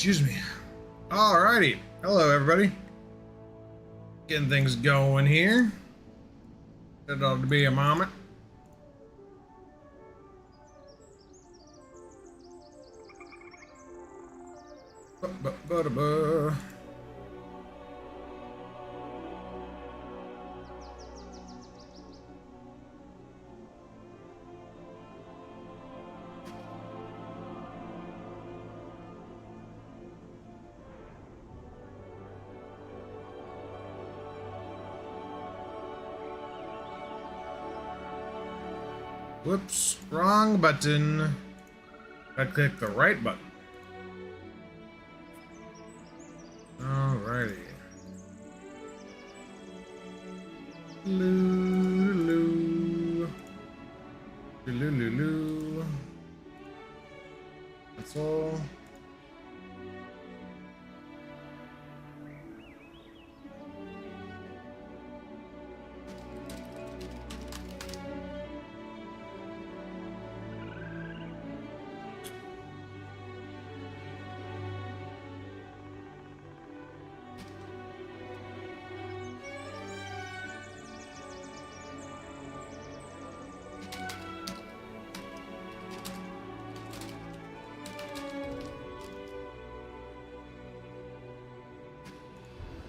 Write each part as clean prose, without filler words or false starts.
Excuse me. Alrighty. Hello, everybody. Getting things going here. It ought to be a moment. Ba-ba-ba-da-ba. Whoops, wrong button. I clicked the right button. Alrighty. Loo. That's all.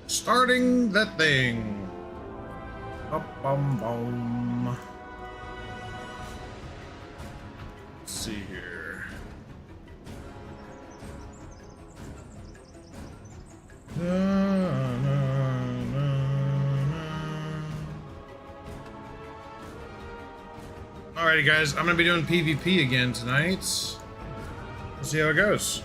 Starting that thing. Bum. Let's see here. Alrighty, guys, I'm gonna be doing PvP again tonight. Let's see how it goes.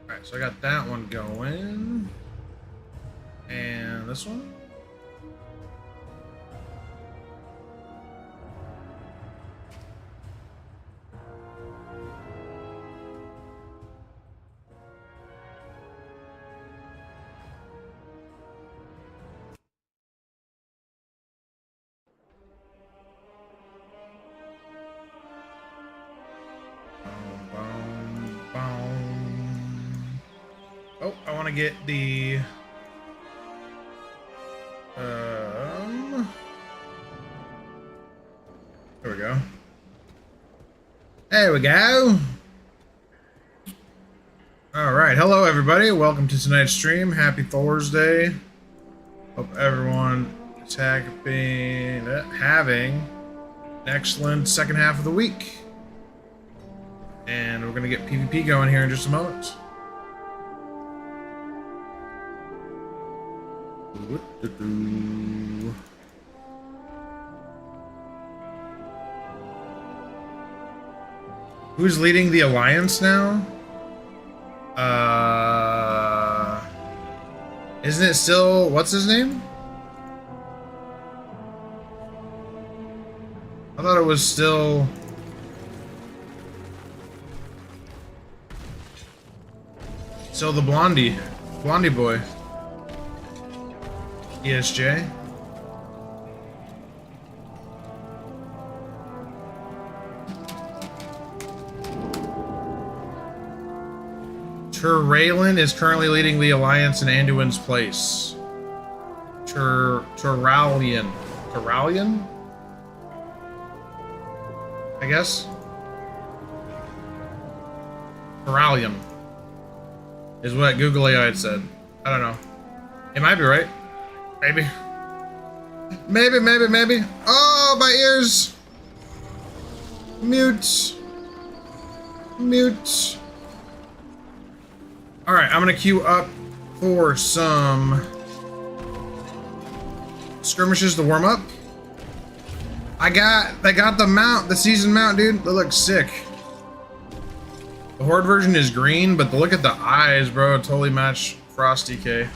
Alright, so I got that one going. And this one. Oh, I want to get the there we go. There we go. All right, hello everybody. Welcome to tonight's stream. Happy Thursday. Hope everyone is having an excellent second half of the week. And we're gonna get PvP going here in just a moment. Who's leading the alliance now? Isn't it still, what's his name? I thought it was still the blondie boy. ESJ. Turraylan is currently leading the alliance in Anduin's place. Turralian, I guess. Turralian is what Google AI had said. I don't know. It might be right. Maybe. Maybe. Oh, my ears. Mute. Alright, I'm gonna queue up for some skirmishes to warm up. I got the mount, the season mount, dude. That looks sick. The Horde version is green, but look at the eyes, bro. Totally match Frosty K.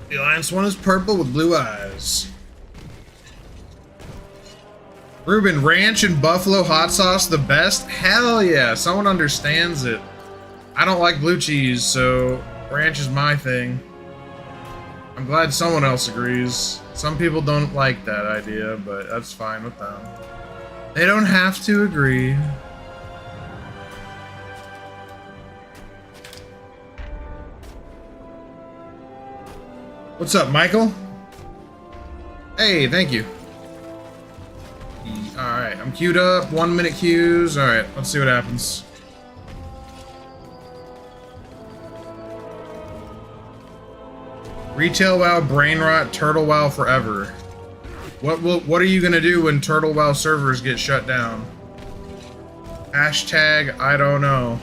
The Alliance one is purple with blue eyes. Ruben, ranch and buffalo hot sauce the best? Hell yeah, someone understands it. I don't like blue cheese, so ranch is my thing. I'm glad someone else agrees. Some people don't like that idea, but that's fine with them. They don't have to agree. What's up, Michael? Hey, thank you. Alright, I'm queued up. 1 minute queues. Alright, let's see what happens. Retail WoW, brain rot, turtle WoW forever. What are you gonna do when turtle WoW servers get shut down? Hashtag I don't know.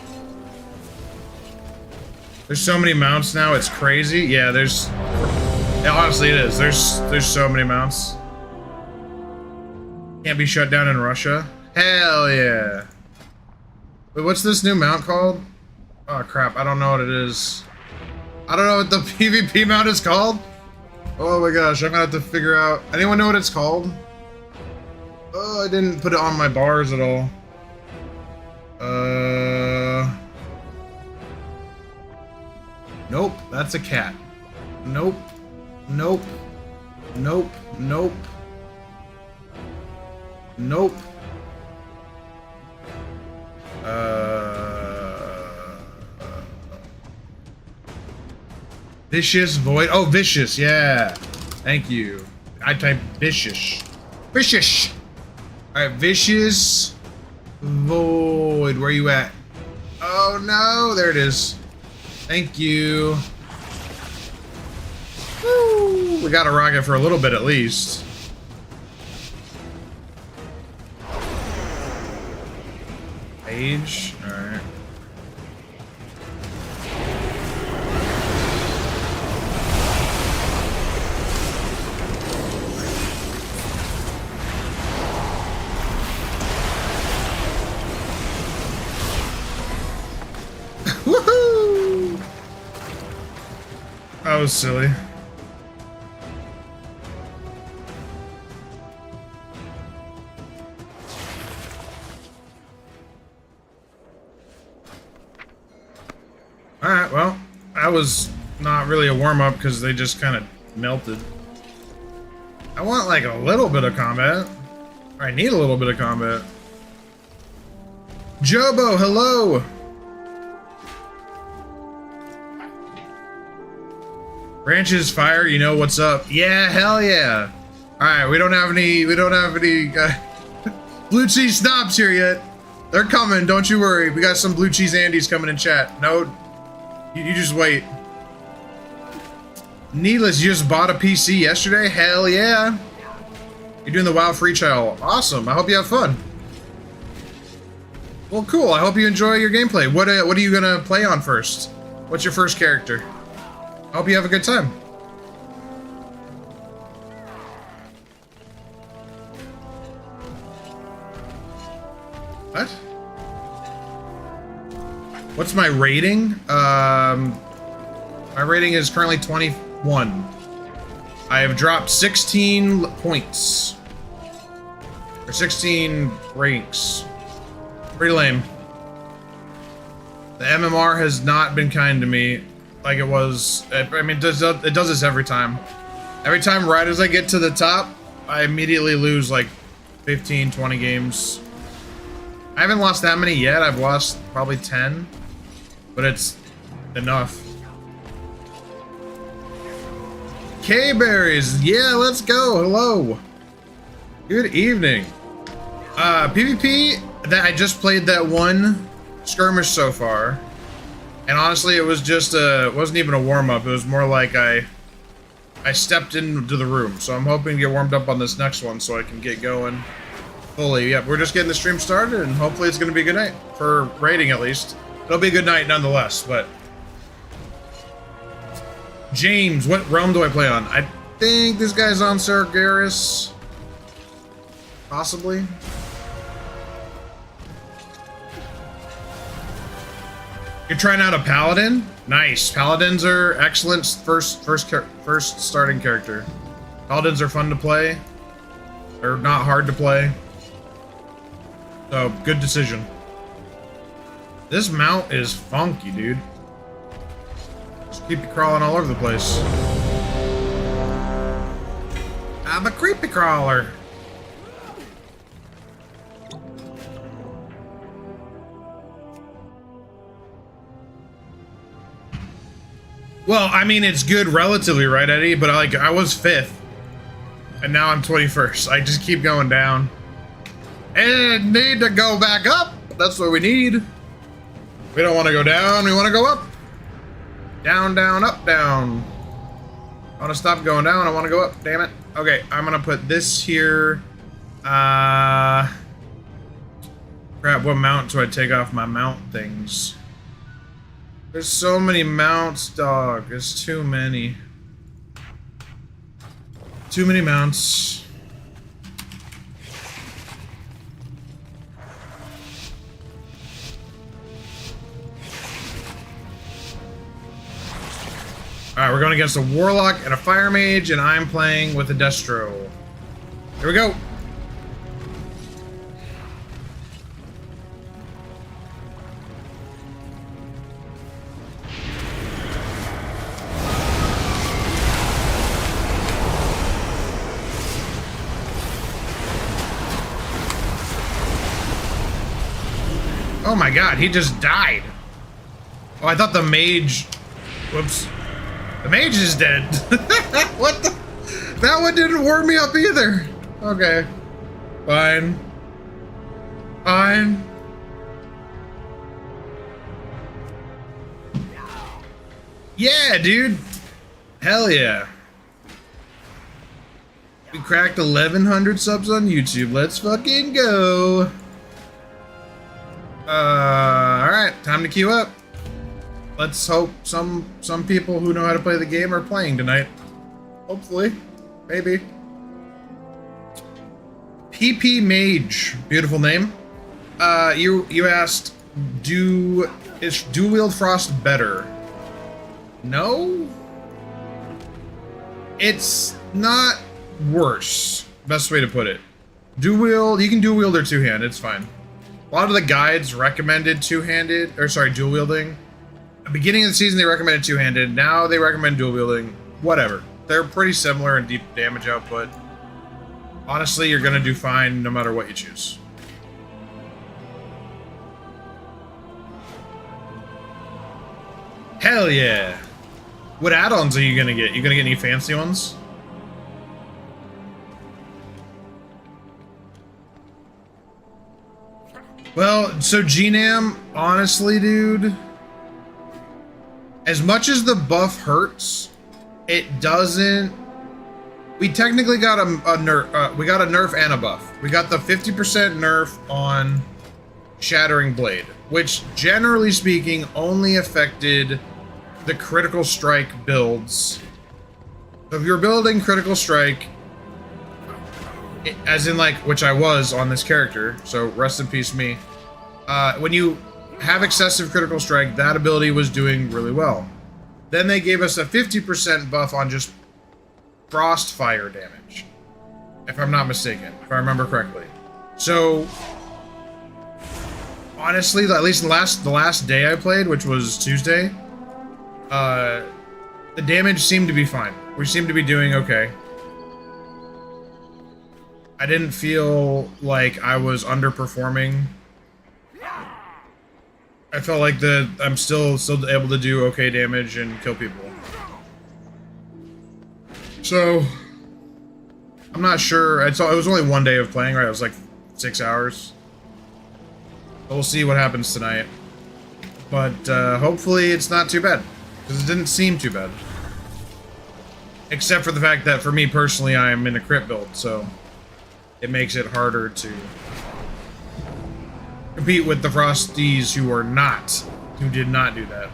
There's so many mounts now, it's crazy. Yeah, honestly it is. There's so many mounts. Can't be shut down in Russia. Hell yeah. Wait, what's this new mount called? Oh crap, I don't know what it is. I don't know what the PvP mount is called. Oh my gosh, I'm gonna have to figure out. Anyone know what it's called? Oh, I didn't put it on my bars at all. Nope, that's a cat. Nope. Nope. Nope. Nope. Nope. Vicious Void. Oh, Vicious, yeah. Thank you. I typed Vicious. Vicious. Alright, Vicious Void. Where you at? Oh no, there it is. Thank you. Woo. We got a rocket for a little bit at least. Age. Alright. Woohoo! That was silly. Alright, well, that was not really a warm-up because they just kind of melted. I want like a little bit of combat. I need a little bit of combat. Jobo, hello! Branches fire, you know what's up. Yeah, hell yeah. Alright, we don't have any blue cheese snobs here yet. They're coming, don't you worry. We got some blue cheese Andes coming in chat. No, you just wait. Needless, you just bought a PC yesterday? Hell yeah. You're doing the WoW free trial. Awesome, I hope you have fun. Well, cool, I hope you enjoy your gameplay. What are you gonna play on first? What's your first character? I hope you have a good time. What? What's my rating? My rating is currently 21. I have dropped 16 points. Or 16 ranks. Pretty lame. The MMR has not been kind to me. Like it was, I mean, it does this every time. Every time right as I get to the top, I immediately lose like 15, 20 games. I haven't lost that many yet. I've lost probably 10, but it's enough. K-Berries, yeah, let's go, hello. Good evening. PvP, that I just played that one skirmish so far. And honestly, it was just it wasn't even a warm-up. It was more like I stepped into the room. So I'm hoping to get warmed up on this next one so I can get going fully. Yep, we're just getting the stream started, and hopefully it's going to be a good night. For rating, at least. It'll be a good night nonetheless, but... James, what realm do I play on? I think this guy's on Sargeras. Possibly. You're trying out a paladin? Nice. Paladins are excellent first starting character. Paladins are fun to play. They're not hard to play. So, good decision. This mount is funky, dude. Just keep you crawling all over the place. I'm a creepy crawler. Well, I mean, it's good relatively, right, Eddie? But I was 5th. And now I'm 21st. I just keep going down. And need to go back up. That's what we need. We don't want to go down. We want to go up. Down, down, up, down. I want to stop going down. I want to go up. Damn it. Okay, I'm going to put this here. Crap, what mount do I take off my mount things? There's so many mounts, dog. There's too many. Too many mounts. Alright, we're going against a Warlock and a Fire Mage, and I'm playing with a Destro. Here we go. Oh my god, he just died. Oh, I thought the mage... Whoops. The mage is dead. What the... That one didn't warm me up either. Okay. Fine. Fine. Yeah, dude. Hell yeah. We cracked 1,100 subs on YouTube. Let's fucking go. Alright, time to queue up. Let's hope some people who know how to play the game are playing tonight. Hopefully. Maybe. PP Mage. Beautiful name. You asked, is dual wield frost better? No? It's not worse. Best way to put it. Dual wield, you can dual wield or two-hand, it's fine. A lot of the guides recommended two-handed, or sorry, dual wielding. At the beginning of the season, they recommended two-handed. Now they recommend dual wielding. Whatever. They're pretty similar in deep damage output. Honestly, you're gonna do fine no matter what you choose. Hell yeah! What add-ons are you gonna get? You gonna get any fancy ones? Well, so Gnam, honestly, dude, as much as the buff hurts, it doesn't. We technically got a nerf. We got a nerf and a buff. We got the 50% nerf on Shattering Blade, which, generally speaking, only affected the critical strike builds. So if you're building critical strike, as in like, which I was on this character, so rest in peace me. When you have excessive critical strike, that ability was doing really well. Then they gave us a 50% buff on just frost fire damage, if I'm not mistaken, if I remember correctly. So honestly, at least the last day I played, which was Tuesday, the damage seemed to be fine. We seemed to be doing okay. I didn't feel like I was underperforming. I felt like I'm still able to do okay damage and kill people. So I'm not sure. It was only one day of playing, right? It was like 6 hours. We'll see what happens tonight. But hopefully it's not too bad, because it didn't seem too bad. Except for the fact that for me personally, I am in a crit build, so it makes it harder to compete with the Frosties who did not do that.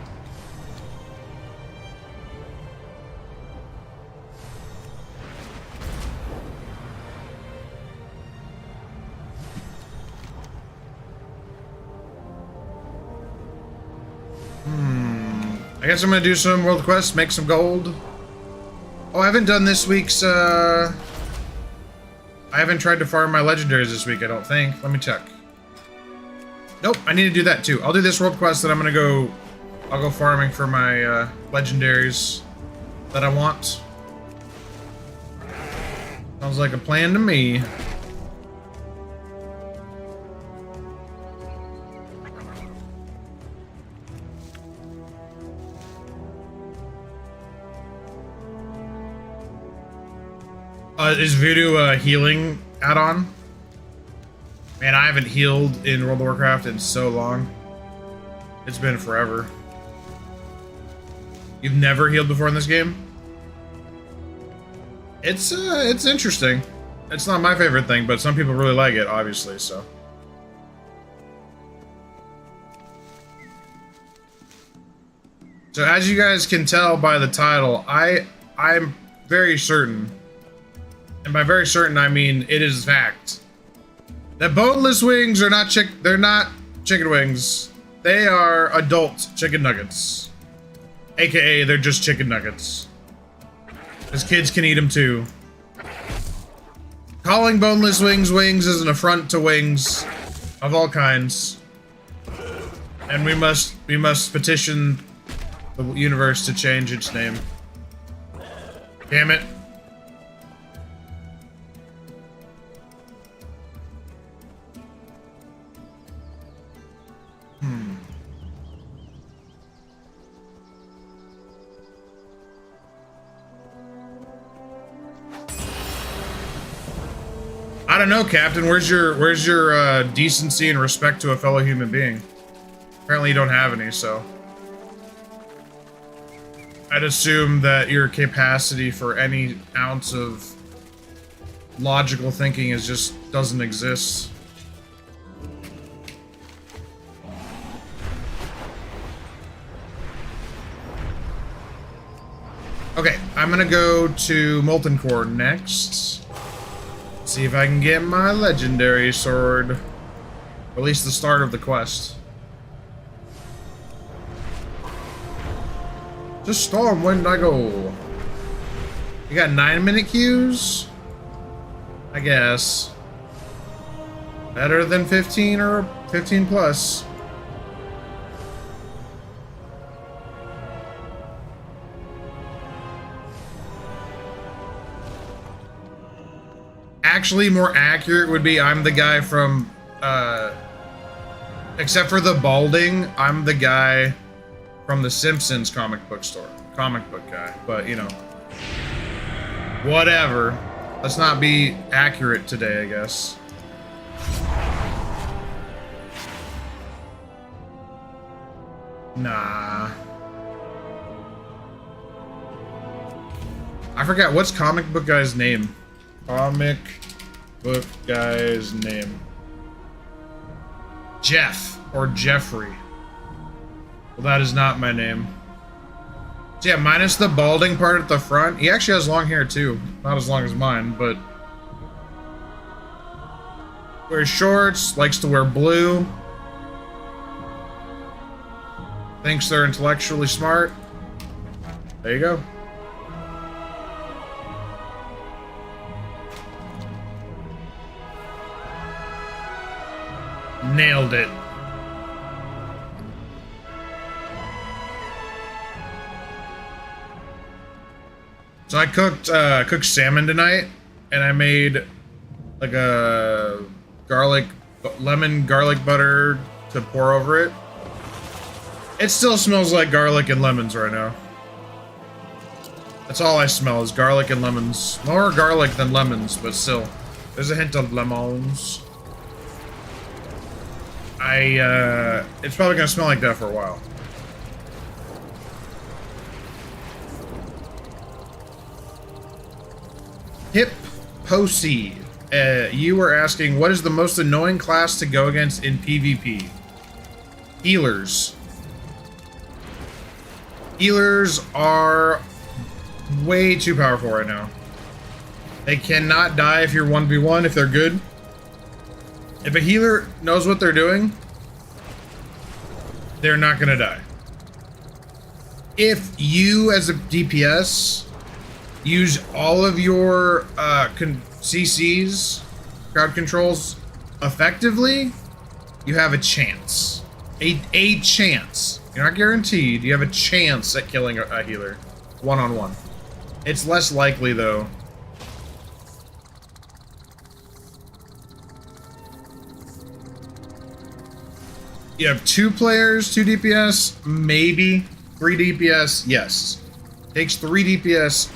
I guess I'm gonna do some world quests, make some gold. Oh, I haven't done this week's, I haven't tried to farm my legendaries this week, I don't think. Let me check. Nope, I need to do that too. I'll do this world quest, then I'll go farming for my legendaries that I want. Sounds like a plan to me. Is Voodoo a healing add-on? Man, I haven't healed in World of Warcraft in so long. It's been forever. You've never healed before in this game? It's interesting. It's not my favorite thing, but some people really like it, obviously, so. So as you guys can tell by the title, I'm very certain, and by very certain I mean it is fact, that boneless wings are not they're not chicken wings. They are adult chicken nuggets. AKA they're just chicken nuggets. Because kids can eat them too. Calling boneless wings wings is an affront to wings of all kinds. And we must petition the universe to change its name. Damn it. I don't know, Captain. Where's your decency and respect to a fellow human being? Apparently you don't have any, so. I'd assume that your capacity for any ounce of logical thinking doesn't exist. Okay, I'm gonna go to Molten Core next. See if I can get my legendary sword. Or at least the start of the quest. Just storm, when did I go? You got 9-minute queues? I guess. Better than 15 or 15 plus. Actually, more accurate would be I'm the guy from, except for the balding, I'm the guy from the Simpsons comic book guy, but you know, whatever. Let's not be accurate today, I guess. Nah. I forgot, what's comic book guy's name? Comic book guy's name. Jeff or Jeffrey. Well, that is not my name. So yeah, minus the balding part at the front. He actually has long hair too. Not as long as mine, but wears shorts, likes to wear blue. Thinks they're intellectually smart. There you go. Nailed it. So I cooked salmon tonight, and I made like a lemon garlic butter to pour over it. It still smells like garlic and lemons right now. That's all I smell is garlic and lemons. More garlic than lemons, but still. There's a hint of lemons. It's probably gonna smell like that for a while. Hip Posey, you were asking, what is the most annoying class to go against in PvP? Healers. Healers are way too powerful right now. They cannot die if you're 1v1 if they're good. If a healer knows what they're doing, they're not gonna die. If you, as a DPS, use all of your CCs, crowd controls, effectively, you have a chance. A chance. You're not guaranteed. You have a chance at killing a healer. One-on-one. It's less likely, though. You have 2 players, 2 DPS, maybe. 3 DPS, yes. Takes 3 DPS.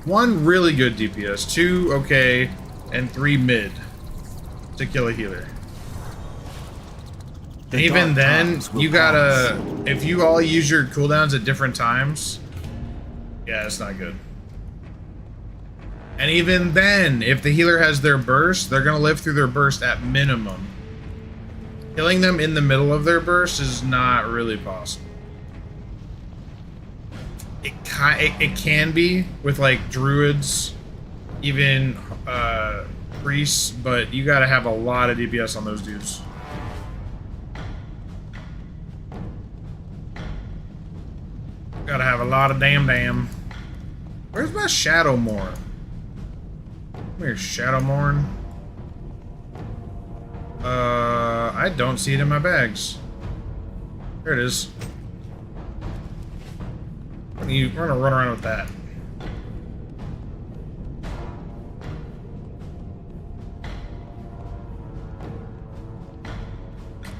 1 really good DPS, 2 okay, and 3 mid to kill a healer. And even then, you gotta, if you all use your cooldowns at different times, yeah, it's not good. And even then, if the healer has their burst, they're gonna live through their burst at minimum. Killing them in the middle of their burst is not really possible. It can be with like druids, even priests, but you gotta have a lot of DPS on those dudes. Gotta have a lot of damn. Where's my Shadowmourne? Come here, Shadowmourne. I don't see it in my bags. There it is. We're gonna run around with that.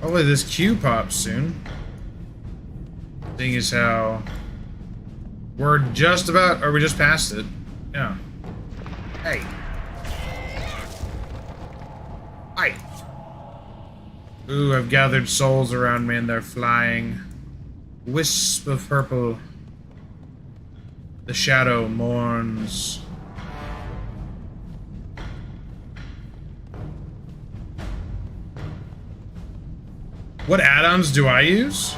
Hopefully this queue pops soon. Thing is how we're just about, or we just passed it. Yeah. Hey. Hi. Ooh, I've gathered souls around me and they're flying. Wisp of purple. The shadow mourns. What add-ons do I use?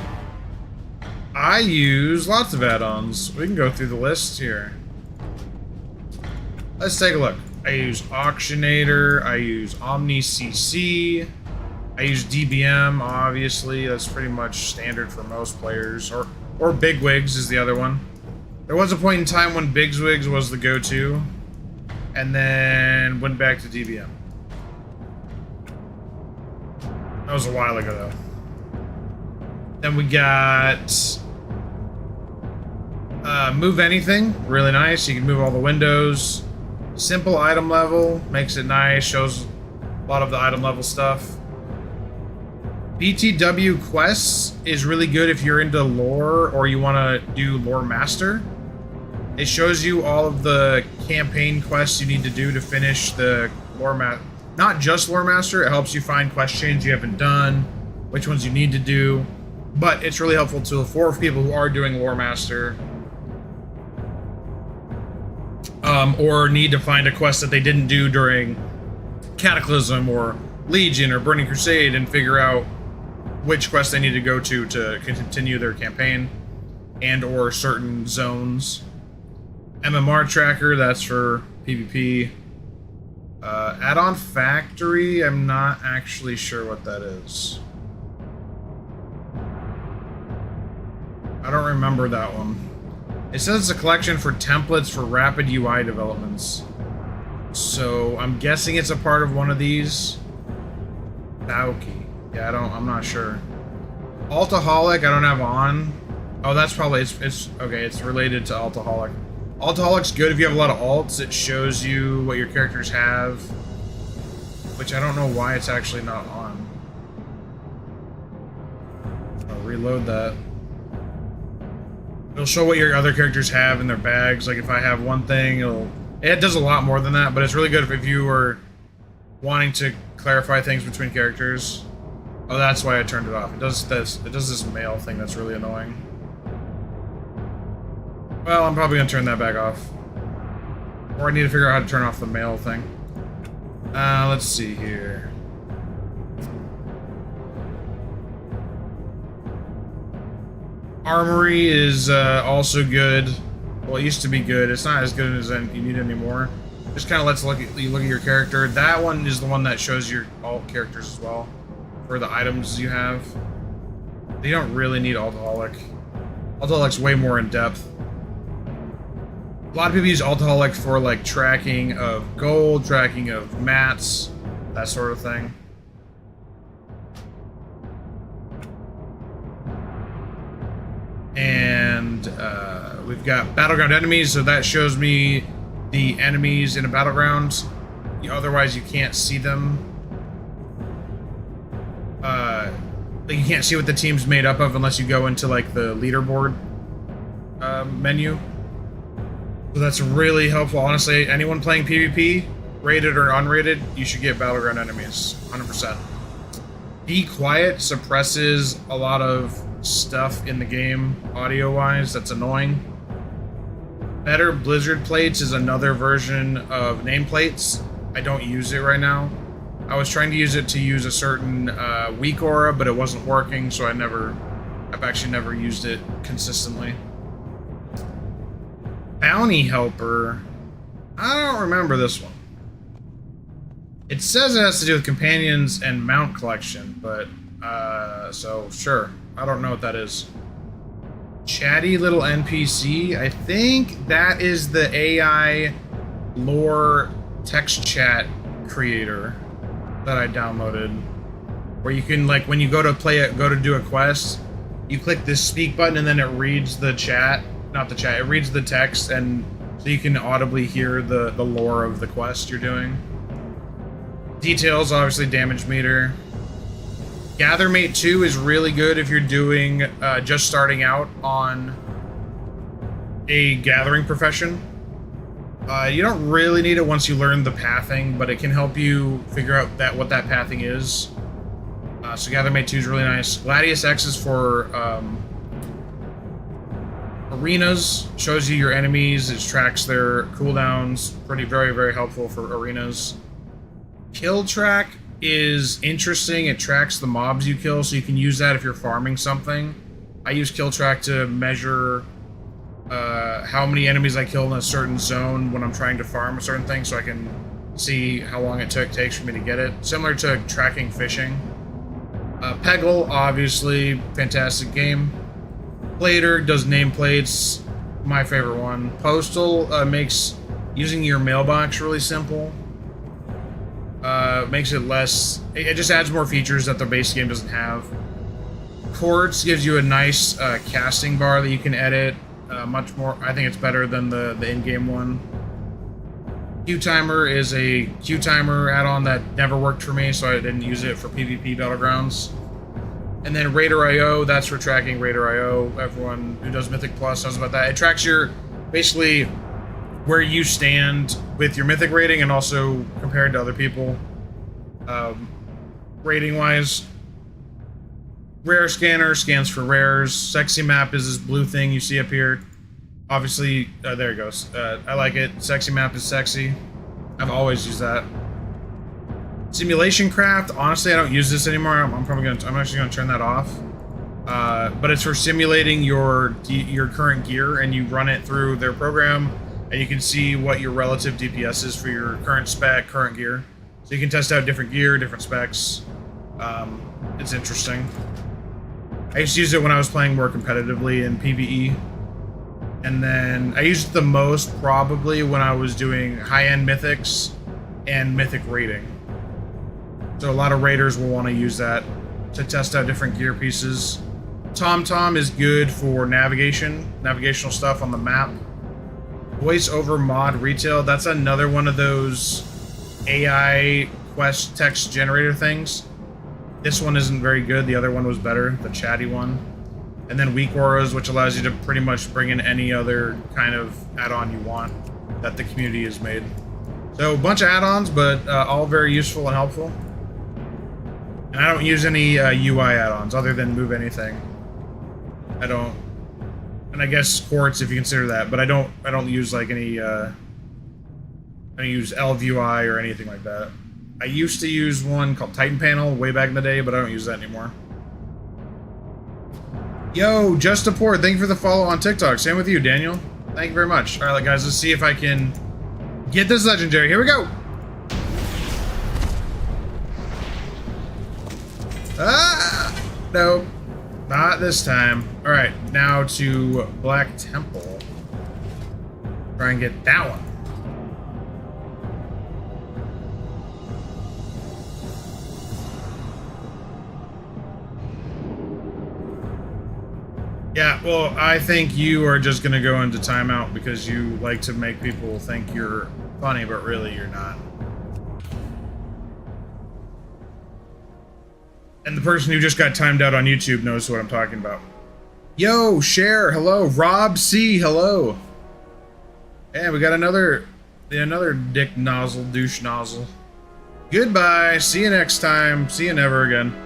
I use lots of add-ons. We can go through the list here. Let's take a look. I use Auctionator, I use Omni CC, I use DBM, obviously. That's pretty much standard for most players. Or Bigwigs is the other one. There was a point in time when Bigwigs was the go-to, and then went back to DBM. That was a while ago, though. Then we got Move Anything, really nice. You can move all the windows. Simple item level, makes it nice, shows a lot of the item level stuff. BTW quests is really good if you're into lore or you want to do lore master. It shows you all of the campaign quests you need to do to finish the lore master. Not just lore master, it helps you find quest chains you haven't done, which ones you need to do. But it's really helpful for people who are doing lore master. Or need to find a quest that they didn't do during Cataclysm or Legion or Burning Crusade and figure out which quest they need to go to continue their campaign and or certain zones. MMR tracker, that's for PvP. Add-on factory, I'm not actually sure what that is. I don't remember that one. It says it's a collection for templates for rapid UI developments. So I'm guessing it's a part of one of these. Bauki. Yeah, I'm not sure. Altaholic, I don't have on. Oh, that's probably, it's okay, it's related to Altaholic. Altaholic's good if you have a lot of alts. It shows you what your characters have. Which I don't know why it's actually not on. I'll reload that. It'll show what your other characters have in their bags. Like if I have one thing, it does a lot more than that, but it's really good if you are wanting to clarify things between characters. Oh, that's why I turned it off. It does this mail thing that's really annoying. Well, I'm probably gonna turn that back off. Or I need to figure out how to turn off the mail thing. Let's see here. Armory is also good. Well, it used to be good. It's not as good as you need anymore. Just kind of lets you look at your character. That one is the one that shows your alt characters as well, for the items you have. You don't really need Altaholic. Altaholic's way more in depth. A lot of people use Altaholic for like tracking of gold, tracking of mats, that sort of thing. and we've got battleground enemies, so that shows me the enemies in a battleground. Otherwise, you can't see them. You can't see what the team's made up of unless you go into like the leaderboard menu. So that's really helpful. Honestly, anyone playing PvP, rated or unrated, you should get battleground enemies, 100%. Be Quiet suppresses a lot of stuff in the game, audio-wise, that's annoying. Better Blizzard Plates is another version of nameplates. I don't use it right now. I was trying to use it to use a certain weak aura, but it wasn't working, so I've actually never used it consistently. Bounty Helper, I don't remember this one. It says it has to do with companions and mount collection, but, so sure. I don't know what that is. Chatty little NPC, I think that is the AI lore text chat creator that I downloaded, where you can, like, when you go to do a quest, you click this speak button and then it reads the chat, not the chat, it reads the text, and so you can audibly hear the lore of the quest you're doing. Details, obviously, damage meter. Gathermate 2 is really good if you're doing, just starting out on a gathering profession. You don't really need it once you learn the pathing, but it can help you figure out what that pathing is. So Gathermate 2 is really nice. Gladius X is for arenas, shows you your enemies, it tracks their cooldowns, very, very helpful for arenas. Kill Track is interesting, it tracks the mobs you kill, so you can use that if you're farming something. I use Kill Track to measure how many enemies I kill in a certain zone when I'm trying to farm a certain thing, so I can see how long it takes for me to get it. Similar to tracking fishing. Peggle, obviously, fantastic game. Plater does nameplates, my favorite one. Postal makes using your mailbox really simple. Makes it less... It just adds more features that the base game doesn't have. Quartz gives you a nice casting bar that you can edit. Much more... I think it's better than the in-game one. Q-Timer is a Q-Timer add-on that never worked for me, so I didn't use it for PvP Battlegrounds. And then Raider.io, that's for tracking Raider.io. Everyone who does Mythic Plus knows about that. It tracks your... basically where you stand with your Mythic rating and also compared to other people. Rating-wise, Rare Scanner scans for rares. Sexy Map is this blue thing you see up here. Obviously, there it goes. I like it. Sexy Map is sexy. I've always used that. Simulation Craft, honestly, I don't use this anymore. I'm actually gonna turn that off. But it's for simulating your current gear, and you run it through their program, and you can see what your relative DPS is for your current spec, current gear. So you can test out different gear, different specs. It's interesting. I used to use it when I was playing more competitively in PvE. And then I used it the most probably when I was doing high-end mythics and mythic rating. So a lot of raiders will want to use that to test out different gear pieces. TomTom is good for navigational stuff on the map. Voice over mod retail, that's another one of those AI quest text generator things. This one isn't very good, the other one was better, the chatty one. And then Weak Auras, which allows you to pretty much bring in any other kind of add-on you want that the community has made. So a bunch of add-ons, but all very useful and helpful. And I don't use any UI add-ons other than Move Anything. I don't, and I guess Quartz if you consider that, but I don't use like any I don't use ElvUI or anything like that. I used to use one called Titan Panel way back in the day, but I don't use that anymore. Yo, Just a Port, thank you for the follow on TikTok. Same with you, Daniel. Thank you very much. All right, guys, let's see if I can get this legendary. Here we go. Ah, no, not this time. All right, now to Black Temple. Try and get that one. Yeah, well, I think you are just gonna go into timeout because you like to make people think you're funny, but really you're not. And the person who just got timed out on YouTube knows what I'm talking about. Yo, Cher, hello. Rob C, hello. And we got another dick nozzle, douche nozzle. Goodbye. See you next time. See you never again.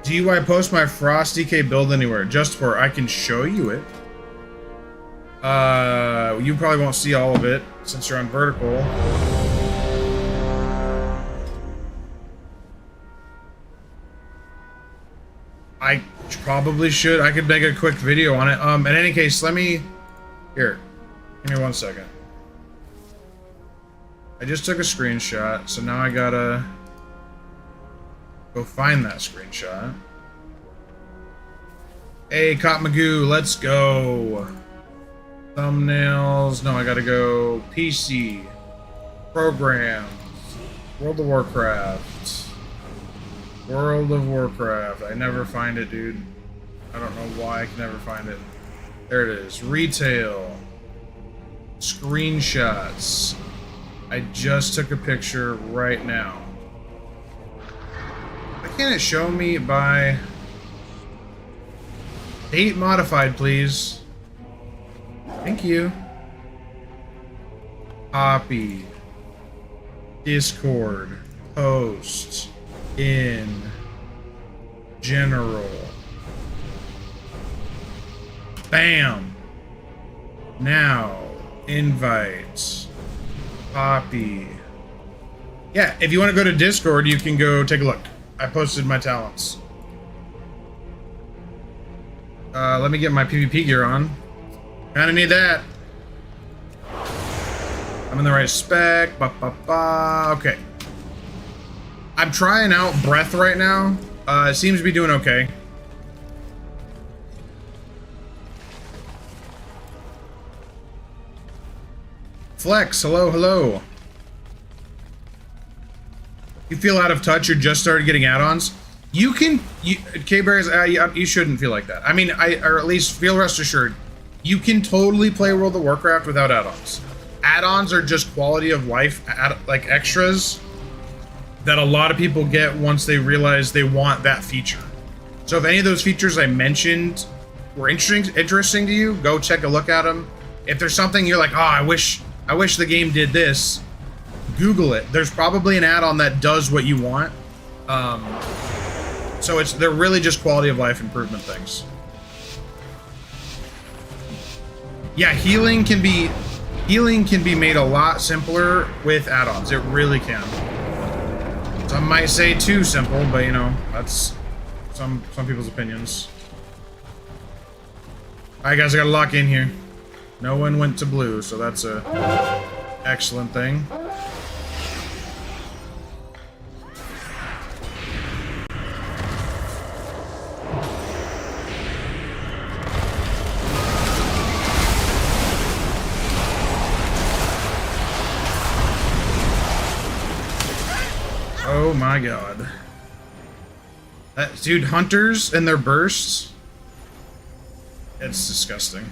DUI post my Frost DK build anywhere. Just for I can show you it. You probably won't see all of it since you're on vertical. I probably should. I could make a quick video on it. In any case, let me... Here. Give me 1 second. I just took a screenshot, so now I gotta... go find that screenshot. Hey, Cop Magoo, let's go. Thumbnails. No, I gotta go PC. Programs. World of Warcraft. World of Warcraft. I never find it, dude. I don't know why I can never find it. There it is. Retail. Screenshots. I just took a picture right now. Why can't it show me by... Date modified, please. Thank you. Copy. Discord. Post. In. General. Bam. Now. Invites. Copy. Yeah, if you want to go to Discord, you can go take a look. I posted my talents. Let me get my PvP gear on. Kinda need that. I'm in the right spec. Okay. I'm trying out Breath right now. It seems to be doing okay. Flex, hello, hello. You feel out of touch or just started getting add-ons? You can, K-Bears, you shouldn't feel like that. I mean, or at least feel rest assured, you can totally play World of Warcraft without add-ons. Add-ons are just quality of life, like extras that a lot of people get once they realize they want that feature. So if any of those features I mentioned were interesting to you, go take a look at them. If there's something you're like, oh, I wish the game did this, Google it. There's probably an add-on that does what you want. So they're really just quality of life improvement things. Yeah, healing can be made a lot simpler with add-ons. It really can. Some might say too simple, but you know, that's some people's opinions. Alright guys, I gotta lock in here. No one went to blue, so that's a excellent thing. Oh my god. Dude, hunters and their bursts. It's disgusting.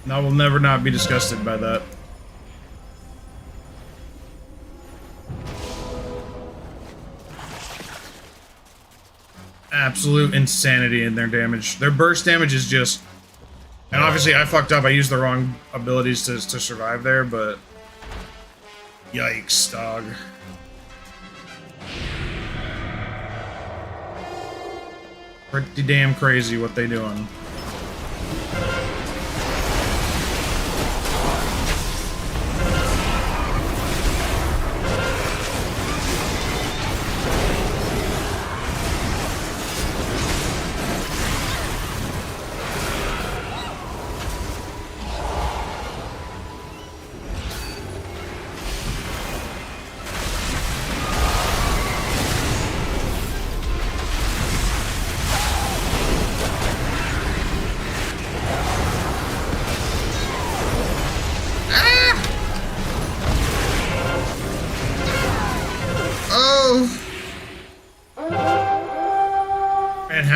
And I will never not be disgusted by that. Absolute insanity in their damage. Their burst damage is just... And obviously I fucked up. I used the wrong abilities to survive there, but... Yikes, dog. Pretty damn crazy what they doing.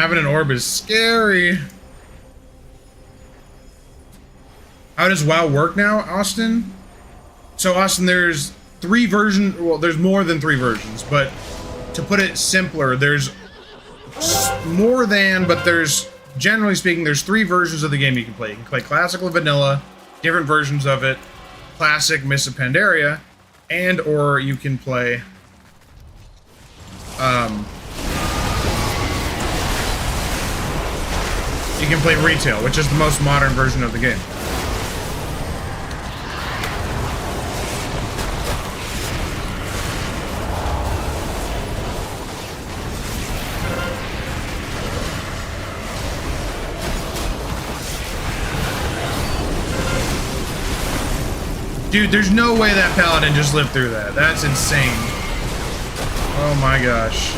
having an orb is scary. How does WoW work now, Austin? So, Austin, there's 3 versions. Well, there's more than 3 versions, but to put it simpler, there's more than, but there's, generally speaking, there's 3 versions of the game you can play. You can play Classic or Vanilla, different versions of it, Classic, Mists of Pandaria, and or you can play Retail, which is the most modern version of the game. Dude, there's no way that paladin just lived through that. That's insane. Oh my gosh.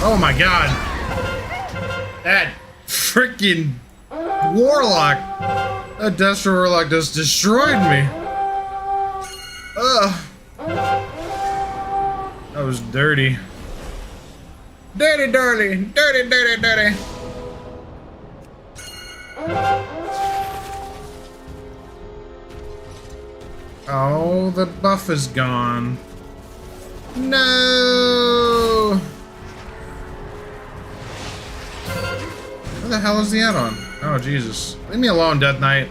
Oh my god. That freaking warlock. That Destro warlock just destroyed me. Ugh. That was dirty. Dirty, dirty, dirty, dirty, dirty. Oh, the buff is gone. No. Where the hell is the add-on? Oh, Jesus. Leave me alone, Death Knight.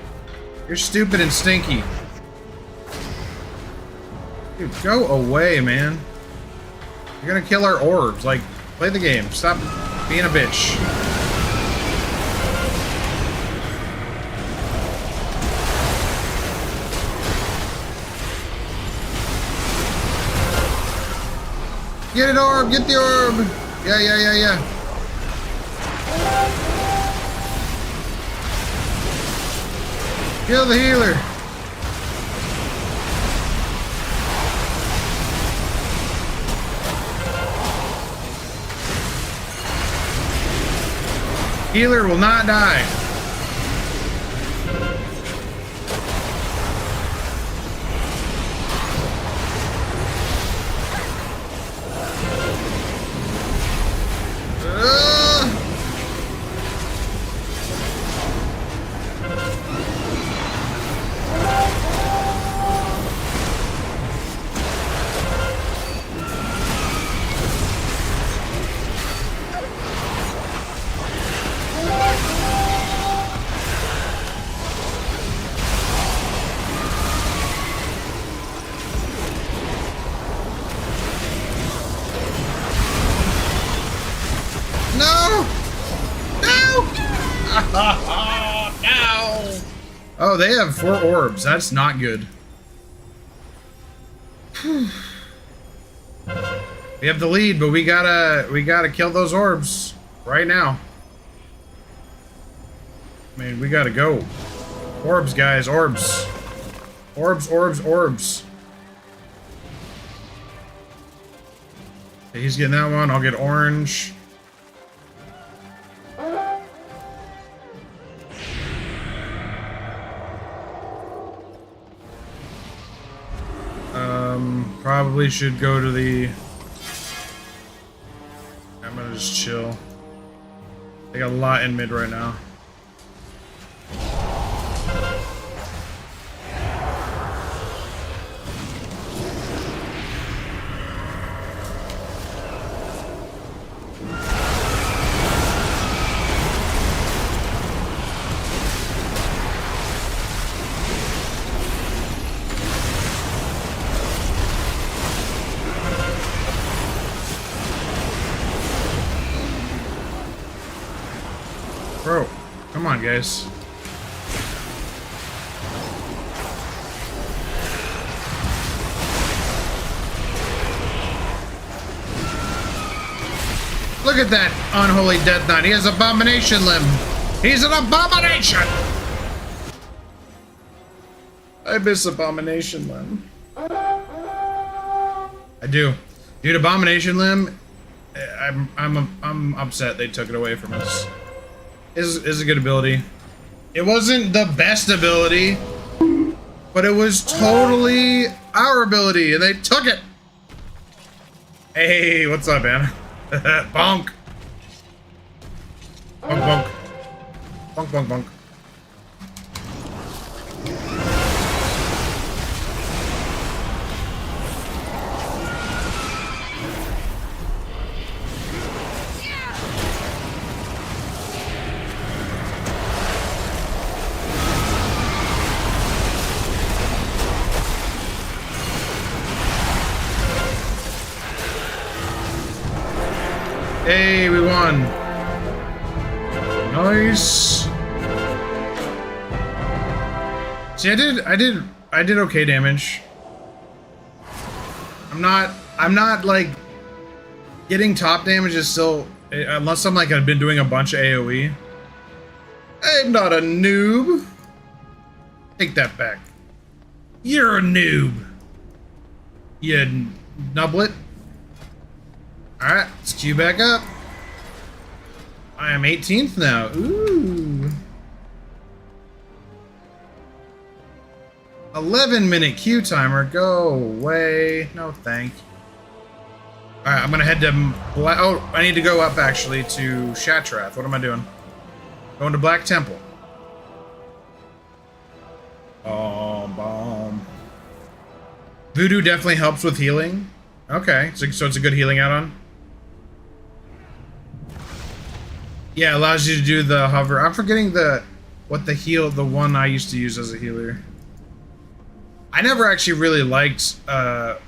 You're stupid and stinky. Dude, go away, man. You're gonna kill our orbs. Like, play the game. Stop being a bitch. Get an orb! Get the orb! Yeah, yeah, yeah, yeah. Kill the healer! Healer will not die. Oh, they have 4 orbs. That's not good. We have the lead, but we gotta kill those orbs right now. I mean, we gotta go. Orbs, guys, orbs. Orbs, orbs, orbs. Okay, he's getting that one. I'll get orange. Probably should go to the... I'm gonna just chill. They got a lot in mid right now. Bro, out, guys. Look at that unholy death knight. He has abomination limb. He's an abomination. I miss abomination limb. I do, dude. Abomination limb. I'm upset they took it away from us. Is a good ability. It wasn't the best ability, but it was totally our ability, and they took it. Hey, what's up, man? Bonk. Bonk, bonk. Bonk, bonk, bonk. Hey, we won. Nice. See, I did okay damage. I'm not like getting top damage is still, unless I'm like I've been doing a bunch of AoE. I'm not a noob. Take that back. You're a noob. You nublet. Alright, let's queue back up. I am 18th now. Ooh. 11-minute queue timer. Go away. No, thank you. Alright, I'm gonna head to oh, I need to go up actually to Shatrath. What am I doing? Going to Black Temple. Bomb. Voodoo definitely helps with healing. Okay, so it's a good healing add-on. Yeah, allows you to do the hover. I'm forgetting the one I used to use as a healer. I never actually really liked hover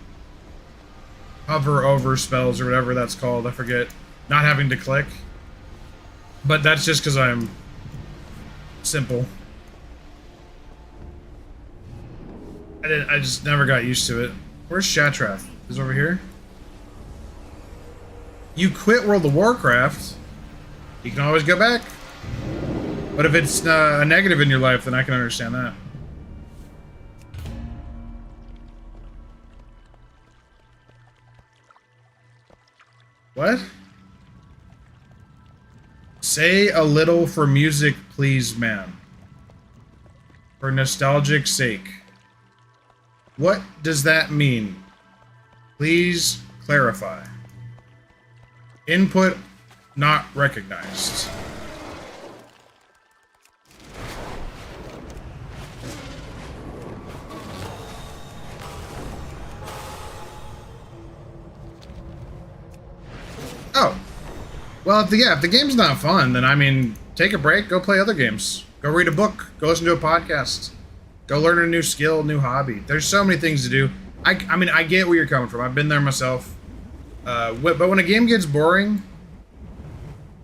over spells or whatever that's called. I forget. Not having to click. But that's just because I'm simple. I just never got used to it. Where's Shatrath? Is it over here? You quit World of Warcraft. You can always go back. But if it's a negative in your life, then I can understand that. What? Say a little for music, please, ma'am. For nostalgic sake. What does that mean? Please clarify. Input not recognized. Oh. Well, if the game's not fun, then I mean, take a break, go play other games. Go read a book, go listen to a podcast. Go learn a new skill, new hobby. There's so many things to do. I mean, I get where you're coming from. I've been there myself. But when a game gets boring,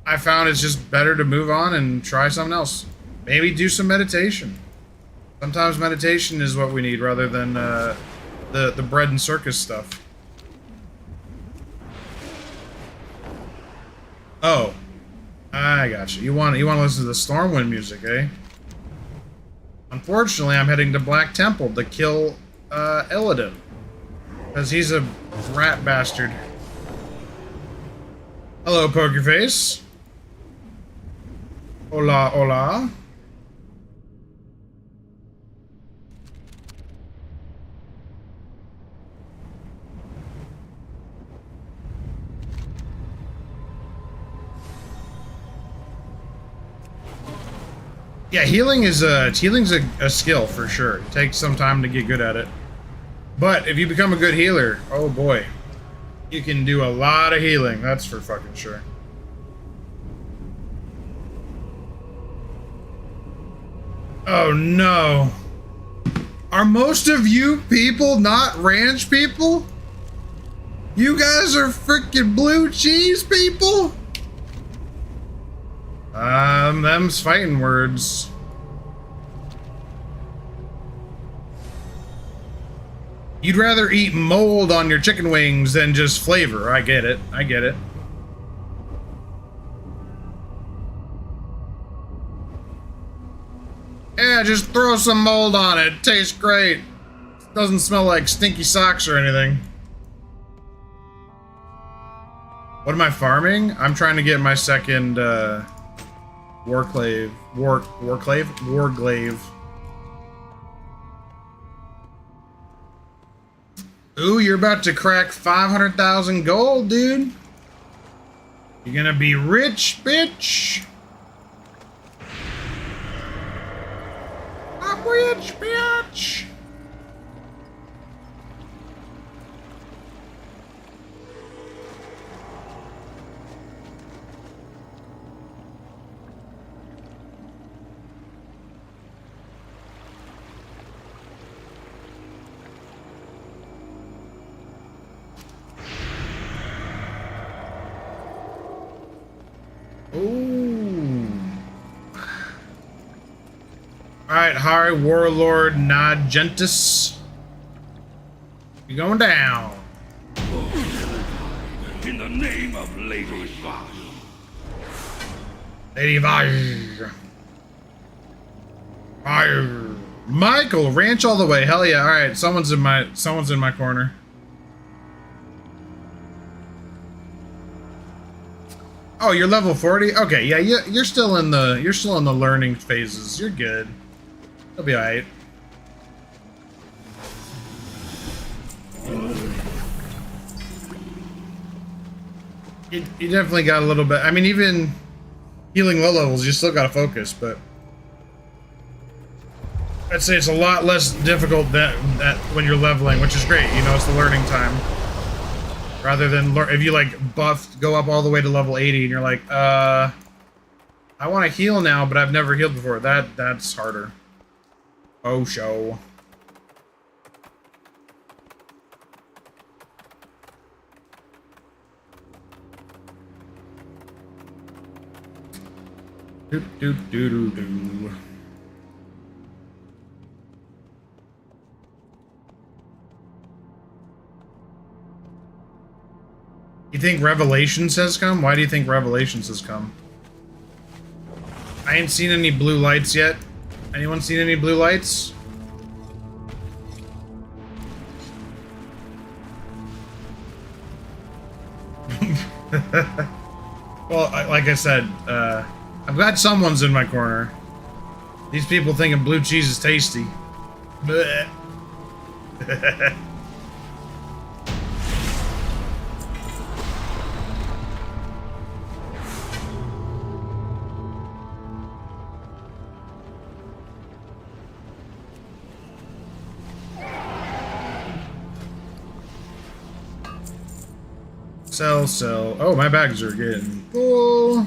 I found it's just better to move on and try something else. Maybe do some meditation. Sometimes meditation is what we need rather than the bread and circus stuff. Oh, I got you. You want to listen to the Stormwind music, eh? Unfortunately, I'm heading to Black Temple to kill Illidan, because he's a rat bastard. Hello, Pokerface. Hola, hola. Yeah, healing's a skill for sure. It takes some time to get good at it. But if you become a good healer, oh boy, you can do a lot of healing. That's for fucking sure. Oh no. Are most of you people not ranch people? You guys are freaking blue cheese people? Them's fighting words. You'd rather eat mold on your chicken wings than just flavor. I get it. I get it. Yeah, just throw some mold on it. It tastes great. It doesn't smell like stinky socks or anything. What am I farming? I'm trying to get my second warglaive. Ooh, you're about to crack 500,000 gold, dude. You're gonna be rich, bitch. I'm rich, bitch. Ooh. Alright, High Warlord Nahmz. You're going down. In the name of Lady Vaj. Lady Vaj. Fire. Michael, ranch all the way. Hell yeah. Alright, someone's in my corner. Oh, you're level 40? Okay, yeah, you're still in the learning phases. You're good. You'll be alright. You definitely got a little bit. I mean, even healing low levels, you still gotta focus, but I'd say it's a lot less difficult that when you're leveling, which is great. You know, it's the learning time. Rather than if you like go up all the way to level 80 and you're like, I want to heal now, but I've never healed before. That's harder. Oh, show. Do do do do do. You think Revelations has come? Why do you think Revelations has come? I ain't seen any blue lights yet. Anyone seen any blue lights? Well, like I said, I'm glad someone's in my corner. These people thinking blue cheese is tasty. Blech. Sell. Oh, my bags are getting full.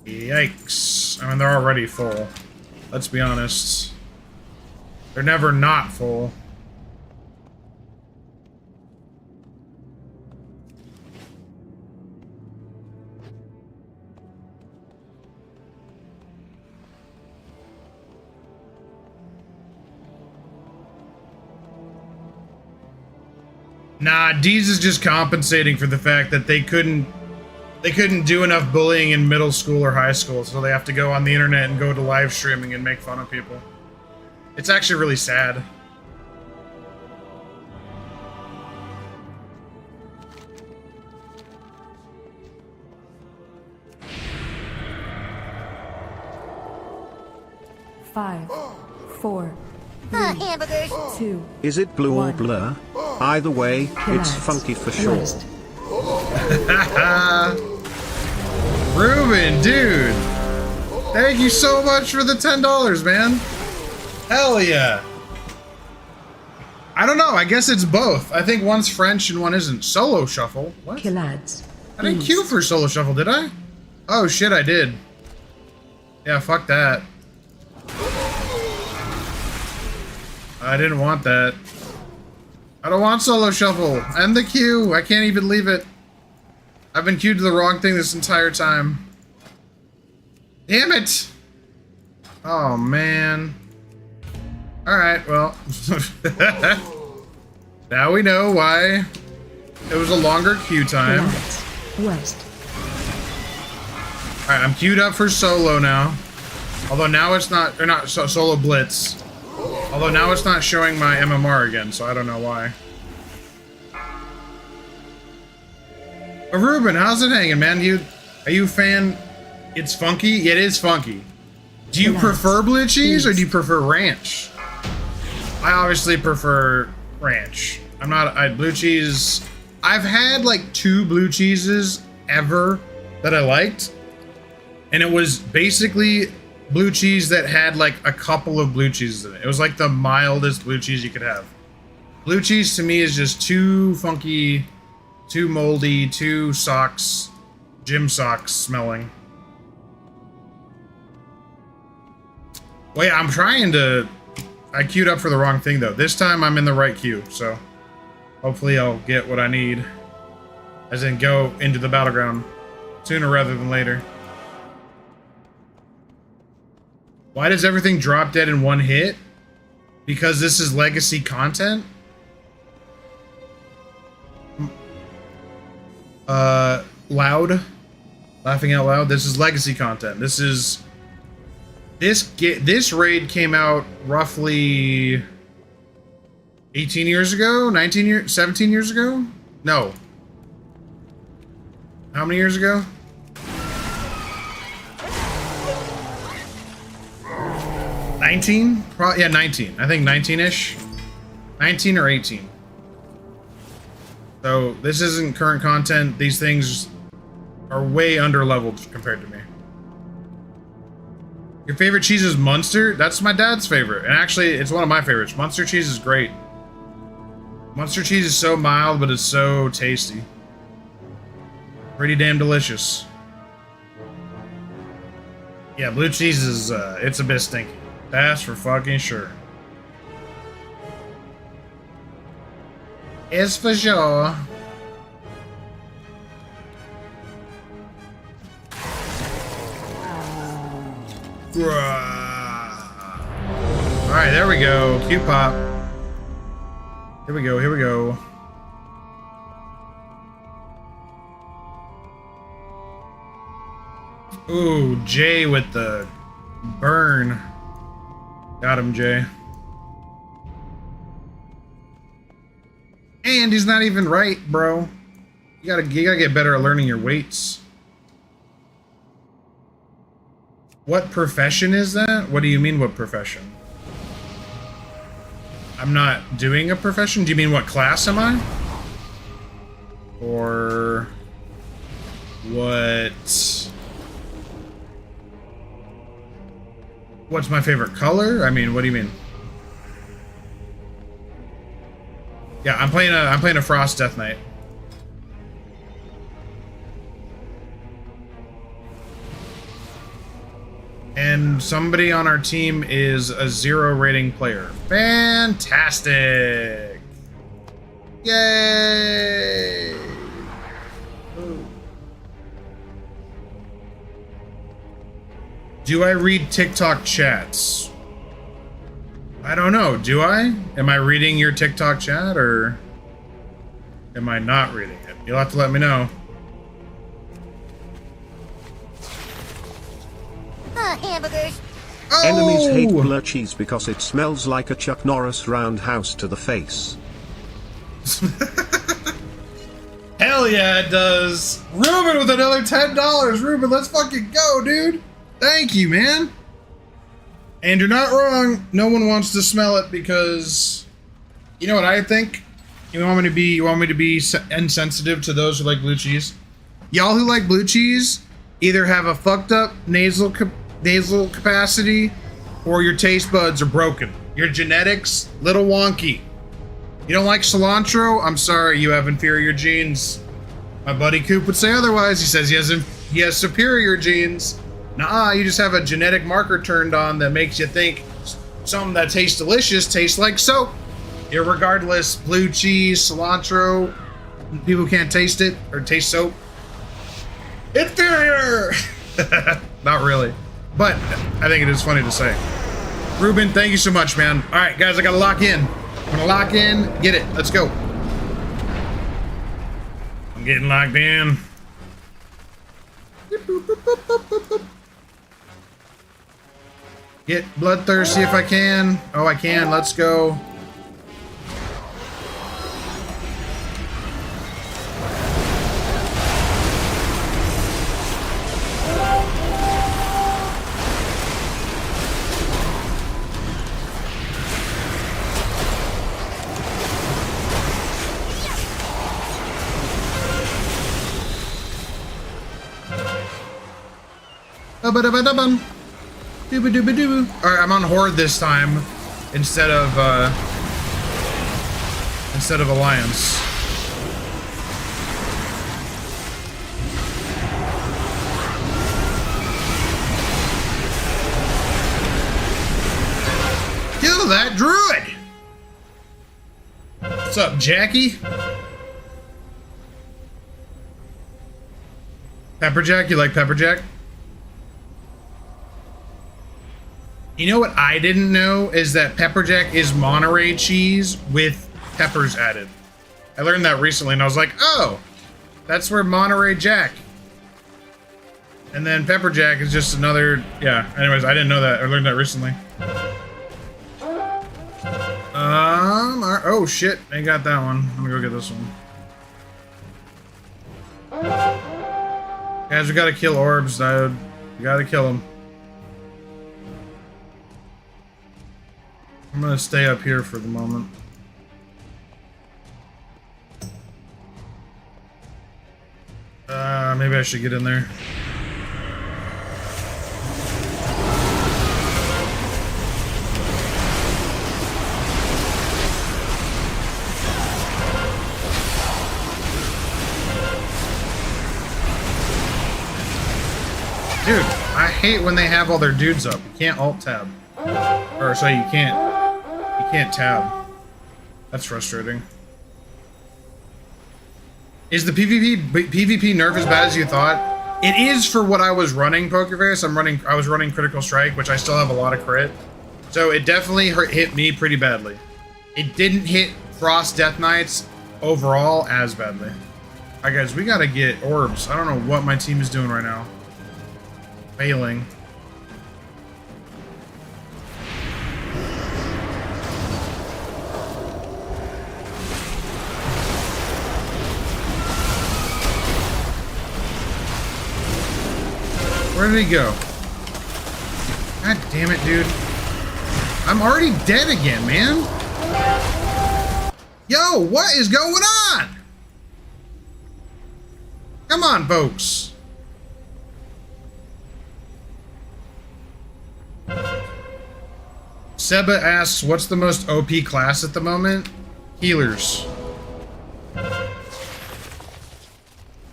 Yikes. I mean, they're already full. Let's be honest. They're never not full. Nah, Deez is just compensating for the fact that they couldn't do enough bullying in middle school or high school, so they have to go on the internet and go to live streaming and make fun of people. It's actually really sad. Five, four, hamburgers. 2. Is it blue or blur? Either way, it's funky for sure. Ruben, dude! Thank you so much for the $10, man! Hell yeah! I don't know, I guess it's both. I think one's French and one isn't. Solo shuffle? What? Kilads. I didn't queue for solo shuffle, did I? Oh shit, I did. Yeah, fuck that. I didn't want that. I don't want solo shuffle. End the queue. I can't even leave it. I've been queued to the wrong thing this entire time. Damn it! Oh, man. Alright, well. Now we know why it was a longer queue time. Knomz. West. Alright, I'm queued up for solo now. Although now it's not, or not, solo Blitz. Although now it's not showing my MMR again, so I don't know why. But Ruben, how's it hanging, man? Are you a fan? It's funky? It is funky. Do you prefer blue cheese or do you prefer ranch? I obviously prefer ranch. Blue cheese. I've had like 2 blue cheeses ever that I liked. And it was basically blue cheese that had like a couple of blue cheeses in it. It was like the mildest blue cheese you could have. Blue cheese to me is just too funky, too moldy, too gym socks smelling. Wait, I queued up for the wrong thing though. This time I'm in the right queue, so hopefully I'll get what I need. As in go into the battleground sooner rather than later. Why does everything drop dead in one hit? Because this is legacy content? Loud. Laughing out loud. This is legacy content. This raid came out roughly 18 years ago? 17 years ago? No. How many years ago? 19? Yeah, 19. I think 19-ish. 19 or 18. So this isn't current content. These things are way under-leveled compared to me. Your favorite cheese is Munster? That's my dad's favorite. And actually, it's one of my favorites. Munster cheese is great. Munster cheese is so mild, but it's so tasty. Pretty damn delicious. Yeah, blue cheese is, it's a bit stinky. That's for fucking sure. It's for sure. Alright, there we go. Q pop. Here we go, here we go. Ooh, Jay with the burn. Got him, Jay. And he's not even right, bro. You gotta get better at learning your weights. What profession is that? What do you mean, what profession? I'm not doing a profession? Do you mean what class am I? Or what's my favorite color? I mean, what do you mean? Yeah, I'm playing a Frost Death Knight. And somebody on our team is a 0 rating player. Fantastic! Yay! Do I read TikTok chats? I don't know. Do I? Am I reading your TikTok chat or am I not reading it? You'll have to let me know. Hamburgers. Oh! Enemies hate blue cheese because it smells like a Chuck Norris roundhouse to the face. Hell yeah, it does. Ruben with another $10. Ruben, let's fucking go, dude. Thank you, man. And you're not wrong. No one wants to smell it because, you know what I think? You want me to be insensitive to those who like blue cheese? Y'all who like blue cheese either have a fucked up nasal capacity or your taste buds are broken. Your genetics, little wonky. You don't like cilantro? I'm sorry, you have inferior genes. My buddy Coop would say otherwise. He says he has superior genes. Nah, you just have a genetic marker turned on that makes you think something that tastes delicious tastes like soap. Irregardless, blue cheese, cilantro, people can't taste it or taste soap. Inferior! Not really. but I think it is funny to say. Ruben, thank you so much, man. All right, guys, I gotta lock in. I'm gonna lock in, get it. Let's go. I'm getting locked in. Get bloodthirsty if I can. Oh, I can. Let's go. Ba-ba-da-ba-da-bum. Dooba-dooba-doo. Alright, I'm on Horde this time instead of Alliance. Kill that druid! What's up, Jackie? Pepperjack? You like Pepperjack? You know what I didn't know is that Pepperjack is Monterey cheese with peppers added. I learned that recently and I was like, oh, that's where Monterey Jack. And then Pepperjack is just another, yeah. Anyways, I didn't know that. I learned that recently. Oh shit, I got that one. I'm gonna go get this one. Guys, we gotta kill orbs, dude. We gotta kill them. I'm gonna stay up here for the moment. Maybe I should get in there. Dude, I hate when they have all their dudes up. You can't alt tab. Or sorry, you can't tab. That's frustrating. Is the PvP nerf as bad as you thought? It is for what I was running, Pokerface. I was running Critical Strike, which I still have a lot of crit. So it definitely hit me pretty badly. It didn't hit Frost Death Knights overall as badly. Alright guys, we gotta get orbs. I don't know what my team is doing right now. Failing. Where did he go? God damn it, dude. I'm already dead again, man. Yo, what is going on? Come on, folks. Seba asks, what's the most OP class at the moment? Healers.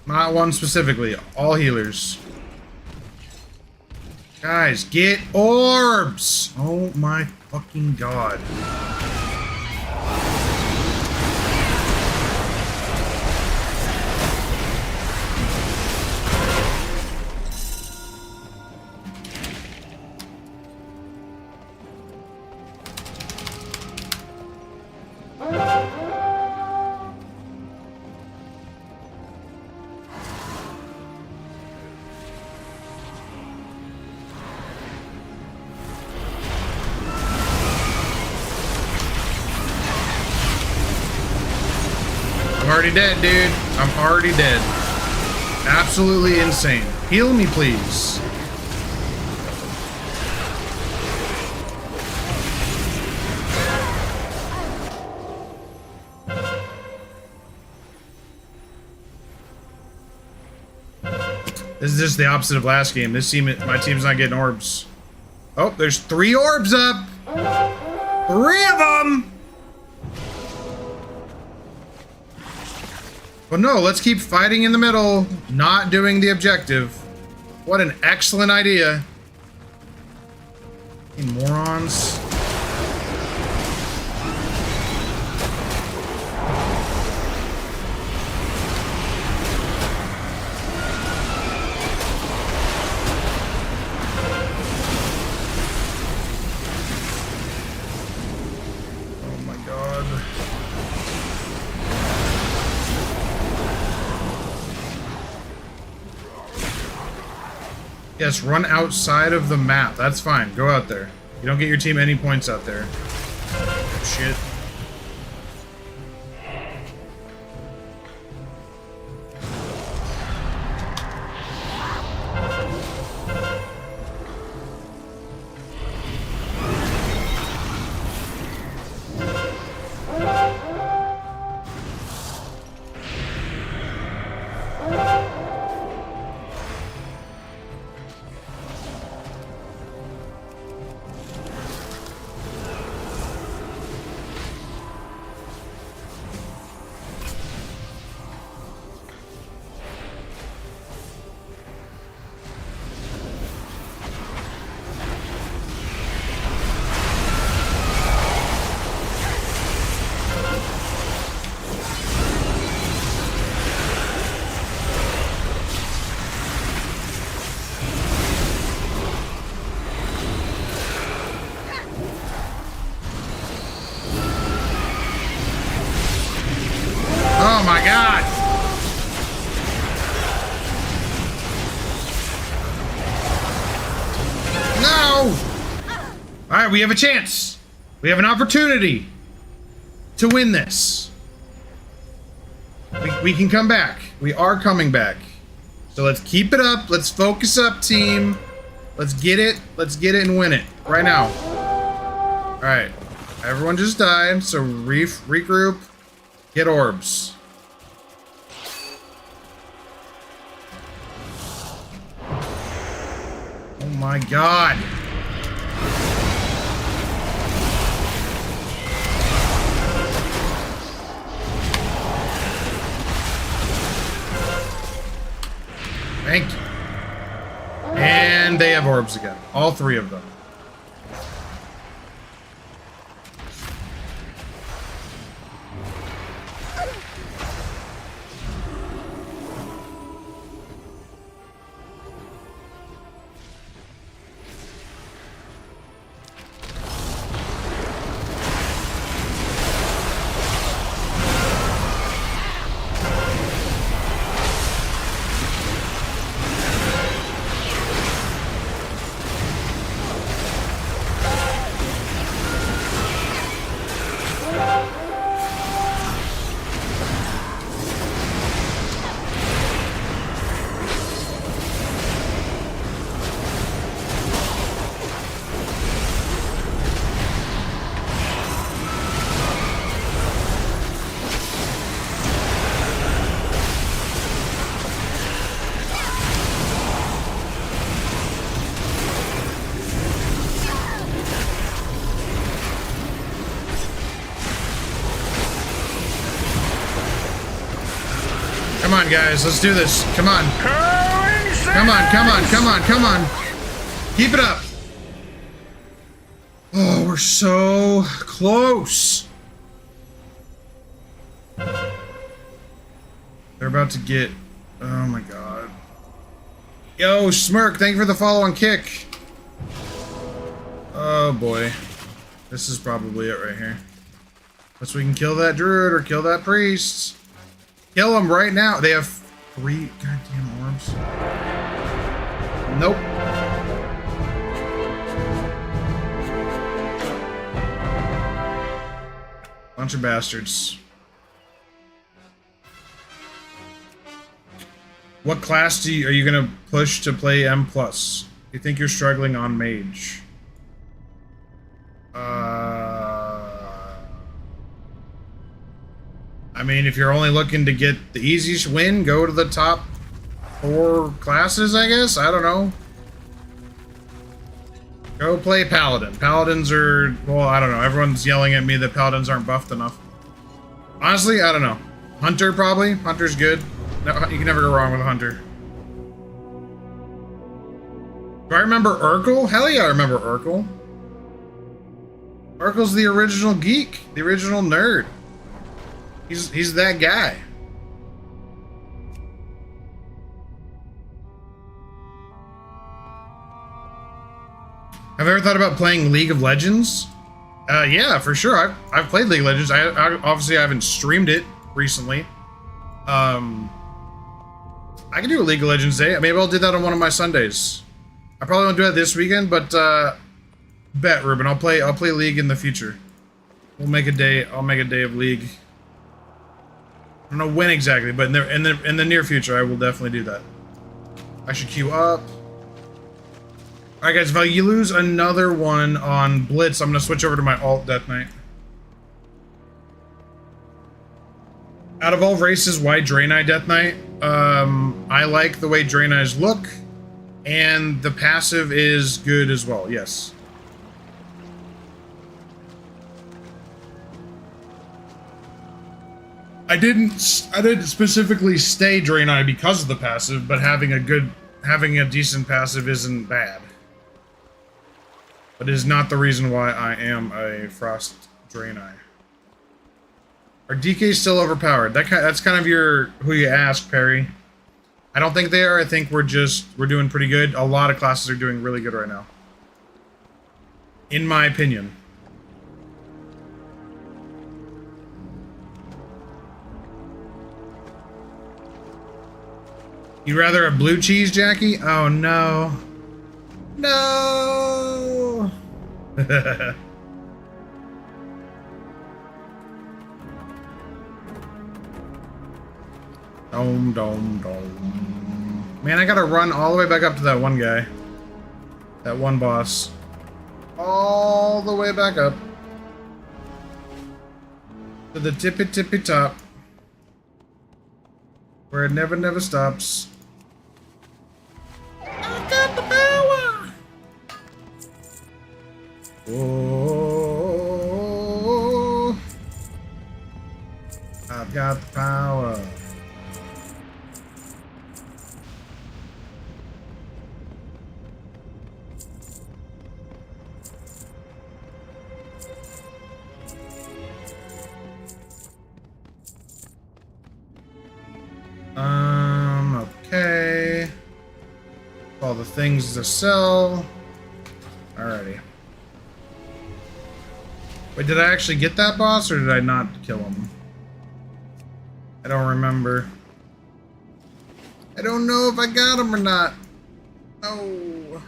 Not one specifically, all healers. Guys, get orbs! Oh my fucking god. I'm already dead, dude. I'm already dead. Absolutely insane. Heal me, please. This is just the opposite of last game. This team, my team's not getting orbs. Oh, there's 3 orbs up. 3 of them. But no, let's keep fighting in the middle, not doing the objective. What an excellent idea. You morons. Yes, run outside of the map. That's fine. Go out there. You don't get your team any points out there. Shit. Oh my god! No! Alright, we have a chance. We have an opportunity to win this. We can come back. We are coming back. So let's keep it up. Let's focus up, team. Let's get it. Let's get it and win it. Right now. Alright. Everyone just died, so regroup. Get orbs. Oh my god. Thank you. And they have orbs again. All three of them. Come on, guys, let's do this. Come on. Come on, come on, come on, come on. Keep it up. Oh, we're so close. They're about to get... Oh my god. Yo, Smirk, thank you for the follow on Kick. Oh boy. This is probably it right here. Unless we can kill that druid or kill that priest. Kill them right now. They have 3 goddamn orbs. Nope. Bunch of bastards. What class are you gonna push to play M+? You think you're struggling on mage? I mean, if you're only looking to get the easiest win, go to the top 4 classes, I guess? I don't know. Go play Paladin. Paladins are... Well, I don't know. Everyone's yelling at me that Paladins aren't buffed enough. Honestly, I don't know. Hunter, probably. Hunter's good. No, you can never go wrong with a Hunter. Do I remember Urkel? Hell yeah, I remember Urkel. Urkel's the original geek. The original nerd. He's that guy. Have you ever thought about playing League of Legends? Yeah, for sure. I've played League of Legends. I obviously I haven't streamed it recently. I could do a League of Legends day. Maybe I'll do that on one of my Sundays. I probably won't do it this weekend, but bet Ruben, I'll play League in the future. We'll make a day. I'll make a day of League. I don't know when exactly, but in the near future, I will definitely do that. I should queue up. All right, guys. If I lose another one on Blitz, I'm gonna switch over to my alt Death Knight. Out of all races, why Draenei Death Knight? I like the way Draenei's look, and the passive is good as well. Yes. I didn't specifically stay Draenei because of the passive, but having a decent passive isn't bad. But it is not the reason why I am a Frost Draenei. Are DKs still overpowered? That's kind of who you ask, Perry. I don't think they are. I think we're doing pretty good. A lot of classes are doing really good right now. In my opinion. You'd rather a blue cheese, Jackie? Oh no. No. Dome, dome, dome. Man, I gotta run all the way back up to that one guy. That one boss. All the way back up. To the tippy tippy top. Where it never stops. I got the power! Oh, I've got the power. Okay. All the things to sell. Alrighty. Wait, did I actually get that boss or did I not kill him? I don't remember. I don't know if I got him or not. Oh.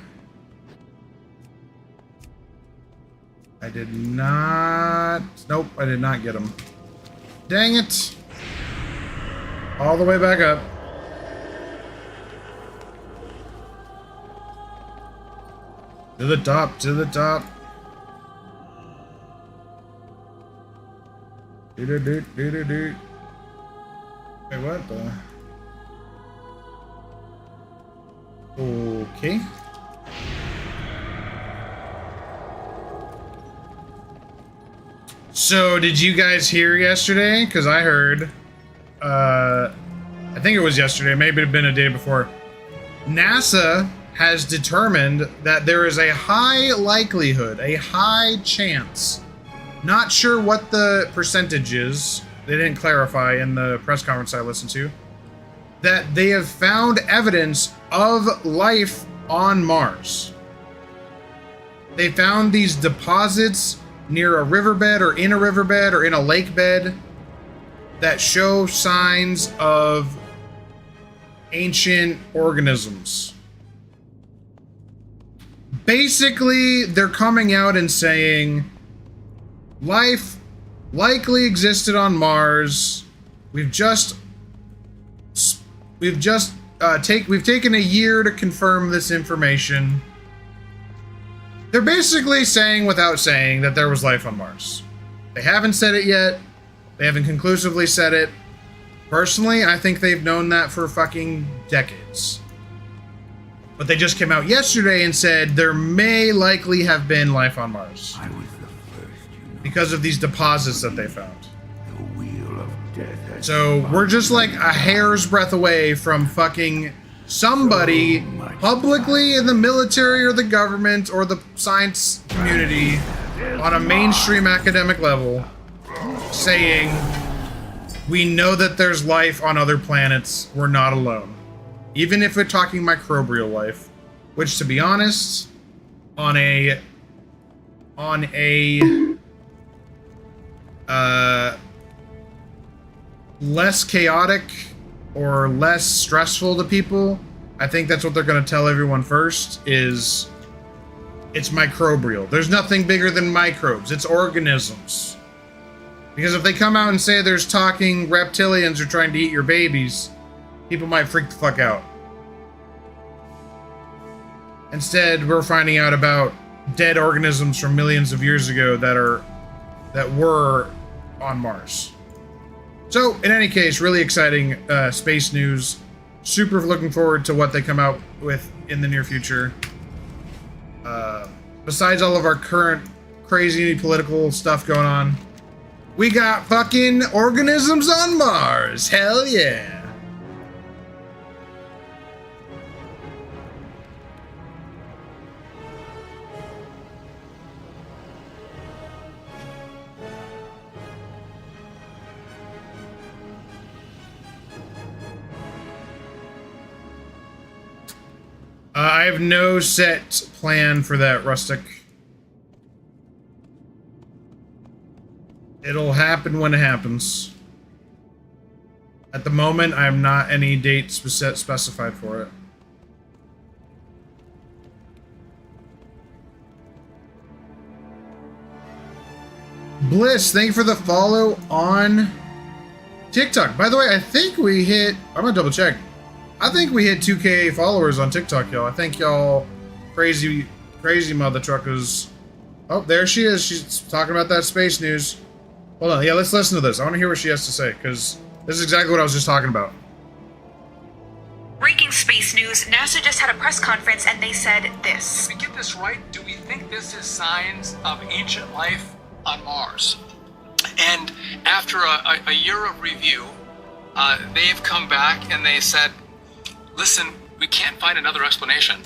I did not. Nope, I did not get him. Dang it. All the way back up. To the top, to the top. Do-do-do-do-do-do. Wait, what the? Okay. So, did you guys hear yesterday? Because I heard, I think it was yesterday, maybe it had been a day before. NASA has determined that there is a high likelihood, a high chance, not sure what the percentage is, they didn't clarify in the press conference I listened to, that they have found evidence of life on Mars. They found these deposits near a riverbed or in a lake bed that show signs of ancient organisms. Basically, they're coming out and saying life likely existed on Mars. We've taken a year to confirm this information. They're basically saying without saying that there was life on Mars. They haven't said it yet. They haven't conclusively said it. Personally, I think they've known that for fucking decades. But they just came out yesterday and said there may likely have been life on Mars. I was the first, you know. Because of these deposits that they found. The wheel of death has So we're just like a hair's breadth away from fucking somebody publicly in the military or the government or the science community on a mainstream academic level saying we know that there's life on other planets, we're not alone. Even if we're talking microbial life, which to be honest, on a less chaotic or less stressful to people, I think that's what they're going to tell everyone first, is it's microbial. There's nothing bigger than microbes. It's organisms. Because if they come out and say there's talking reptilians are trying to eat your babies, people might freak the fuck out. Instead, we're finding out about dead organisms from millions of years ago that were on Mars. So, in any case, really exciting space news. Super looking forward to what they come out with in the near future. Besides all of our current crazy political stuff going on, we got fucking organisms on Mars. Hell yeah. I have no set plan for that, Rustic. It'll happen when it happens. At the moment, I have not any date specified for it. Bliss, thank you for the follow on TikTok. By the way, I think we hit... I'm gonna double check. I think we hit 2K followers on TikTok, y'all. I think y'all crazy mother truckers. Oh, there she is. She's talking about that space news. Hold on. Yeah, let's listen to this. I want to hear what she has to say, because this is exactly what I was just talking about. Breaking space news. NASA just had a press conference and they said this. If we get this right, do we think this is signs of ancient life on Mars? And after a year of review, they've come back and they said, listen, we can't find another explanation.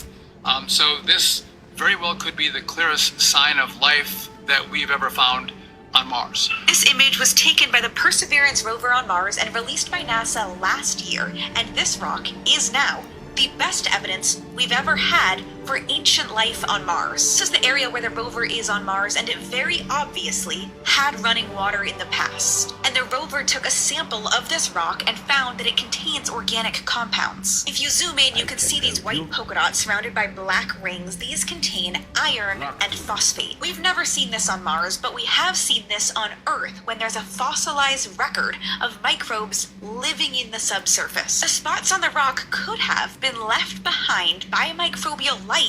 So this very well could be the clearest sign of life that we've ever found on Mars. This image was taken by the Perseverance rover on Mars and released by NASA last year, and this rock is now the best evidence we've ever had for ancient life on Mars. This is the area where the rover is on Mars, and it very obviously had running water in the past. And the rover took a sample of this rock and found that it contains organic compounds. If you zoom in, you can see these white polka dots surrounded by black rings. These contain iron and phosphate. We've never seen this on Mars, but we have seen this on Earth when there's a fossilized record of microbes living in the subsurface. The spots on the rock could have been left behind by microbial life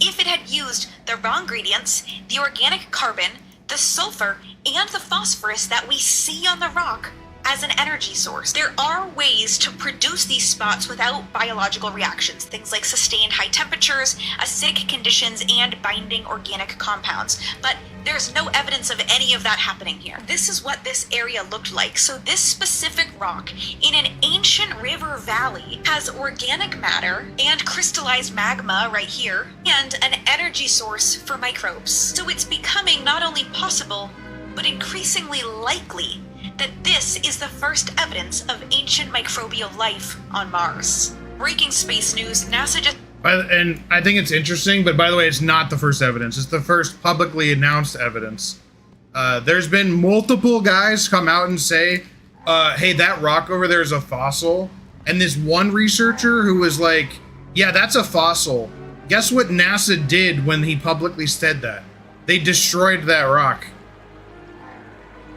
if it had used the raw ingredients, the organic carbon, the sulfur, and the phosphorus that we see on the rock as an energy source. There are ways to produce these spots without biological reactions, things like sustained high temperatures, acidic conditions, and binding organic compounds, but there's no evidence of any of that happening here. This is what this area looked like. So this specific rock in an ancient river valley has organic matter and crystallized magma right here, and an energy source for microbes. So it's becoming not only possible, but increasingly likely that this is the first evidence of ancient microbial life on Mars. Breaking space news, NASA just... And I think it's interesting, but by the way, it's not the first evidence. It's the first publicly announced evidence. There's been multiple guys come out and say, hey, that rock over there is a fossil. And this one researcher who was like, yeah, that's a fossil. Guess what NASA did when he publicly said that? They destroyed that rock.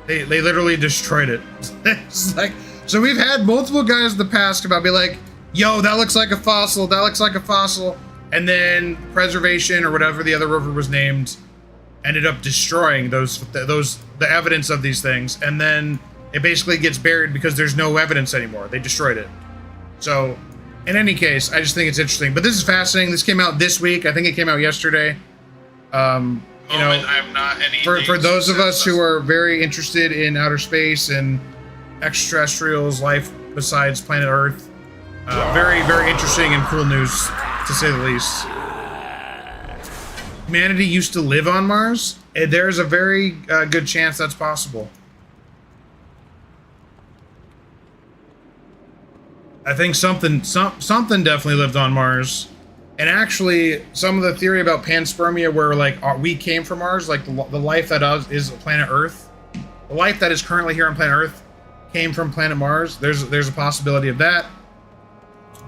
They literally destroyed it. It's like, so we've had multiple guys in the past about be like, yo, that looks like a fossil, that looks like a fossil. And then Preservation or whatever the other rover was named ended up destroying the evidence of these things. And then it basically gets buried because there's no evidence anymore. They destroyed it. So in any case, I just think it's interesting. But this is fascinating. This came out this week. I think it came out yesterday. You know, I'm not any for those of us who are very interested in outer space and extraterrestrials, life besides planet Earth, very, very interesting and cool news, to say the least. Humanity used to live on Mars, and there's a very good chance that's possible. I think something definitely lived on Mars. And actually, some of the theory about panspermia, where like we came from Mars, like the life that is planet Earth, the life that is currently here on planet Earth came from planet Mars. There's a possibility of that.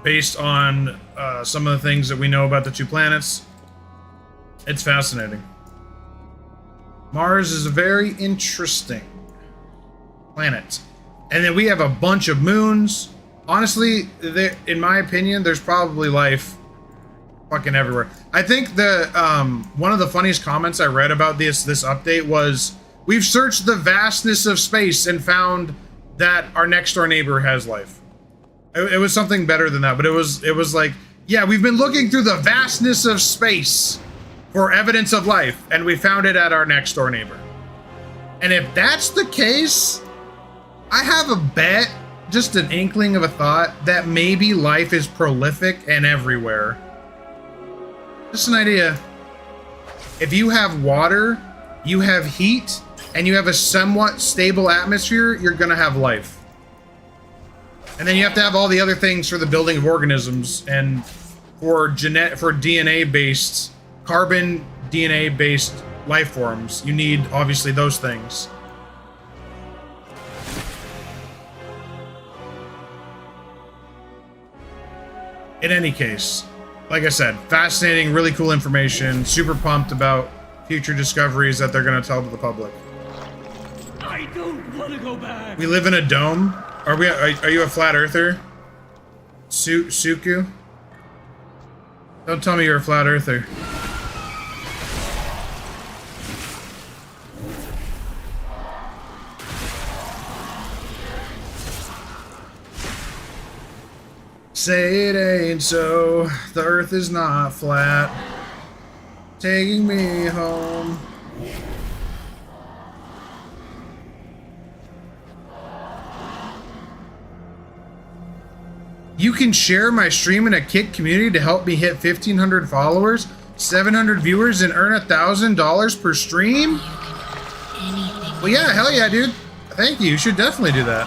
based on some of the things that we know about the two planets. It's fascinating. Mars is a very interesting planet. And then we have a bunch of moons. Honestly, in my opinion, there's probably life fucking everywhere. I think the one of the funniest comments I read about this update was, we've searched the vastness of space and found that our next door neighbor has life. It was something better than that, but it was like, yeah, we've been looking through the vastness of space for evidence of life, and we found it at our next door neighbor. And if that's the case, I have a bet, just an inkling of a thought, that maybe life is prolific and everywhere. Just an idea. If you have water, you have heat, and you have a somewhat stable atmosphere, you're gonna have life. And then you have to have all the other things for the building of organisms, and for DNA-based, carbon DNA-based life forms, you need obviously those things. In any case, like I said, fascinating, really cool information. Super pumped about future discoveries that they're going to tell to the public. I don't want to go back. We live in a dome. Are you a flat earther? Suku? Don't tell me you're a flat earther. Say it ain't so, the earth is not flat, taking me home. You can share my stream in a Kick community to help me hit 1,500 followers, 700 viewers, and earn $1,000 per stream? Well, yeah, hell yeah, dude. Thank you, you should definitely do that.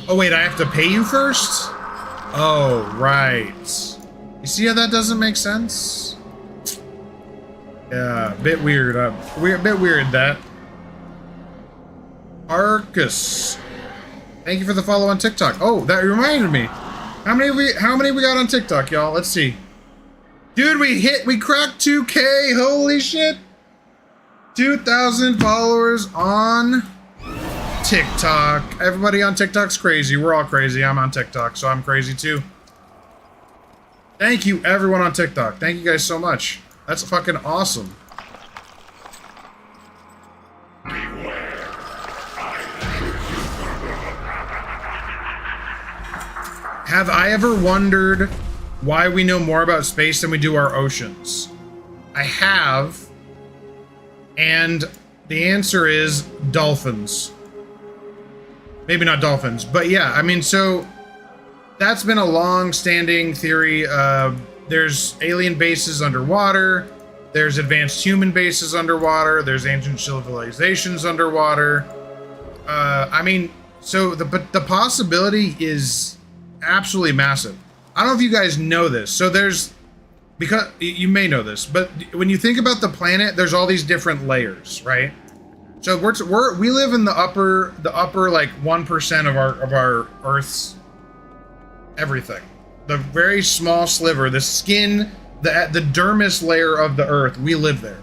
Oh wait, I have to pay you first? Oh, right. You see how that doesn't make sense? Yeah, a bit weird. Bit weird, that. Arcus. Thank you for the follow on TikTok. Oh, that reminded me. How many we got on TikTok, y'all? Let's see. Dude, we cracked 2K. Holy shit. 2,000 followers on TikTok. Everybody on TikTok's crazy. We're all crazy. I'm on TikTok, so I'm crazy too. Thank you, everyone on TikTok. Thank you guys so much. That's fucking awesome. Have I ever wondered why we know more about space than we do our oceans? I have, and the answer is dolphins. Maybe not dolphins, but yeah, I mean, so that's been a long-standing theory. There's alien bases underwater, there's advanced human bases underwater, there's ancient civilizations underwater. I mean, so the possibility is absolutely massive. I don't know if you guys know this. So because you may know this, but when you think about the planet, there's all these different layers, right? So we live in the upper like 1% of our Earth's everything. The very small sliver, the skin, the dermis layer of the Earth, we live there.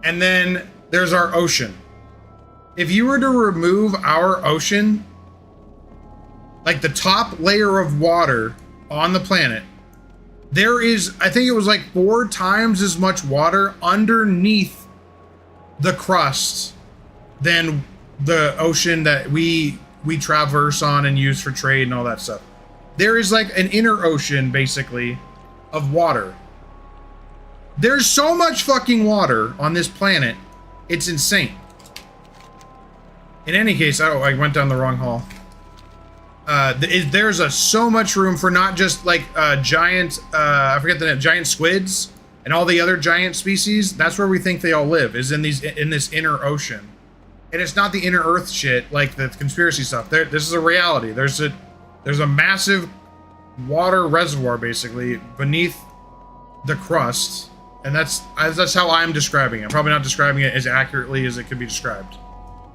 And then there's our ocean. If you were to remove our ocean, like the top layer of water on the planet, there is, I think it was like 4 times as much water underneath the crust than the ocean that we traverse on and use for trade and all that stuff. There is like an inner ocean, basically, of water. There's so much fucking water on this planet, it's insane. In any case, oh, I went down the wrong hall. There's so much room for not just like giant, I forget the name, giant squids and all the other giant species. That's where we think they all live, is in this inner ocean. And it's not the inner Earth shit like the conspiracy stuff. This is a reality. There's a massive water reservoir basically beneath the crust, and that's how I'm describing it. I'm probably not describing it as accurately as it could be described.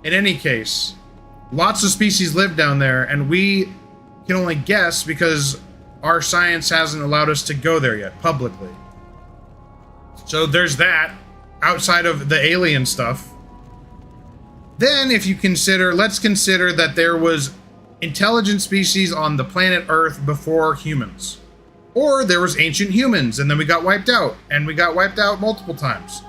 In any case, lots of species live down there, and we can only guess because our science hasn't allowed us to go there yet, publicly. So there's that, outside of the alien stuff. Then if you consider, let's consider that there was intelligent species on the planet Earth before humans. Or there was ancient humans, and then we got wiped out, and we got wiped out multiple times.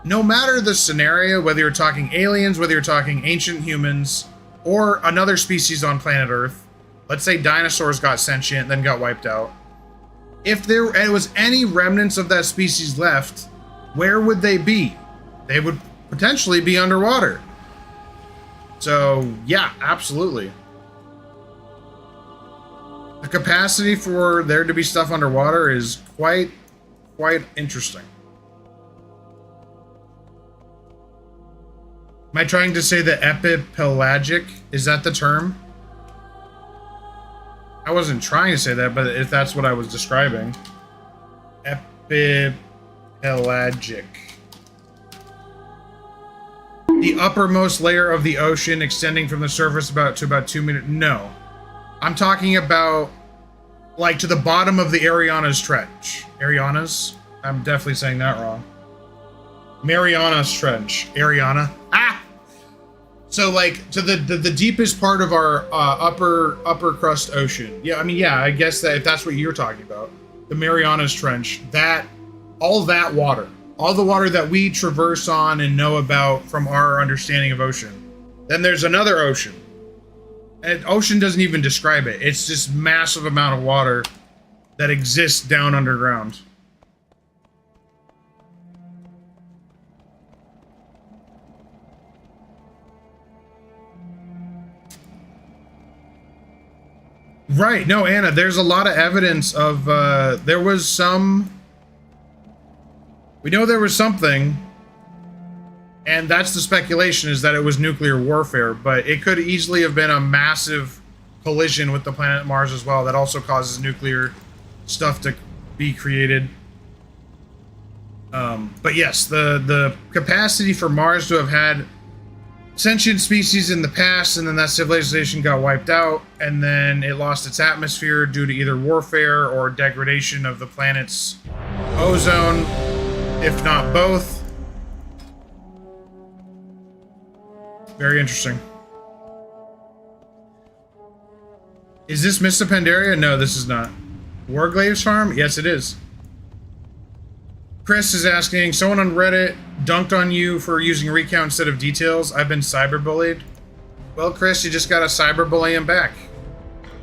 No matter the scenario, whether you're talking aliens, whether you're talking ancient humans, or another species on planet Earth, let's say dinosaurs got sentient, then got wiped out. If there was any remnants of that species left, where would they be? They would potentially be underwater. So, yeah, absolutely. The capacity for there to be stuff underwater is quite interesting. Am I trying to say the epipelagic? Is that the term? I wasn't trying to say that, but if that's what I was describing. Epipelagic. The uppermost layer of the ocean extending from the surface to about 2 meters. No. I'm talking about, like, to the bottom of the Marianas Trench. Marianas? I'm definitely saying that wrong. Marianas Trench. Ariana. Ah! So, like, to the deepest part of our upper crust ocean. Yeah, I mean, yeah, I guess that if that's what you're talking about. The Marianas Trench. All that water. All the water that we traverse on and know about from our understanding of ocean. Then there's another ocean. And ocean doesn't even describe it. It's just massive amount of water that exists down underground. Right, no, Anna, there's a lot of evidence of, there was some... We know there was something, and that's the speculation, is that it was nuclear warfare, but it could easily have been a massive collision with the planet Mars as well that also causes nuclear stuff to be created. But yes, the capacity for Mars to have had sentient species in the past, and then that civilization got wiped out, and then it lost its atmosphere due to either warfare or degradation of the planet's ozone, if not both. Very interesting. Is this Mr. Pandaria? No, this is not. Warglave's farm? Yes, it is. Chris is asking, someone on Reddit dunked on you for using recount instead of details. I've been cyberbullied. Well, Chris, you just gotta cyberbully him back.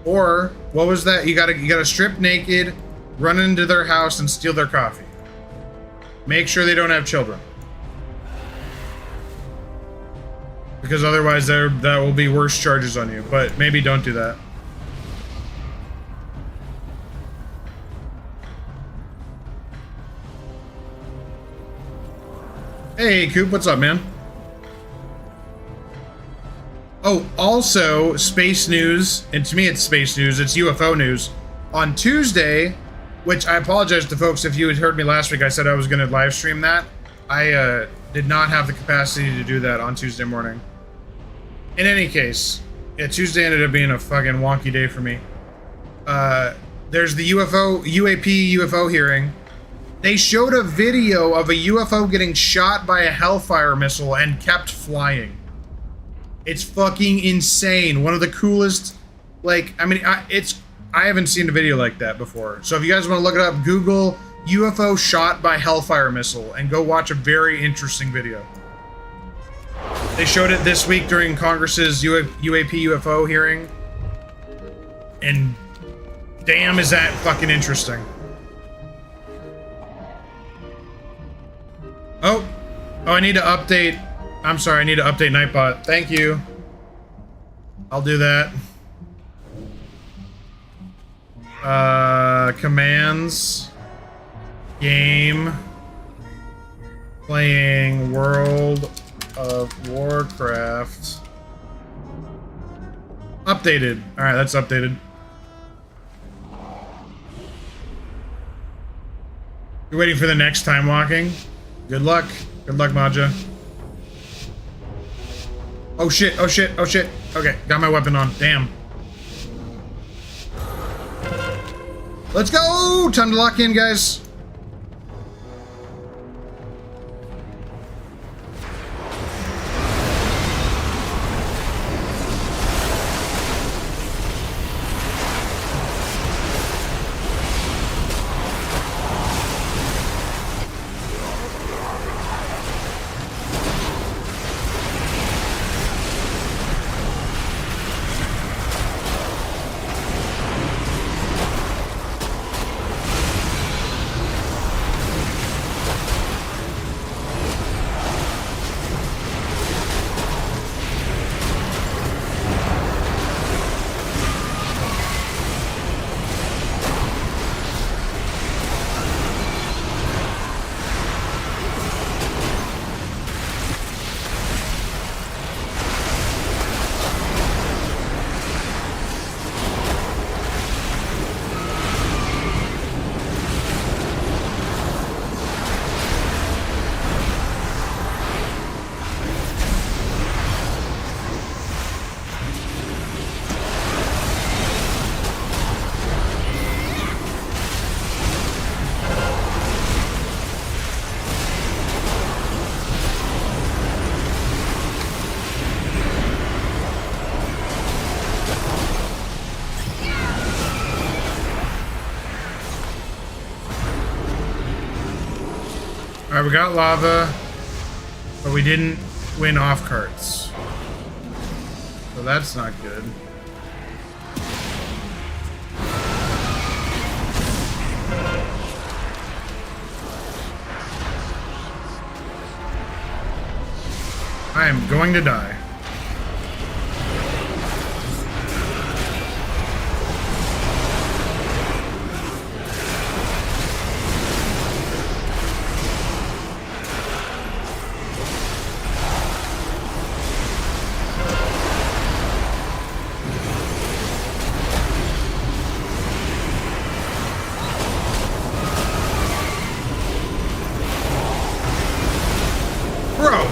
Or, what was that? You gotta strip naked, run into their house, and steal their coffee. Make sure they don't have children. Because otherwise that will be worse charges on you. But maybe don't do that. Hey, Coop, what's up, man? Oh, also, space news, and to me it's space news, it's UFO news. On Tuesday, which I apologize to folks if you had heard me last week, I said I was going to live stream that. I did not have the capacity to do that on Tuesday morning. In any case, yeah, Tuesday ended up being a fucking wonky day for me. There's the UFO hearing. They showed a video of a UFO getting shot by a Hellfire missile and kept flying. It's fucking insane. One of the coolest, like, I mean, I haven't seen a video like that before. So if you guys want to look it up, Google UFO shot by Hellfire missile and go watch a very interesting video. They showed it this week during Congress's UFO hearing. And damn, is that fucking interesting. Oh, I need to update. I'm sorry, I need to update Nightbot. Thank you. I'll do that. Commands. Game. Playing World of Warcraft. Updated. Alright, that's updated. You're waiting for the next time walking? Good luck. Good luck, Maja. Oh shit, oh shit, oh shit. Okay, got my weapon on. Damn. Let's go! Time to lock in, guys. Alright, we got lava, but we didn't win off carts. So that's not good. I am going to die.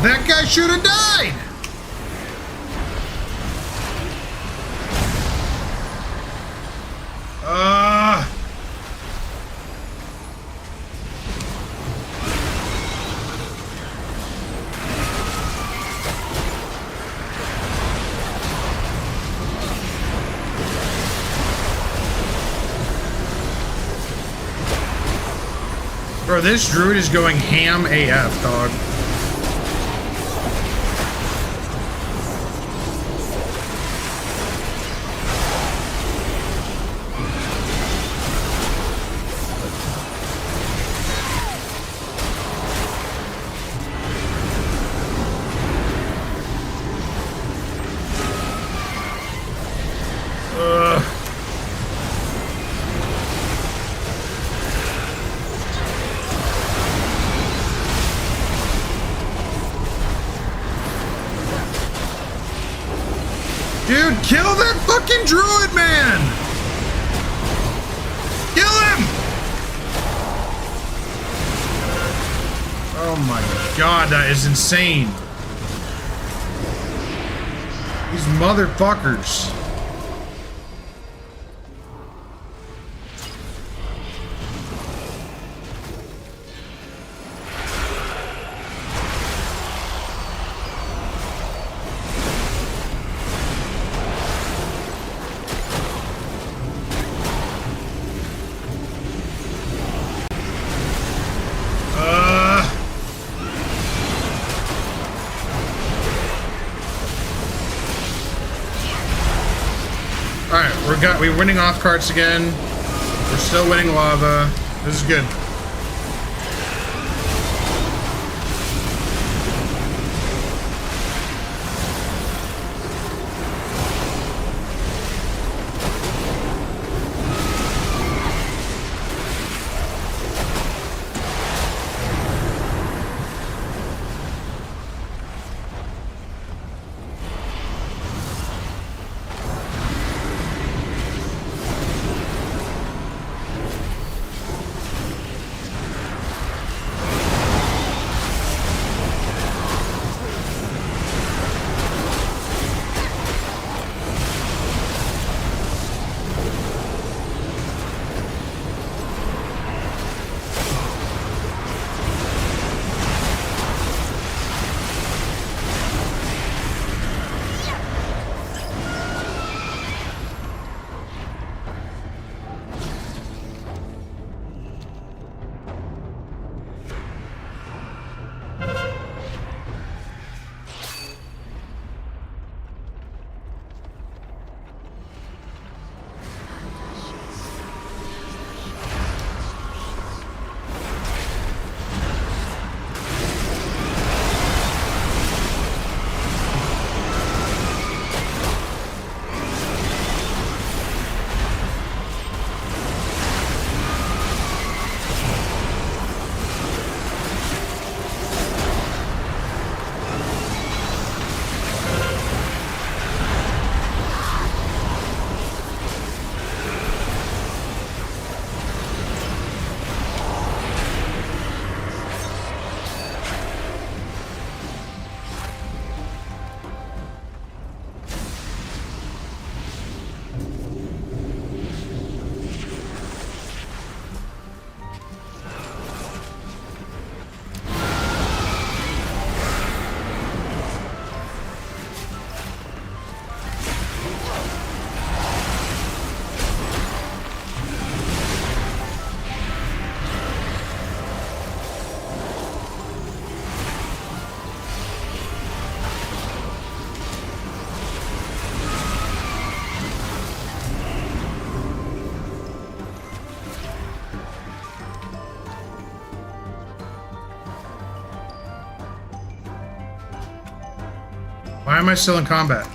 That guy should have died! Bro, this druid is going ham AF, dog. Dude, kill that fucking druid, man! Kill him! Oh my god, that is insane. These motherfuckers. We're winning off carts again. We're still winning lava. This is good. Why am I still in combat?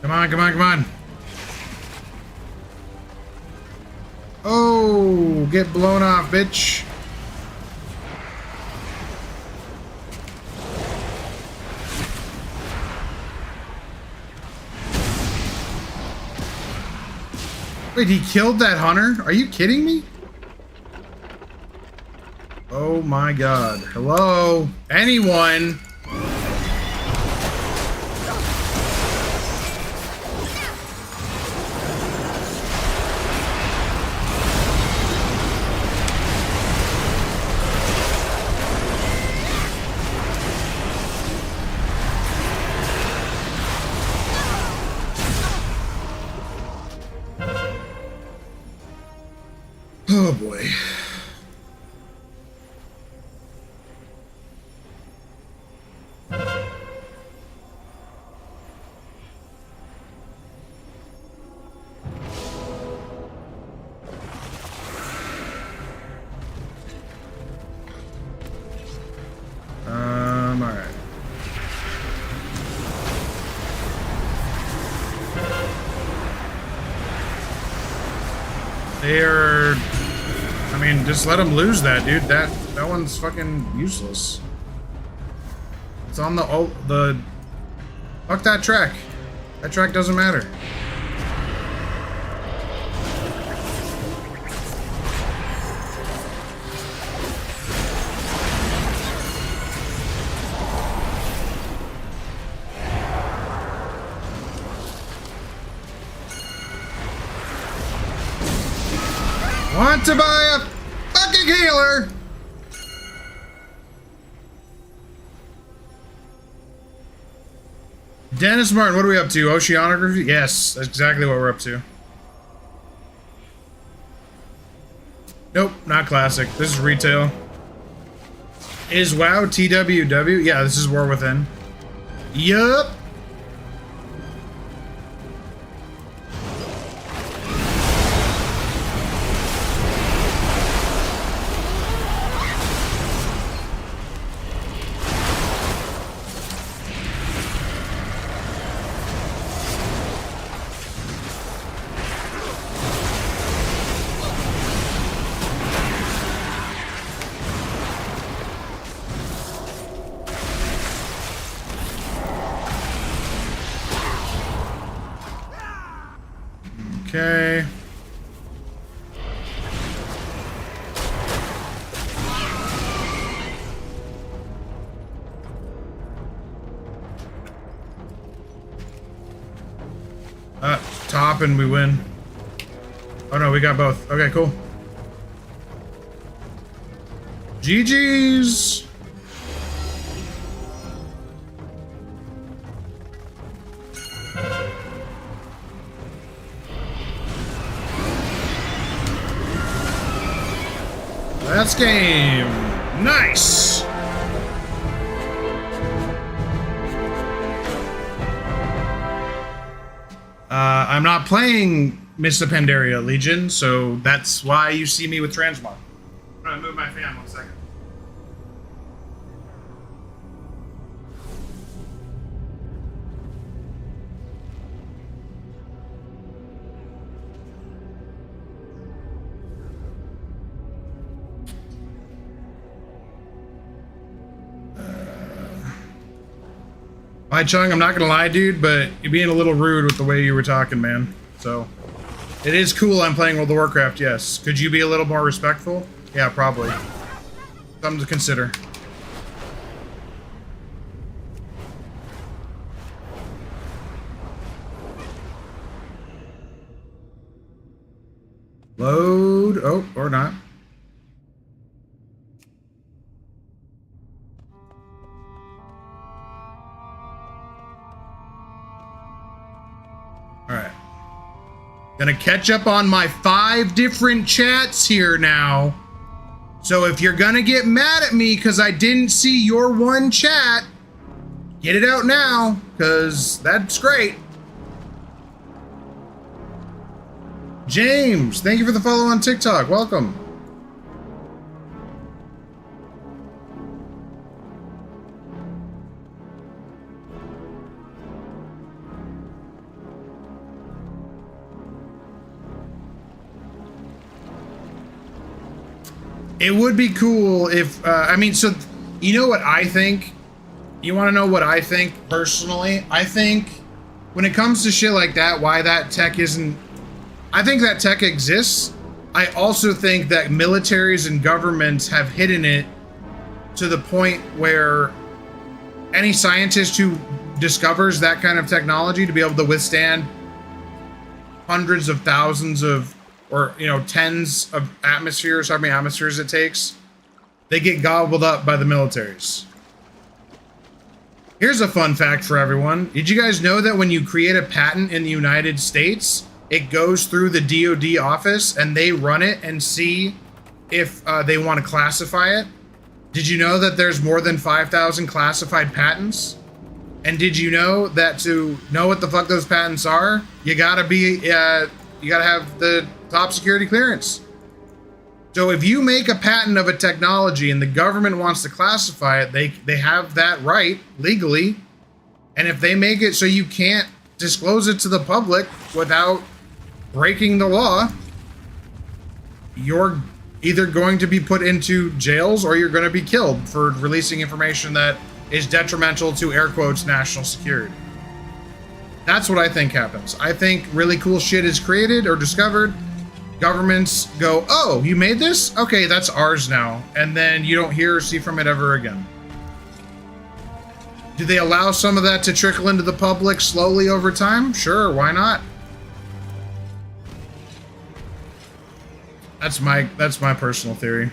Come on, come on, come on. Oh, get blown off, bitch. Wait, he killed that hunter? Are you kidding me? Oh my god. Hello? Anyone? Oh boy. All right. They're, I mean, just let him lose that, dude. That one's fucking useless. It's on the fuck that track. That track doesn't matter. Want to buy a fucking healer? Dennis Martin, what are we up to? Oceanography? Yes, that's exactly what we're up to. Nope, not classic. This is retail. Is WoW TWW? Yeah, this is War Within. Yup. Okay. Top and we win. Oh no, we got both. Okay, cool. GG's. That's game. Nice. I'm not playing Mists of Pandaria Legion, so that's why you see me with Transmog. I'm gonna move my fan 1 second. Hi Chung, I'm not gonna lie, dude, but you're being a little rude with the way you were talking, man. So, it is cool I'm playing World of Warcraft, yes. Could you be a little more respectful? Yeah, probably. Something to consider. Load, oh, or not. Alright. Gonna catch up on my 5 different chats here now. So if you're gonna get mad at me because I didn't see your one chat, get it out now, because that's great. James, thank you for the follow on TikTok. Welcome. It would be cool if, I mean, so, you know what I think? You want to know what I think personally? I think when it comes to shit like that, why that tech isn't, I think that tech exists. I also think that militaries and governments have hidden it to the point where any scientist who discovers that kind of technology to be able to withstand hundreds of thousands of, or, you know, tens of atmospheres, how many atmospheres it takes, they get gobbled up by the militaries. Here's a fun fact for everyone. Did you guys know that when you create a patent in the United States, it goes through the DoD office and they run it and see if they want to classify it? Did you know that there's more than 5,000 classified patents? And did you know that to know what the fuck those patents are, you gotta be, you gotta have the top security clearance. So if you make a patent of a technology and the government wants to classify it, they have that right legally. And if they make it so you can't disclose it to the public without breaking the law, you're either going to be put into jails or you're going to be killed for releasing information that is detrimental to, air quotes, national security. That's what I think happens. I think really cool shit is created or discovered. Governments go, oh, you made this? Okay, that's ours now. And then you don't hear or see from it ever again. Do they allow some of that to trickle into the public slowly over time? Sure, why not? That's my personal theory.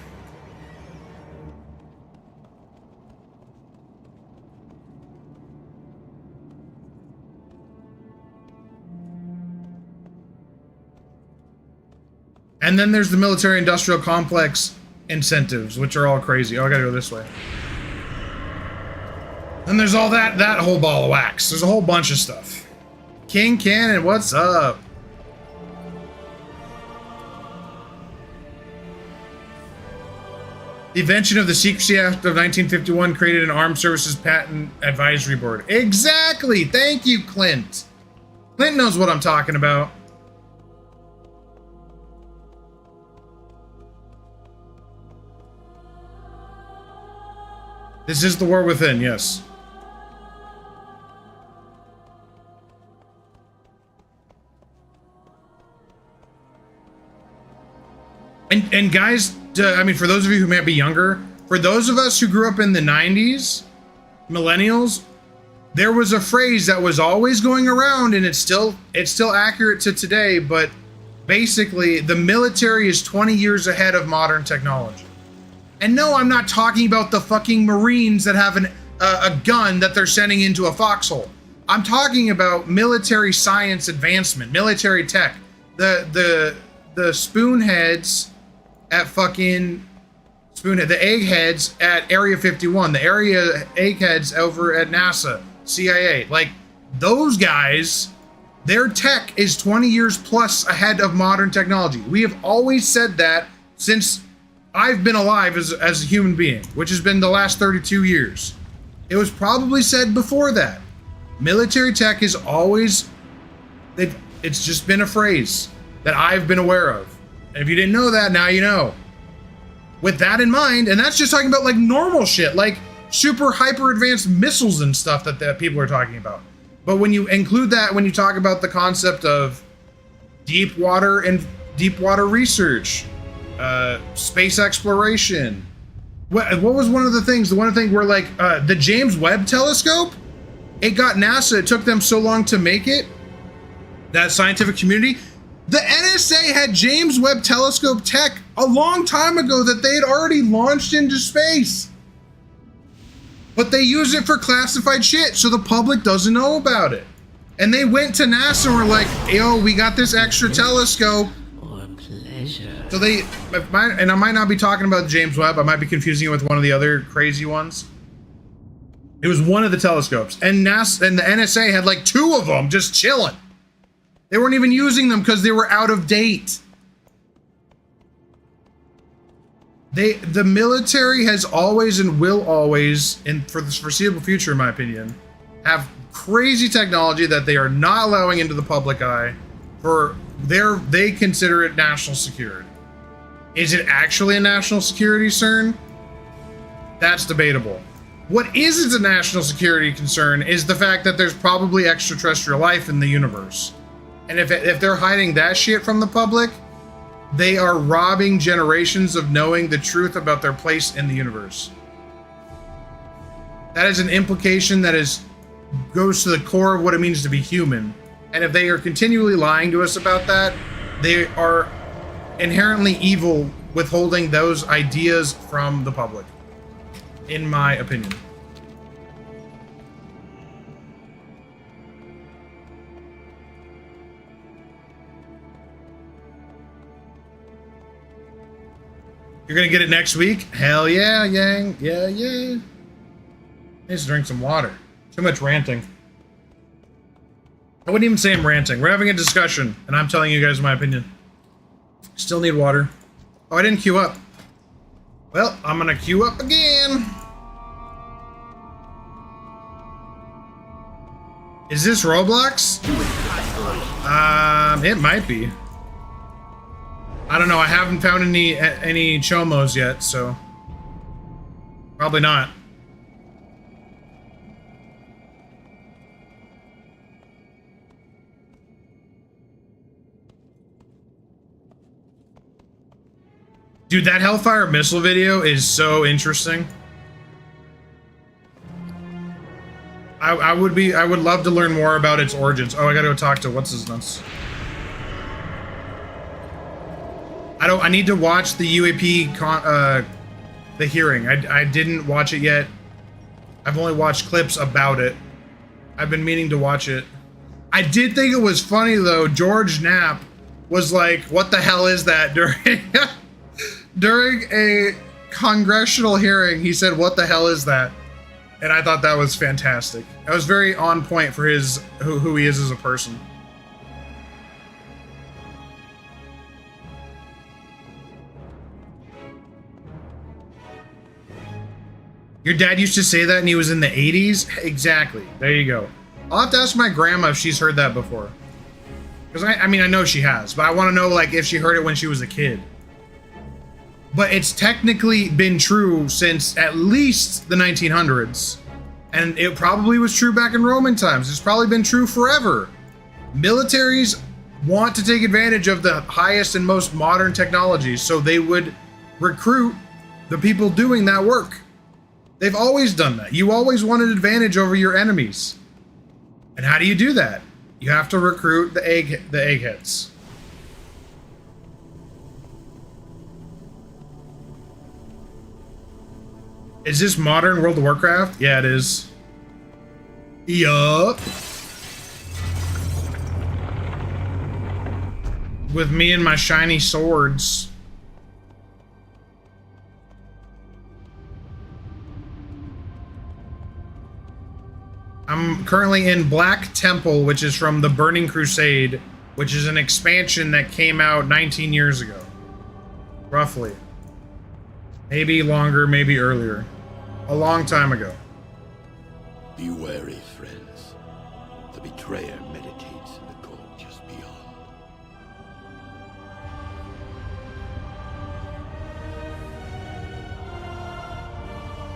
And then there's the military industrial complex incentives, which are all crazy. Oh, I gotta go this way. Then there's all that whole ball of wax. There's a whole bunch of stuff. King Cannon, what's up? The invention of the Secrecy Act of 1951 created an Armed Services Patent Advisory Board. Exactly! Thank you, Clint. Clint knows what I'm talking about. This is the war within, yes. And guys, I mean, for those of you who might be younger, for those of us who grew up in the 90s, millennials, there was a phrase that was always going around, and it's still accurate to today, but basically the military is 20 years ahead of modern technology. And no, I'm not talking about the fucking Marines that have a gun that they're sending into a foxhole. I'm talking about military science advancement, military tech. The spoonheads at fucking the eggheads at Area 51, the area eggheads over at NASA, CIA, like those guys, their tech is 20 years plus ahead of modern technology. We have always said that since I've been alive as a human being, which has been the last 32 years. It was probably said before that. Military tech is always, it's just been a phrase that I've been aware of. And if you didn't know that, now you know. With that in mind, and that's just talking about like normal shit, like super hyper advanced missiles and stuff that people are talking about. But when you include that, when you talk about the concept of deep water and deep water research, space exploration. What was one of the things? The one thing where like the James Webb Telescope, it got NASA. It took them so long to make it. That scientific community, the NSA had James Webb Telescope tech a long time ago that they had already launched into space. But they use it for classified shit, so the public doesn't know about it. And they went to NASA and were like, yo, we got this extra telescope. For pleasure. So and I might not be talking about James Webb. I might be confusing it with one of the other crazy ones. It was one of the telescopes, and NASA and the NSA had like 2 of them just chilling. They weren't even using them because they were out of date. The military has always and will always, and for the foreseeable future, in my opinion, have crazy technology that they are not allowing into the public eye for they consider it national security. Is it actually a national security concern? That's debatable. What isn't a national security concern is the fact that there's probably extraterrestrial life in the universe. And if they're hiding that shit from the public, they are robbing generations of knowing the truth about their place in the universe. That is an implication that goes to the core of what it means to be human. And if they are continually lying to us about that, they are inherently evil withholding those ideas from the public, in my opinion. You're gonna get it next week? Hell yeah, Yang. Yeah, yeah. I need to drink some water. Too much ranting. I wouldn't even say I'm ranting. We're having a discussion, and I'm telling you guys my opinion. Still need water. Oh, I didn't queue up. Well, I'm gonna queue up again. Is this Roblox? It might be. I don't know. I haven't found any chomos yet, so probably not. Dude, that Hellfire missile video is so interesting. I would love to learn more about its origins. Oh, I gotta go talk to what's his nuts. I need to watch the UAP the hearing. I didn't watch it yet. I've only watched clips about it. I've been meaning to watch it. I did think it was funny though. George Knapp was like, "What the hell is that?" during a congressional hearing. He said, "What the hell is that?" And I thought that was fantastic. That was very on point for who he is as a person. Your dad used to say that and he was in the 80s? Exactly. There you go. I'll have to ask my grandma if she's heard that before. Because I mean, I know she has, but I want to know like if she heard it when she was a kid. But it's technically been true since at least the 1900s. And it probably was true back in Roman times. It's probably been true forever. Militaries want to take advantage of the highest and most modern technologies, so they would recruit the people doing that work. They've always done that. You always want an advantage over your enemies. And how do you do that? You have to recruit the eggheads. Is this modern World of Warcraft? Yeah, it is. Yup. With me and my shiny swords. I'm currently in Black Temple, which is from the Burning Crusade, which is an expansion that came out 19 years ago. Roughly. Maybe longer, maybe earlier. A long time ago. Be wary, friends. The betrayer meditates in the court just beyond.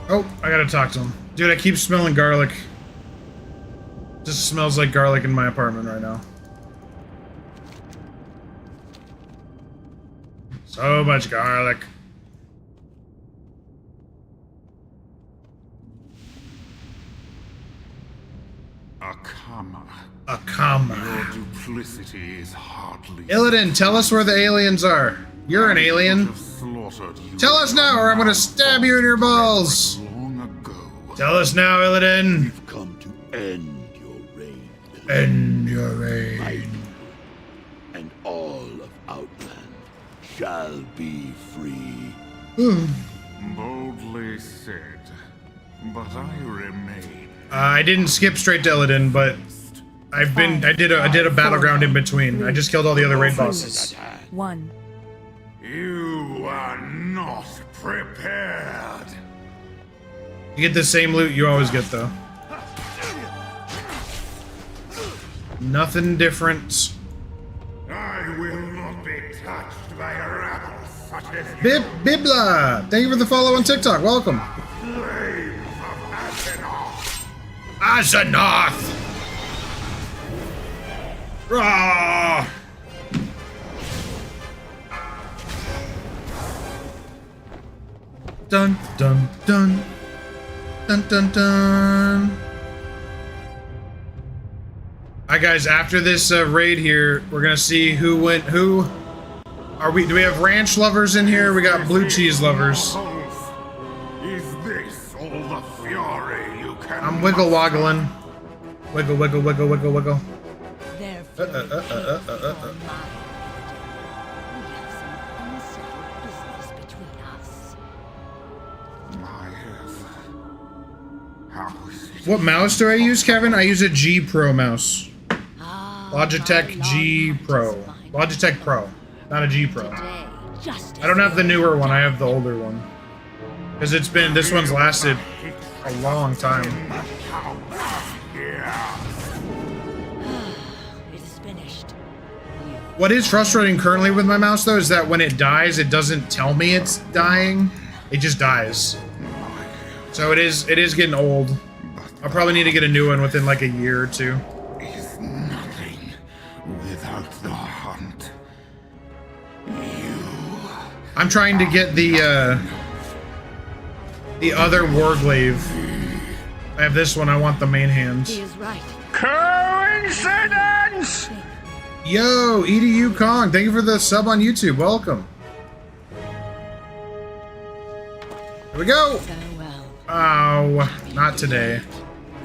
Oh, I gotta talk to him. Dude, I keep smelling garlic. Just smells like garlic in my apartment right now. So much garlic. Akama. Your duplicity is hardly. Illidan, tell us where the aliens are. You're an alien. Tell us now, or I'm gonna stab you in your balls. Long ago. Tell us now, Illidan. We've come to end your reign. End your reign. And all of Outland shall be free. Boldly said, but I remain. I didn't skip straight to Illidan, but I did a battleground in between. I just killed all the other raid bosses. 1. You are not prepared. You get the same loot you always get, though. Nothing different. I will not be touched by a rabble such as Bibla! Thank you for the follow on TikTok. Welcome. slaves of Azeroth. Azeroth! Rah! Dun dun dun. Dun dun dun. Alright guys, after this raid here, we're gonna see who went who. Do we have ranch lovers in here? We got blue cheese lovers. Is this all the fury you can I'm wiggle woggling. Wiggle wiggle wiggle wiggle wiggle. Their Uh, fury uh, uh, uh, uh, uh, uh. is on mine. We have some unsettled business between us. How is it? What mouse do I use, Kevin? I use a G Pro mouse. Logitech G Pro. Logitech Pro, not a G Pro. Today, justice I don't have the newer one, I have the older one. Because this one's lasted a long time. it is finished. What is frustrating currently with my mouse though is that when it dies, it doesn't tell me it's dying. It just dies. So it is getting old. I'll probably need to get a new one within like a year or two. Is nothing without the hunt. I'm trying to get the other Warglaive. I have this one, I want the main hands. He is right. Coincidence! Yo, EDU Kong, thank you for the sub on YouTube. Welcome. Here we go. Farewell. Oh, not today.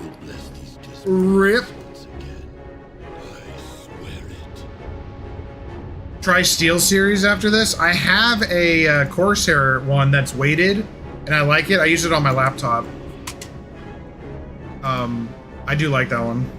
We'll bless these distant Rip. once again. I swear it. Try Steel Series after this. I have a Corsair one that's weighted, and I like it. I use it on my laptop. I do like that one.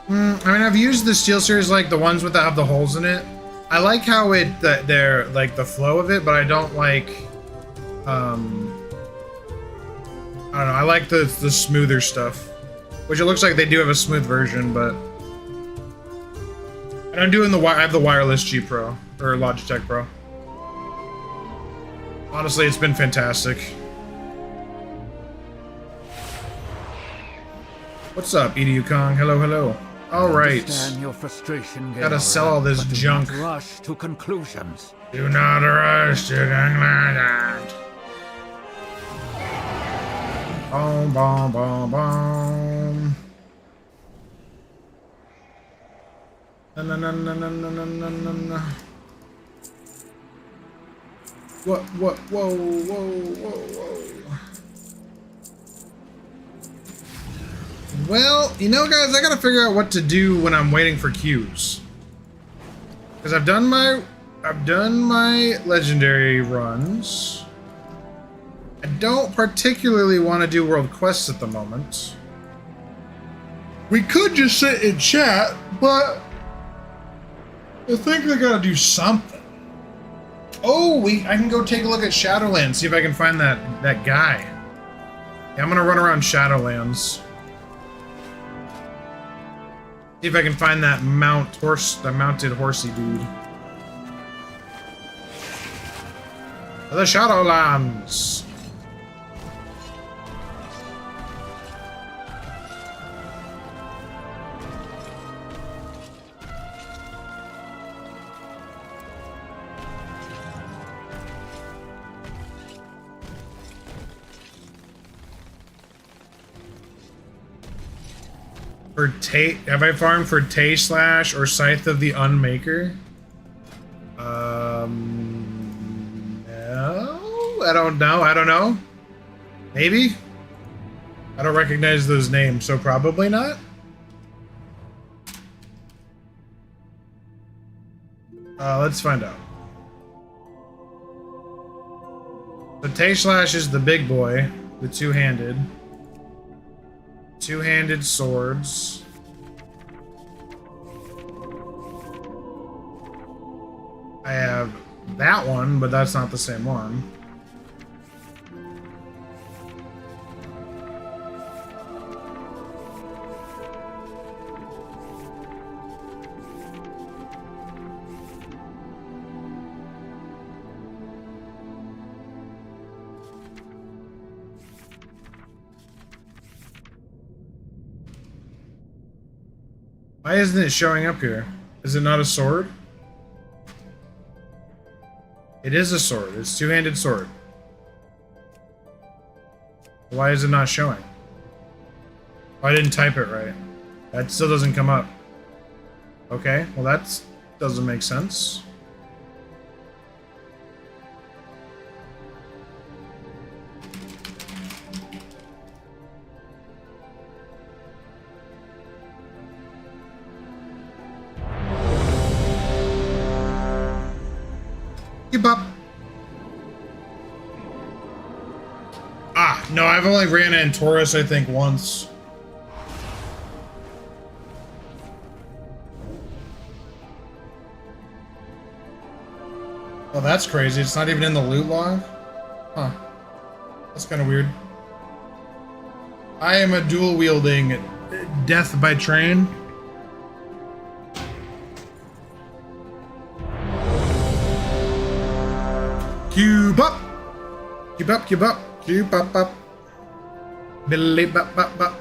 I mean, I've used the Steel Series, like the ones with have the holes in it. I like how they're like the flow of it, but I don't like. I don't know. I like the smoother stuff, which it looks like they do have a smooth version, but. And I'm doing I have the wireless G Pro or Logitech Pro. Honestly, it's been fantastic. What's up, EDU Kong? Hello, hello. All right. Understand your frustration, Gotta sell all this but do junk. not rush to conclusions. Do not rush to conclusions. Boom, boom, boom, boom. Na na na na na na na na na. What? Whoa, whoa, whoa. Well, you know, guys, I gotta figure out what to do when I'm waiting for queues. Because I've done my legendary runs. I don't particularly want to do world quests at the moment. We could just sit in chat, but I think they gotta do something. Oh, I can go take a look at Shadowlands, see if I can find that guy. Yeah, I'm gonna run around Shadowlands. See if I can find that mounted horsey dude. The Shadowlands. Have I farmed for Tay Slash or Scythe of the Unmaker? No. I don't know. Maybe? I don't recognize those names, so probably not. Let's find out. So Tayslash is the big boy, the two-handed swords. I have that one, but that's not the same one. Why isn't it showing up here? Is it not a sword? It is a sword. It's a two-handed sword. Why is it not showing? Oh, I didn't type it right. That still doesn't come up. Okay, well that doesn't make sense. Keep up. Ah, no, I've only ran it in Taurus, I think, once. Oh, that's crazy. It's not even in the loot log? Huh. That's kind of weird. I am a dual-wielding death by train. Cube up! Cube up, cube up, cube up, up. Billy bop, bop, bop.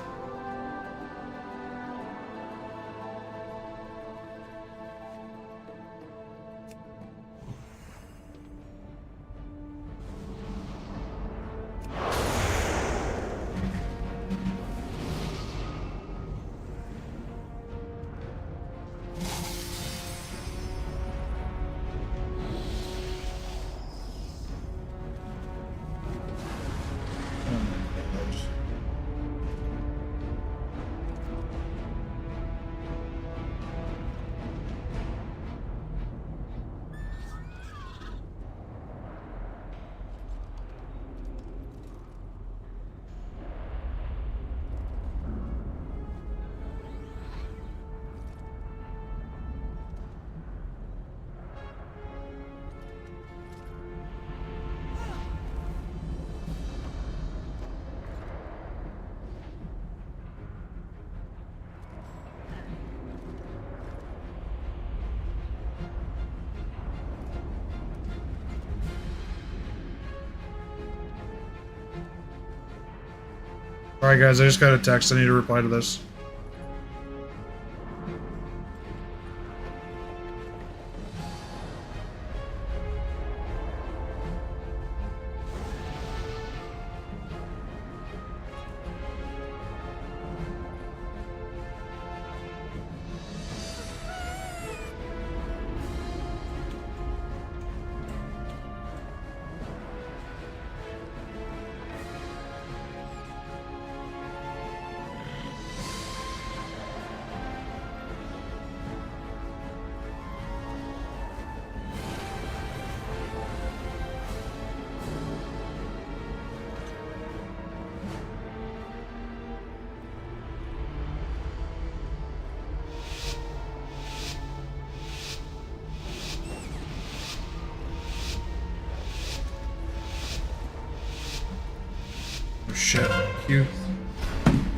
Alright guys, I just got a text. I need to reply to this. Shit. Q.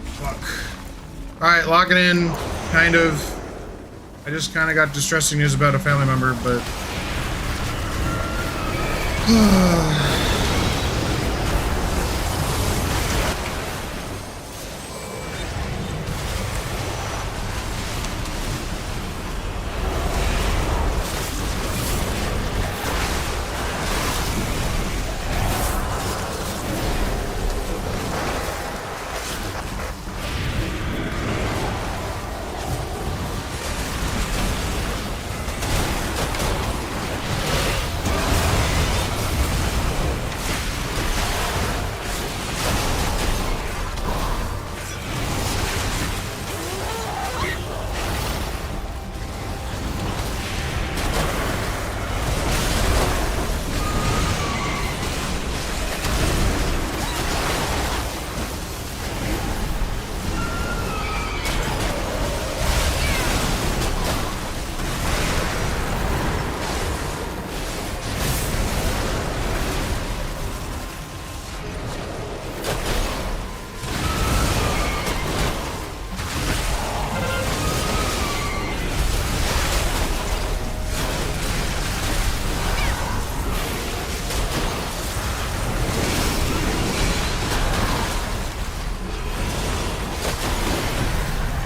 Fuck. Alright, locking in. Kind of. I just kind of got distressing news about a family member, but...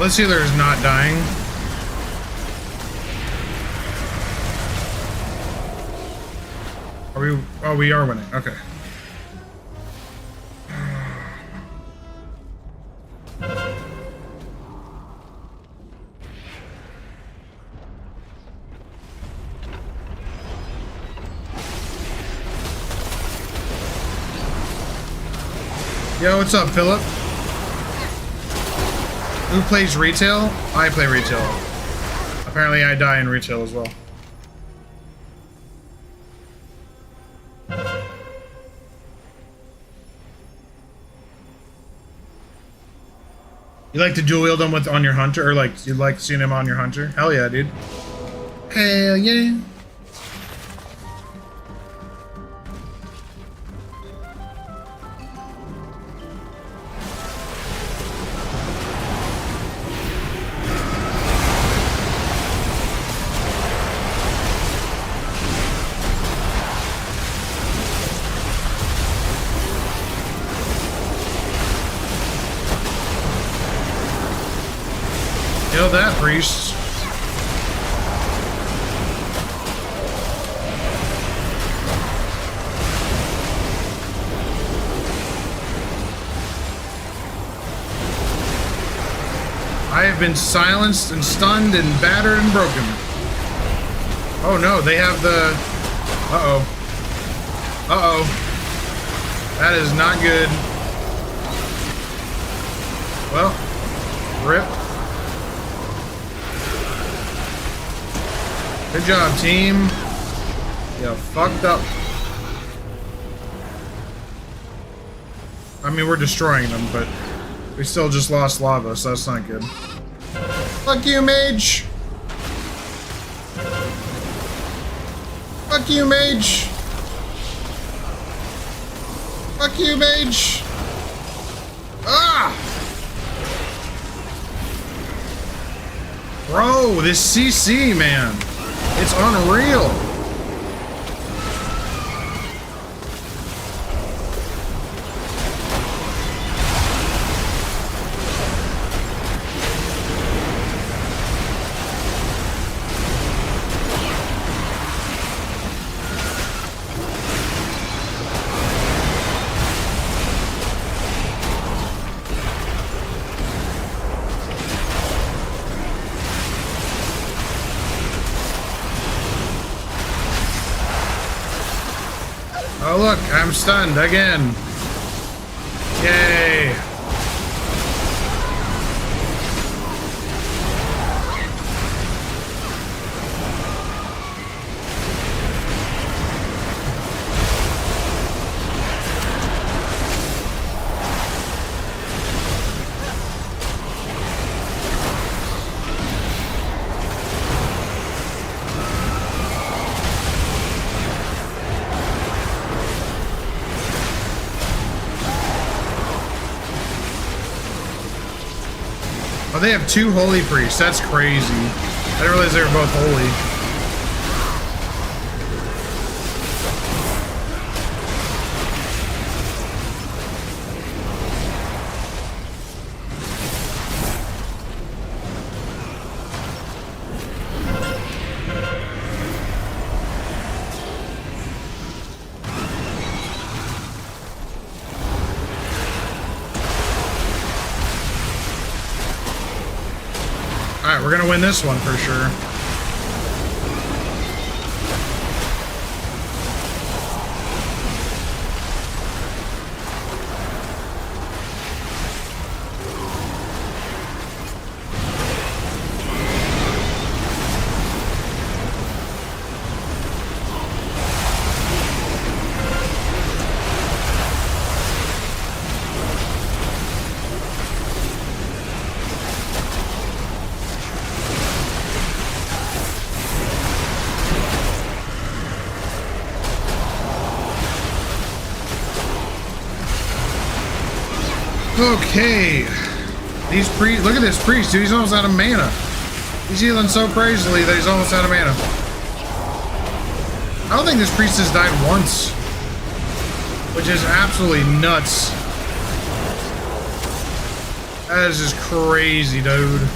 Let's see, there's not dying. Are we? Oh, we are winning. Okay. Yo, what's up, Philip? Who plays retail? I play retail. Apparently I die in retail as well. You like to dual wield them with on your hunter, or like you like seeing him on your hunter? Hell yeah, dude. Hell yeah. Kill that priest. I have been silenced and stunned and battered and broken. Oh no, they have the... Uh-oh. Uh-oh. That is not good. Well, rip. Good job, team. You fucked up. I mean, we're destroying them, but we still just lost lava, so that's not good. Fuck you, mage! Fuck you, mage! Fuck you, mage! Ah! Bro, this CC, man. It's unreal. Oh look, I'm stunned again. Yay. Oh, they have two holy priests. That's crazy. I didn't realize they were both holy. Alright, we're gonna win this one for sure. Okay, these priests, look at this priest, dude, he's almost out of mana. He's healing so crazily that he's almost out of mana. I don't think this priest has died once, which is absolutely nuts. That is just crazy, dude.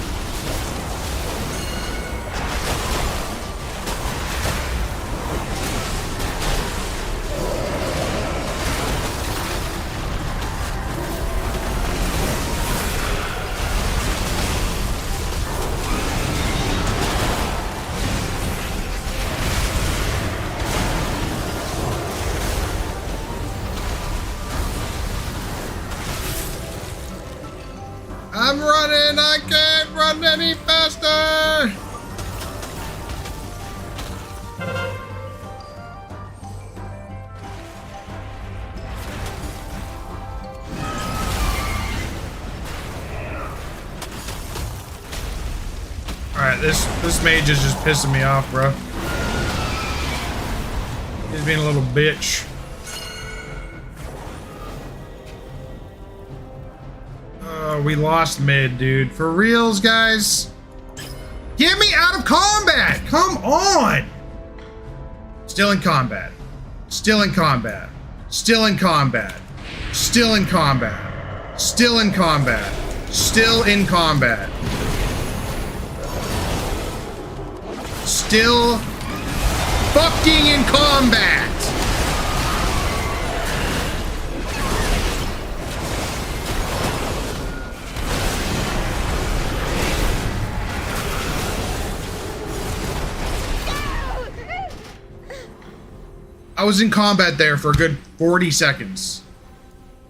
I'm running! I can't run any faster! Alright, this mage is just pissing me off, bro. He's being a little bitch. We lost mid, dude. For reals, guys? Get me out of combat! Come on! Still in combat. Still in combat. Still in combat. Still in combat. Still in combat. Still in combat. Still fucking in combat! I was in combat there for a good 40 seconds.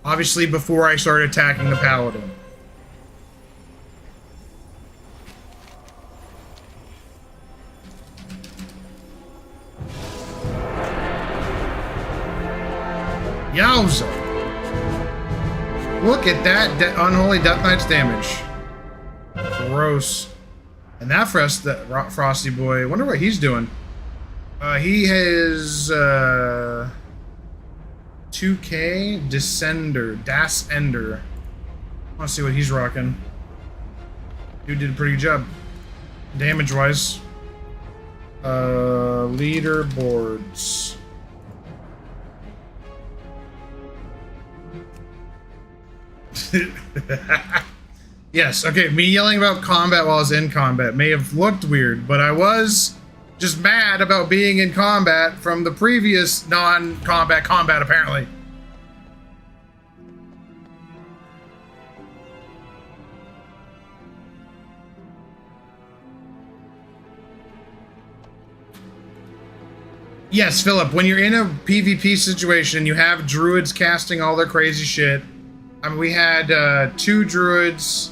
Obviously before I started attacking the paladin. Yowza! Look at that unholy Death Knight's damage. Gross. And that Frosty boy, I wonder what he's doing. He has 2K Descender, Das Ender. I want to see what he's rocking. Dude did a pretty good job, damage wise. Leaderboards. Yes, okay, me yelling about combat while I was in combat may have looked weird, but I was just mad about being in combat from the previous non-combat combat, apparently. Yes, Philip, when you're in a PvP situation, you have druids casting all their crazy shit. I mean, we had 2 druids.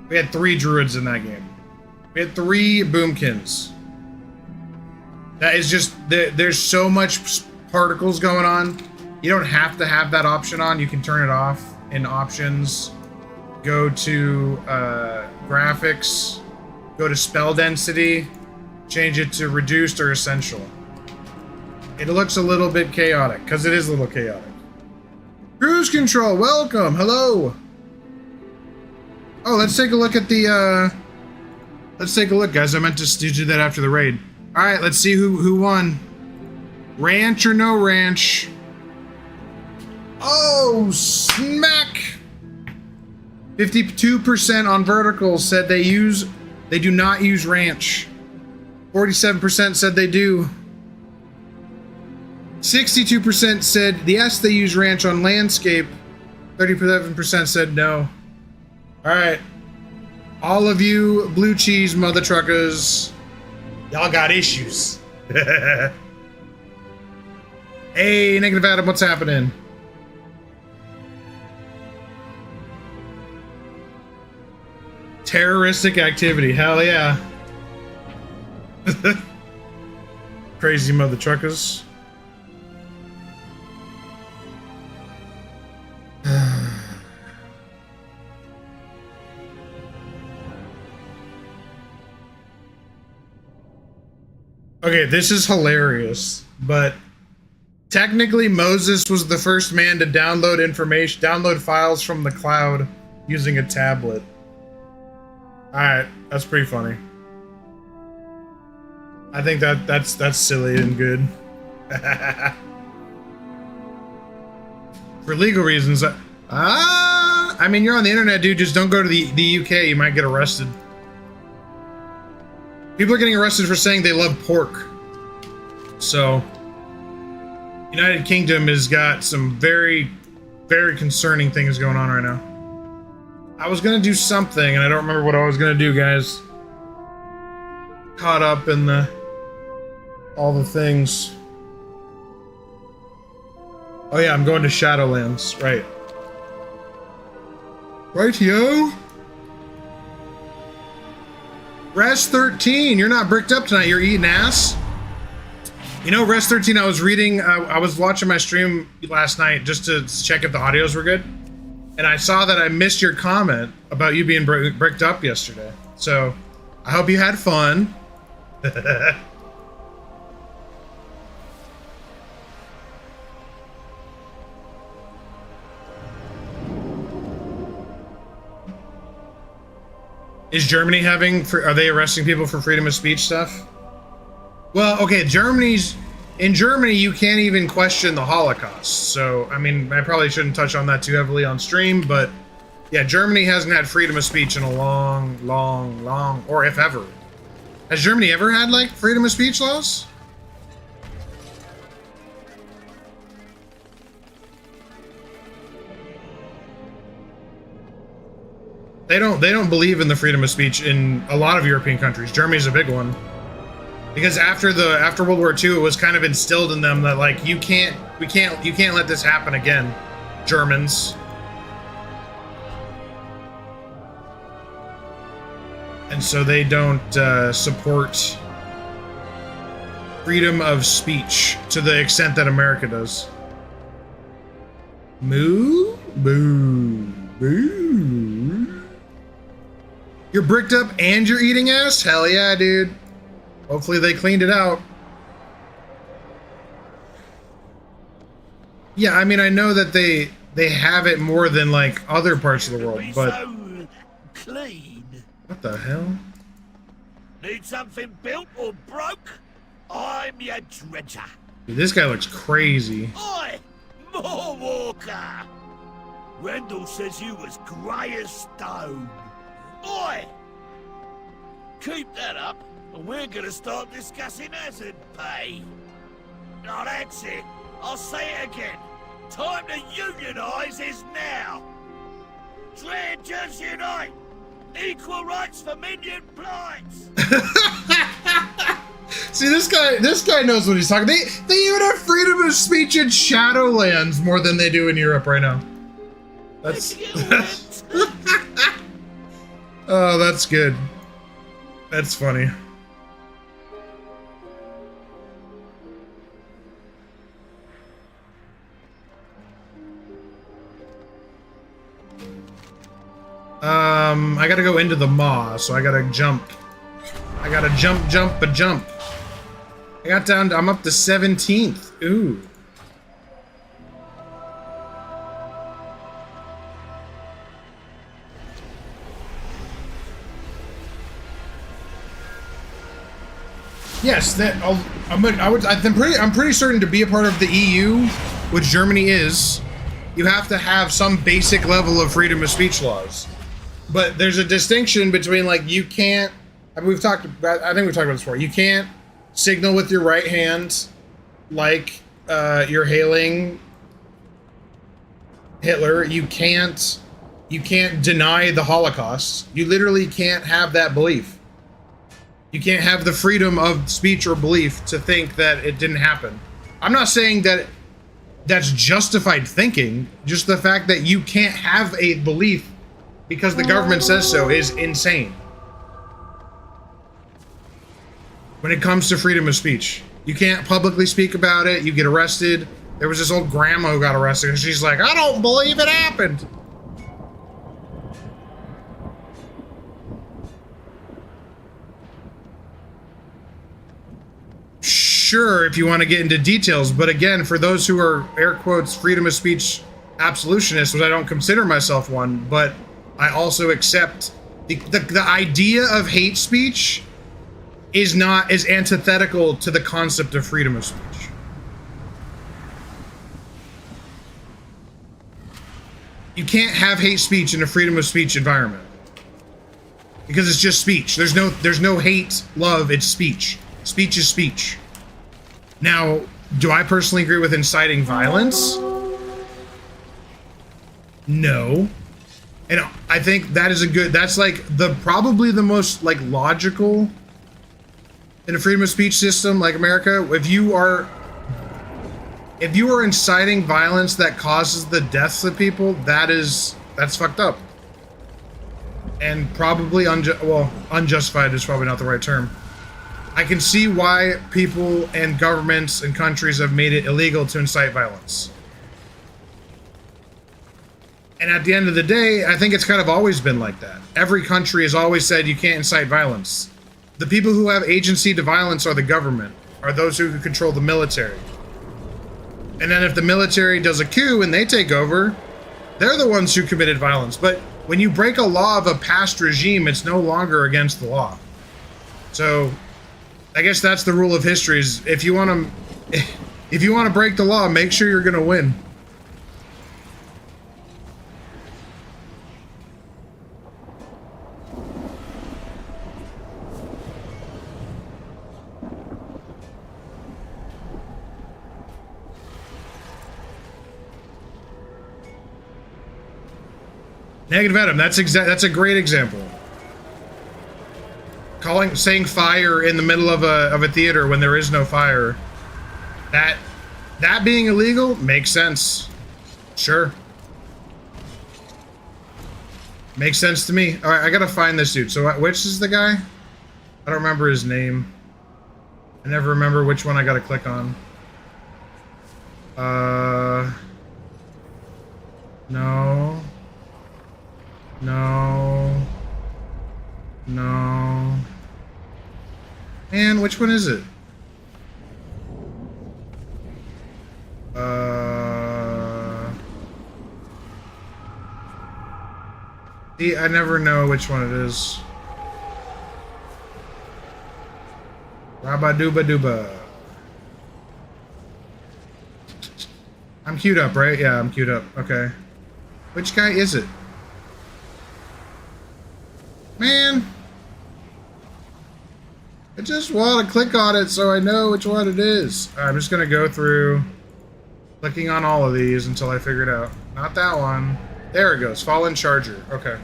We had 3 druids in that game. We had 3 boomkins. That is just, there's so much particles going on. You don't have to have that option on. You can turn it off in options. Go to graphics. Go to spell density. Change it to reduced or essential. It looks a little bit chaotic, because it is a little chaotic. Cruise control, welcome, hello. Oh, let's take a look at the, let's take a look, guys. I meant to do that after the raid. All right, let's see who won. Ranch or no ranch? Oh, smack! 52% on vertical said they do not use ranch. 47% said they do. 62% said yes, they use ranch on landscape. 37% said no. All right, all of you blue cheese mother truckers, y'all got issues. Hey, Negative Adam, what's happening? Terroristic activity, hell yeah. Crazy mother truckers. Okay, this is hilarious, but technically Moses was the first man to download files from the cloud using a tablet. Alright, that's pretty funny. I think that's silly and good. For legal reasons, I I mean, you're on the internet, dude. Just don't go to the UK. You might get arrested. People are getting arrested for saying they love pork. So, United Kingdom has got some very, very concerning things going on right now. I was gonna do something, and I don't remember what I was gonna do, guys. Caught up in all the things. Oh yeah, I'm going to Shadowlands, right. Rightio. Res 13, you're not bricked up tonight, you're eating ass. You know, Res 13, I was reading, I was watching my stream last night just to check if the audios were good. And I saw that I missed your comment about you being bricked up yesterday. So, I hope you had fun. Is Germany are they arresting people for freedom of speech stuff? Well, okay, in Germany, you can't even question the Holocaust. So, I mean, I probably shouldn't touch on that too heavily on stream, but yeah, Germany hasn't had freedom of speech in a long, or if ever. Has Germany ever had, like, freedom of speech laws? They don't believe in the freedom of speech in a lot of European countries. Germany's a big one. Because after World War II, it was kind of instilled in them that, like, you can't let this happen again, Germans. And so they don't support freedom of speech to the extent that America does. Moo? Boo. Boo. You're bricked up and you're eating ass? Hell yeah, dude. Hopefully they cleaned it out. Yeah, I mean, I know that they have it more than, like, other parts of the world, but... So clean. What the hell? Need something built or broke? I'm your dredger. Dude, this guy looks crazy. Oi! More Walker! Rendell says you was grey as stone. Oi! Keep that up, and we're gonna start discussing hazard pay. Now that's it. I'll say it again. Time to unionise is now. Dredgers unite! Equal rights for minion plights! See, this guy knows what he's talking. They even have freedom of speech in Shadowlands more than they do in Europe right now. That's oh, that's good. That's funny. I gotta go into the maw, so I gotta jump. I gotta jump. I got down to, I'm up to 17th. Ooh. Yes, that I'm pretty certain to be a part of the EU, which Germany is, you have to have some basic level of freedom of speech laws. But there's a distinction between, like, you can't, I think we've talked about this before. You can't signal with your right hand like you're hailing Hitler. You can't deny the Holocaust. You literally can't have that belief. You can't have the freedom of speech or belief to think that it didn't happen. I'm not saying that that's justified thinking. Just the fact that you can't have a belief because the government says so is insane. When it comes to freedom of speech, you can't publicly speak about it. You get arrested. There was this old grandma who got arrested and she's like, I don't believe it happened. Sure, if you want to get into details, but again, for those who are, air quotes, freedom of speech absolutionists, which I don't consider myself one, but I also accept the idea of hate speech is antithetical to the concept of freedom of speech. you can't have hate speech in a freedom of speech environment. Because it's just speech. There's no hate, love, it's speech. Speech is speech. Now, do I personally agree with inciting violence? No. And I think that is that's like probably the most like logical in a freedom of speech system like America. If you are inciting violence that causes the deaths of people, that's fucked up. And probably unjustified is probably not the right term. I can see why people and governments and countries have made it illegal to incite violence. And at the end of the day, I think it's kind of always been like that. Every country has always said you can't incite violence. The people who have agency to violence are the government, are those who control the military. And then if the military does a coup and they take over, they're the ones who committed violence. But when you break a law of a past regime, it's no longer against the law. So I guess that's the rule of history is if you want to break the law, make sure you're going to win. Negative Adam, that's a great example. Saying fire in the middle of a theater when there is no fire. That being illegal makes sense. Sure. Makes sense to me. All right, I gotta find this dude. So which is the guy? I don't remember his name. I never remember which one I gotta click on. No. No. Man, which one is it? See, I never know which one it is. Rabba-dooba-dooba. I'm queued up, right? Yeah, I'm queued up. Okay. Which guy is it? Man, I just want to click on it so I know which one it is. All right, I'm just going to go through clicking on all of these until I figure it out. Not that one. There it goes. Fallen Charger. Okay.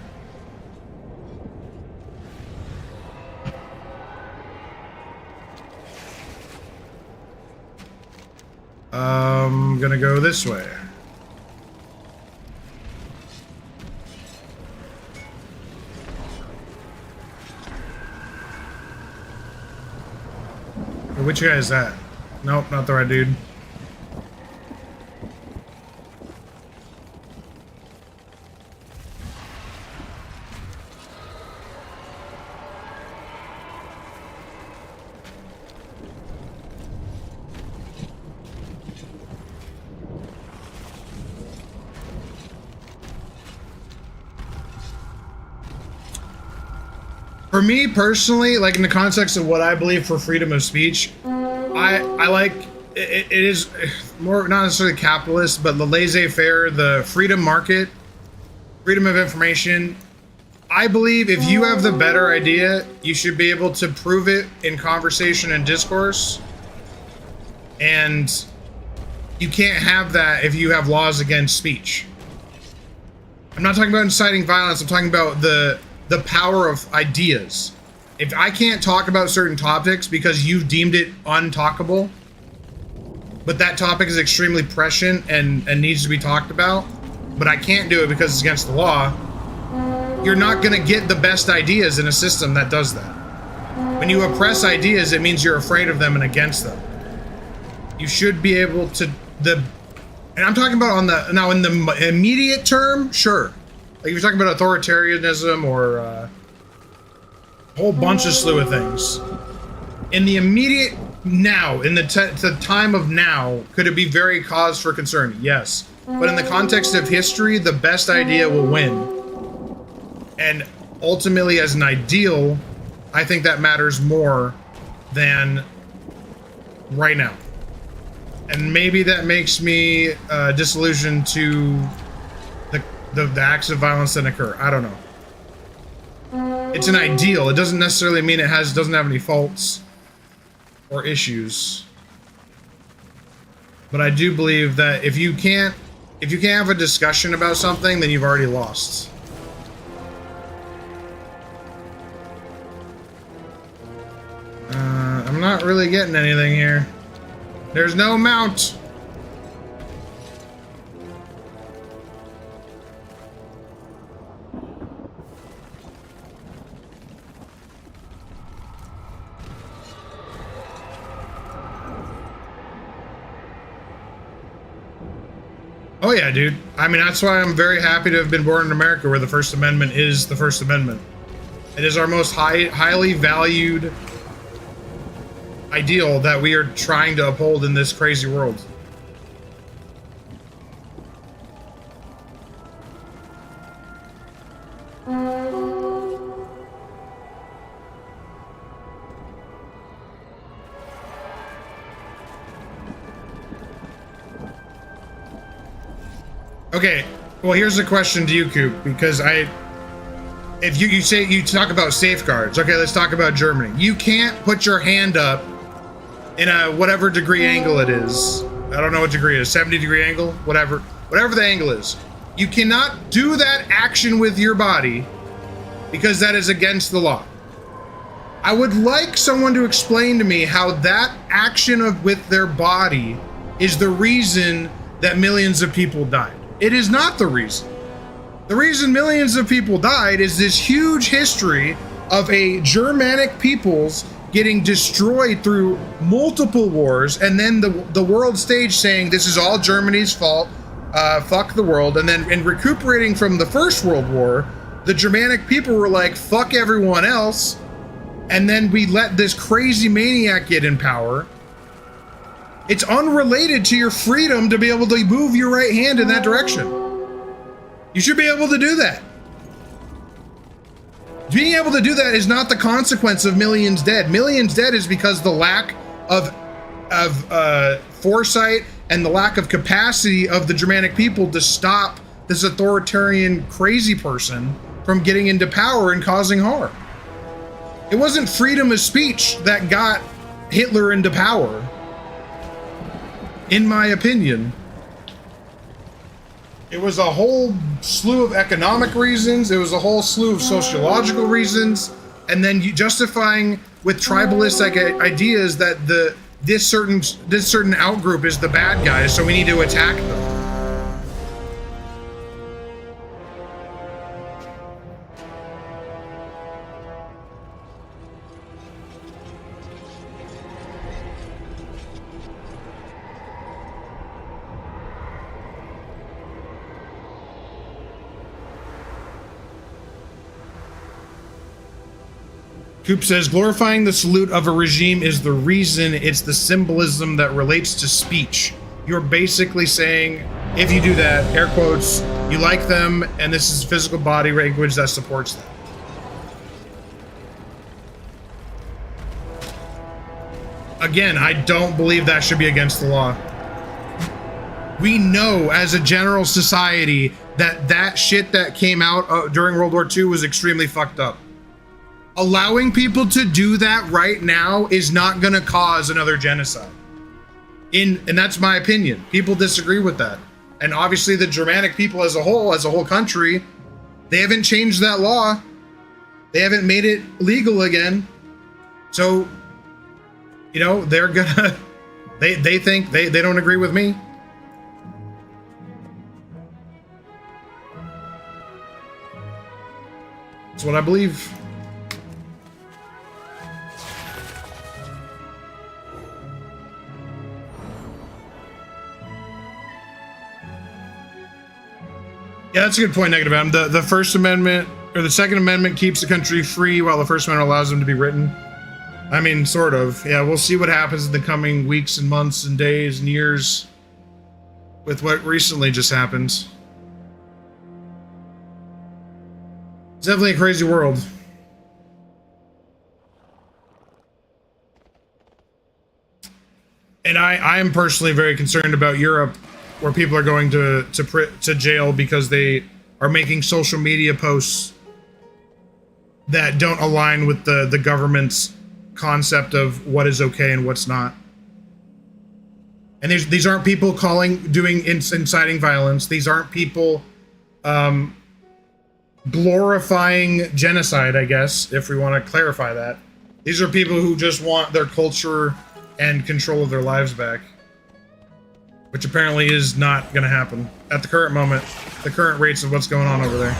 I'm going to go this way. Which guy is that? Nope, not the right dude. For me personally, like in the context of what I believe for freedom of speech, I like it is more not necessarily capitalist, but the laissez-faire, the freedom market, freedom of information. I believe if you have the better idea, you should be able to prove it in conversation and discourse. And you can't have that if you have laws against speech. I'm not talking about inciting violence, I'm talking about the power of ideas. If I can't talk about certain topics because you've deemed it untalkable, but that topic is extremely prescient and needs to be talked about, but I can't do it because it's against the law, you're not going to get the best ideas in a system that does that. When you oppress ideas, it means you're afraid of them and against them. You should be able to, and I'm talking about now in the immediate term, sure. Like if you're talking about authoritarianism or a whole bunch of slew of things. In the immediate now, in the time of now, could it be very cause for concern? Yes. But in the context of history, the best idea will win. And ultimately, as an ideal, I think that matters more than right now. And maybe that makes me disillusioned to the acts of violence that occur. I don't know. It's an ideal. It doesn't necessarily mean it doesn't have any faults or issues. But I do believe that if you can't have a discussion about something, then you've already lost. I'm not really getting anything here. There's no mount. Oh yeah, dude. I mean, that's why I'm very happy to have been born in America, where the First Amendment is the First Amendment. It is our most highly valued ideal that we are trying to uphold in this crazy world. Okay, well, here's a question to you, Coop, because if you talk about safeguards, okay, let's talk about Germany. You can't put your hand up in a whatever degree angle it is. I don't know what degree it is, 70-degree angle, whatever the angle is. You cannot do that action with your body because that is against the law. I would like someone to explain to me how that action with their body is the reason that millions of people died. It is not the reason. The reason millions of people died is this huge history of a Germanic peoples getting destroyed through multiple wars, and then the world stage saying this is all Germany's fault, fuck the world, and then in recuperating from the First World War, the Germanic people were like, fuck everyone else, and then we let this crazy maniac get in power. It's unrelated to your freedom to be able to move your right hand in that direction. You should be able to do that. Being able to do that is not the consequence of millions dead. Millions dead is because the lack of foresight and the lack of capacity of the Germanic people to stop this authoritarian crazy person from getting into power and causing harm. It wasn't freedom of speech that got Hitler into power, in my opinion. It was a whole slew of economic reasons. It was a whole slew of sociological reasons, and then you justifying with tribalistic ideas that this certain outgroup is the bad guys, so we need to attack them. Coop says, glorifying the salute of a regime is the reason, it's the symbolism that relates to speech. You're basically saying, if you do that, air quotes, you like them, and this is physical body language that supports them. Again, I don't believe that should be against the law. We know as a general society that shit that came out during World War II was extremely fucked up. Allowing people to do that right now is not going to cause another genocide. And that's my opinion. People disagree with that. And obviously the Germanic people as a whole country, they haven't changed that law. They haven't made it legal again. So, you know, they're gonna, they think they don't agree with me. That's what I believe. Yeah, that's a good point, Negative Adam. The First Amendment, or the Second Amendment, keeps the country free while the First Amendment allows them to be written. I mean, sort of. Yeah, we'll see what happens in the coming weeks and months and days and years with what recently just happened. It's definitely a crazy world. And I am personally very concerned about Europe, where people are going to jail because they are making social media posts that don't align with the government's concept of what is okay and what's not. And these aren't people doing inciting violence. These aren't people glorifying genocide, I guess, if we want to clarify that. These are people who just want their culture and control of their lives back. Which apparently is not going to happen at the current moment, the current rates of what's going on over there.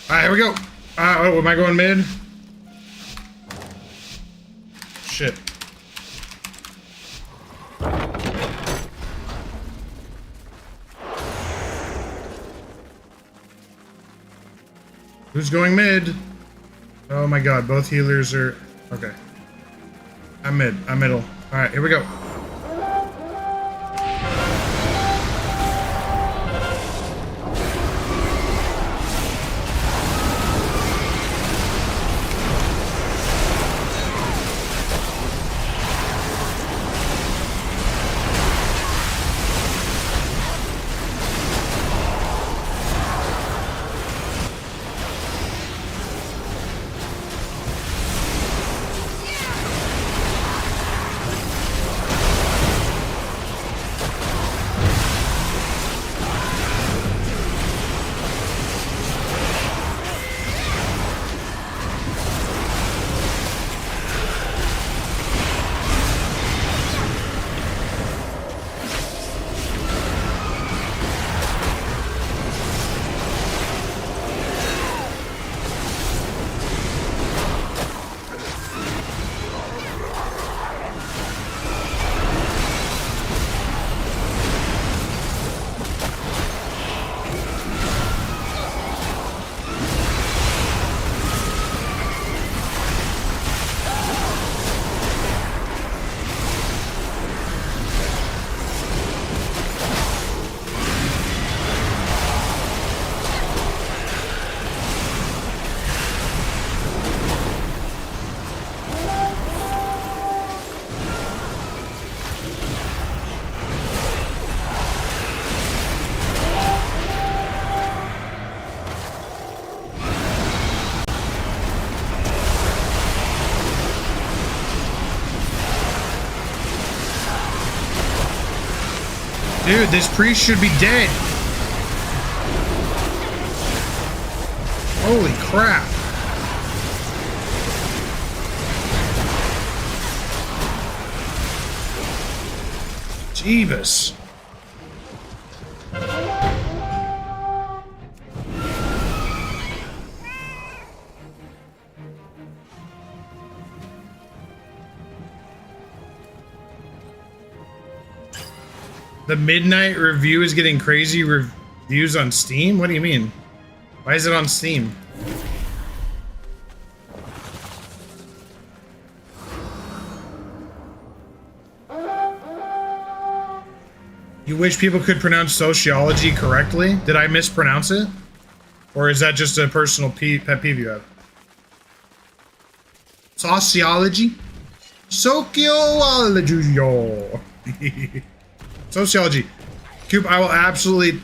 Alright, here we go. Oh, am I going mid? Shit. Who's going mid? Oh my god, both healers are... Okay. I'm mid. I'm middle. Alright, here we go. Dude, this priest should be dead. Holy crap. Jeebus. The Midnight Review is getting crazy reviews on Steam? What do you mean? Why is it on Steam? You wish people could pronounce sociology correctly? Did I mispronounce it? Or is that just a personal pet peeve you have? Sociology? Sociology. Sociology. Coop, I will absolutely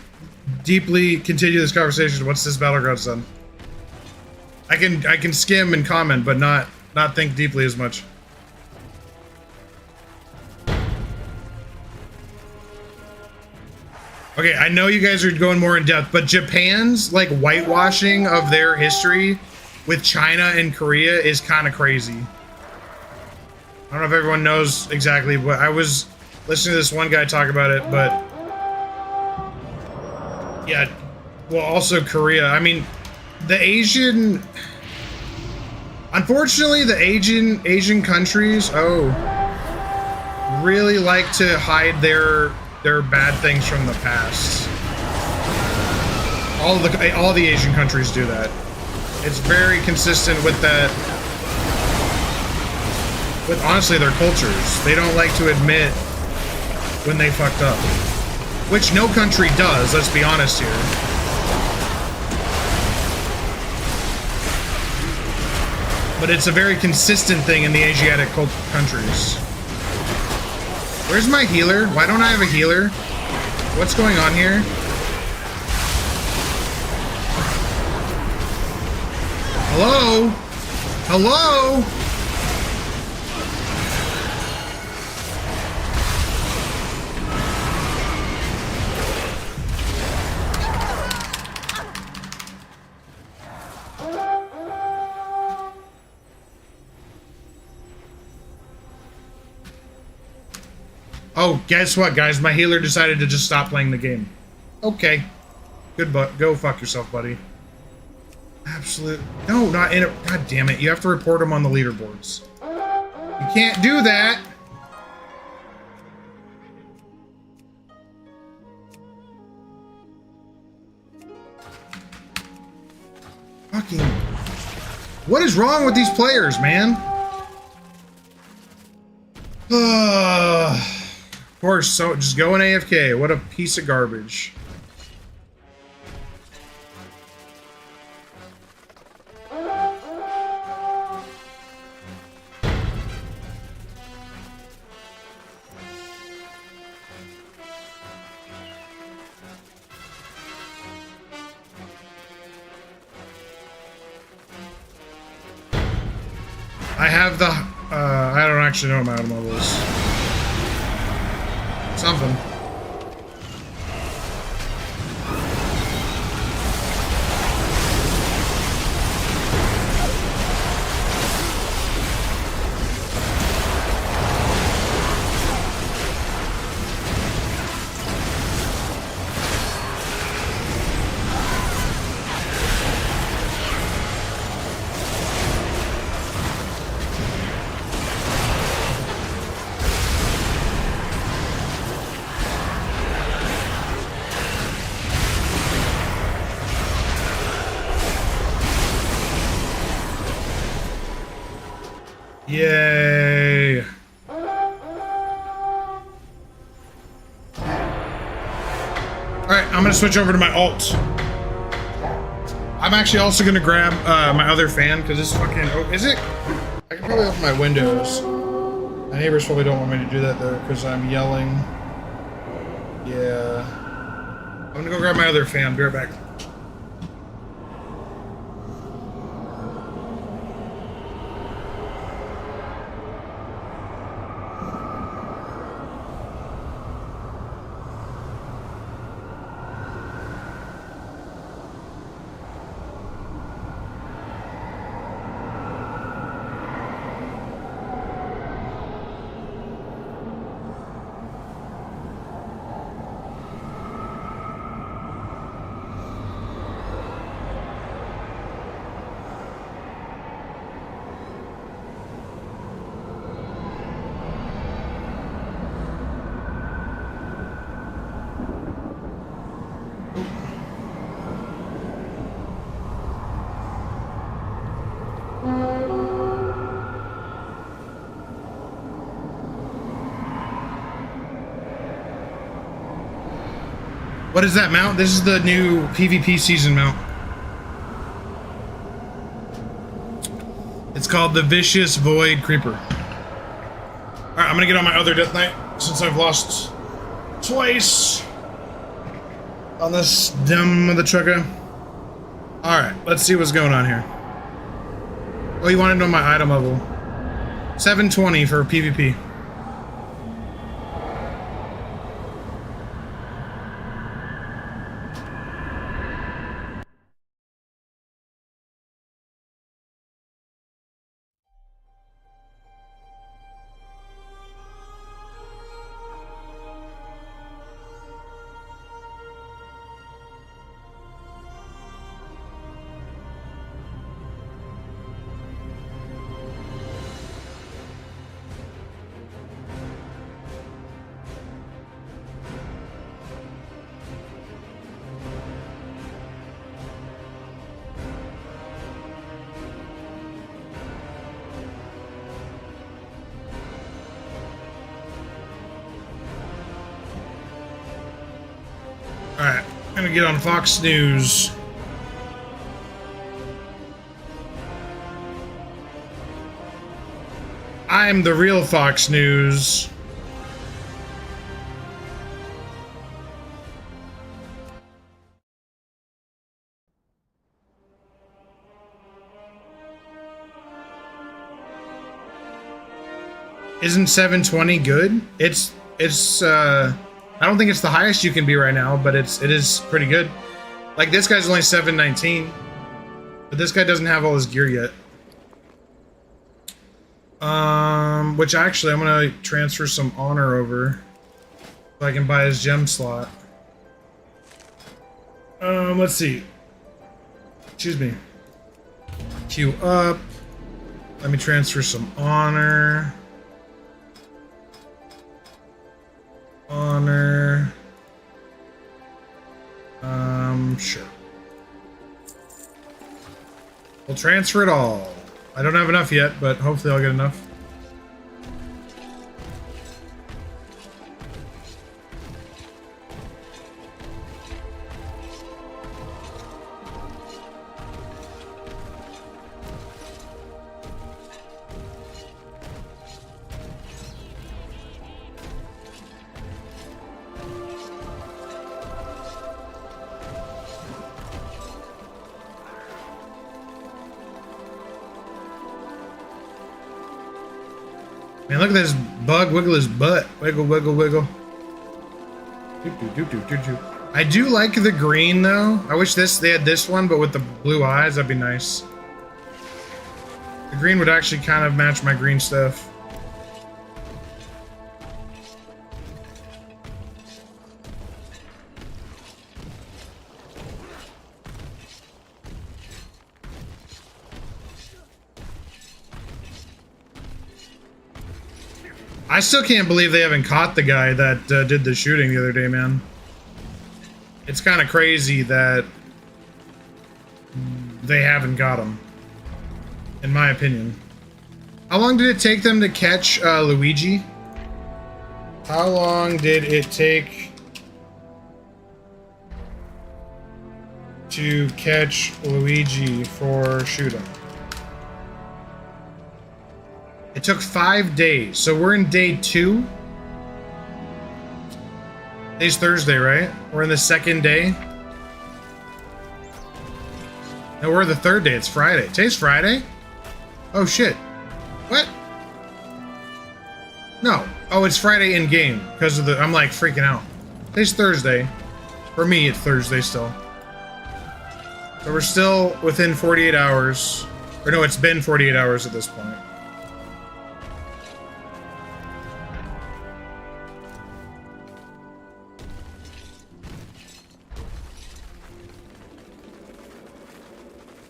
deeply continue this conversation once this battleground's done. I can skim and comment, but not think deeply as much. Okay, I know you guys are going more in depth, but Japan's like whitewashing of their history with China and Korea is kind of crazy. I don't know if everyone knows exactly what I was listening to this one guy talk about it, but yeah, well, also Korea. I mean, the Asian, unfortunately, the Asian countries, really like to hide their bad things from the past. All the Asian countries do that. It's very consistent with that. With honestly their cultures, they don't like to admit when they fucked up, which no country does. Let's be honest here. But it's a very consistent thing in the Asiatic countries. Where's my healer? Why don't I have a healer? What's going on here? Hello? Hello? Oh, guess what, guys? My healer decided to just stop playing the game. Okay. Good, but go fuck yourself, buddy. Absolute. No, not in it. God damn it. You have to report him on the leaderboards. You can't do that. Fucking. What is wrong with these players, man? Of course, so just go in AFK. What a piece of garbage. I have the, I don't actually know what my automobile is. Something. Yay! Alright, I'm gonna switch over to my alt. I'm actually also gonna grab my other fan, because this fucking... Oh, is it? I can probably open my windows. My neighbors probably don't want me to do that, though, because I'm yelling. Yeah. I'm gonna go grab my other fan. Be right back. What is that mount? This is the new PvP season mount. It's called the Vicious Void Creeper. Alright, I'm gonna get on my other Death Knight since I've lost twice on this dumb of the trucker. Alright, let's see what's going on here. Oh, you wanted to know my item level. 720 for PvP. Alright, I'm gonna get on Fox News. I'm the real Fox News. Isn't 720 good? It's I don't think it's the highest you can be right now, but it is pretty good. Like this guy's only 719, but this guy doesn't have all his gear yet. Which actually I'm gonna transfer some honor over so I can buy his gem slot. Let's see. Excuse me. Queue up. Let me transfer some honor. Honor. Sure. We'll transfer it all. I don't have enough yet, but hopefully I'll get enough. Man, look at this bug wiggle his butt. Wiggle, wiggle, wiggle. I do like the green though. I wish they had this one, but with the blue eyes, that'd be nice. The green would actually kind of match my green stuff. I still can't believe they haven't caught the guy that did the shooting the other day, man. It's kind of crazy that they haven't got him, in my opinion. How long did it take them to catch Luigi? How long did it take to catch Luigi for shooting? It took 5 days, so we're in day 2. Today's Thursday, right? We're in the second day. No, we're the third day. It's Friday. Today's Friday? Oh, shit. What? No. Oh, it's Friday in game because of the. I'm like freaking out. Today's Thursday. For me, it's Thursday still. So we're still within 48 hours. Or no, it's been 48 hours at this point.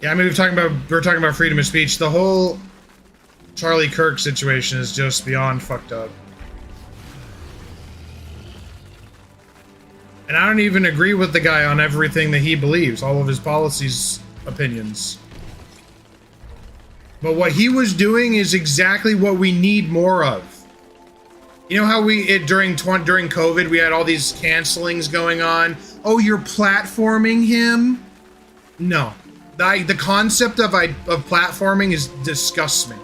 Yeah, I mean, we're talking about freedom of speech. The whole Charlie Kirk situation is just beyond fucked up. And I don't even agree with the guy on everything that he believes, all of his policies, opinions. But what he was doing is exactly what we need more of. You know how during COVID we had all these cancelings going on? Oh, you're platforming him? No. The concept of platforming disgusts me.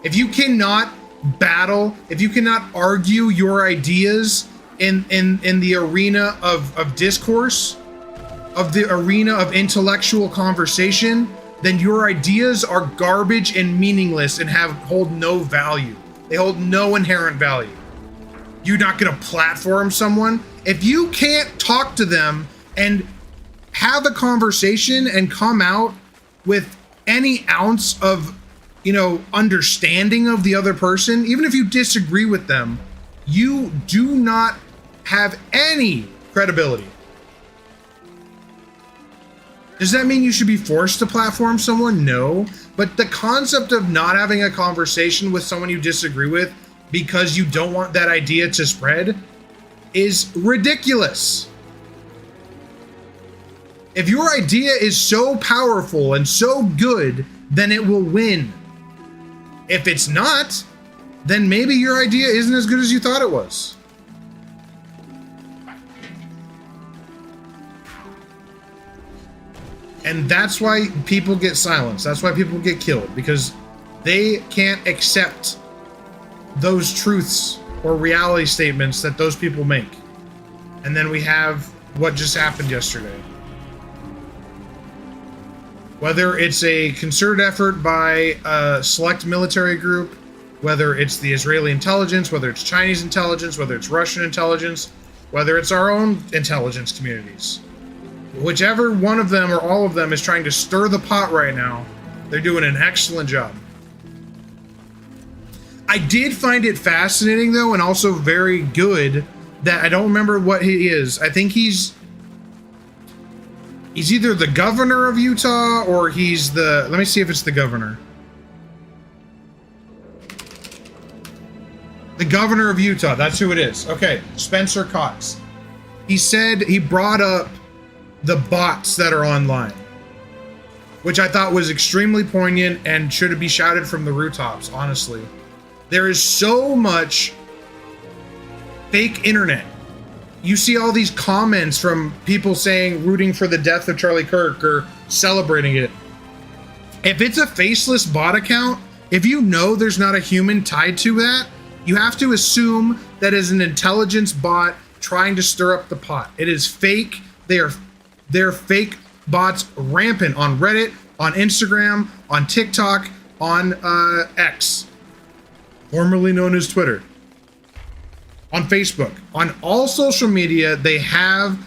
If you cannot battle, if you cannot argue your ideas in the arena of discourse, of the arena of intellectual conversation, then your ideas are garbage and meaningless and hold no value. They hold no inherent value. You're not gonna platform someone. If you can't talk to them and have a conversation and come out with any ounce of, understanding of the other person, even if you disagree with them, you do not have any credibility. Does that mean you should be forced to platform someone? No. But the concept of not having a conversation with someone you disagree with because you don't want that idea to spread is ridiculous. If your idea is so powerful and so good, then it will win. If it's not, then maybe your idea isn't as good as you thought it was. And that's why people get silenced. That's why people get killed, because they can't accept those truths or reality statements that those people make. And then we have what just happened yesterday. Whether it's a concerted effort by a select military group, whether it's the Israeli intelligence, whether it's Chinese intelligence, whether it's Russian intelligence, whether it's our own intelligence communities. Whichever one of them or all of them is trying to stir the pot right now, they're doing an excellent job. I did find it fascinating, though, and also very good that I don't remember what he is. I think he's either the governor of Utah or he's the... Let me see if it's the governor. The governor of Utah, that's who it is. Okay, Spencer Cox. He said, he brought up the bots that are online, which I thought was extremely poignant and should be shouted from the rooftops, honestly. There is so much fake internet. You see all these comments from people saying, rooting for the death of Charlie Kirk or celebrating it. If it's a faceless bot account, if you know there's not a human tied to that, you have to assume that is an intelligence bot trying to stir up the pot. It is fake. They're fake bots rampant on Reddit, on Instagram, on TikTok, on X, formerly known as Twitter, on Facebook. On all social media, they have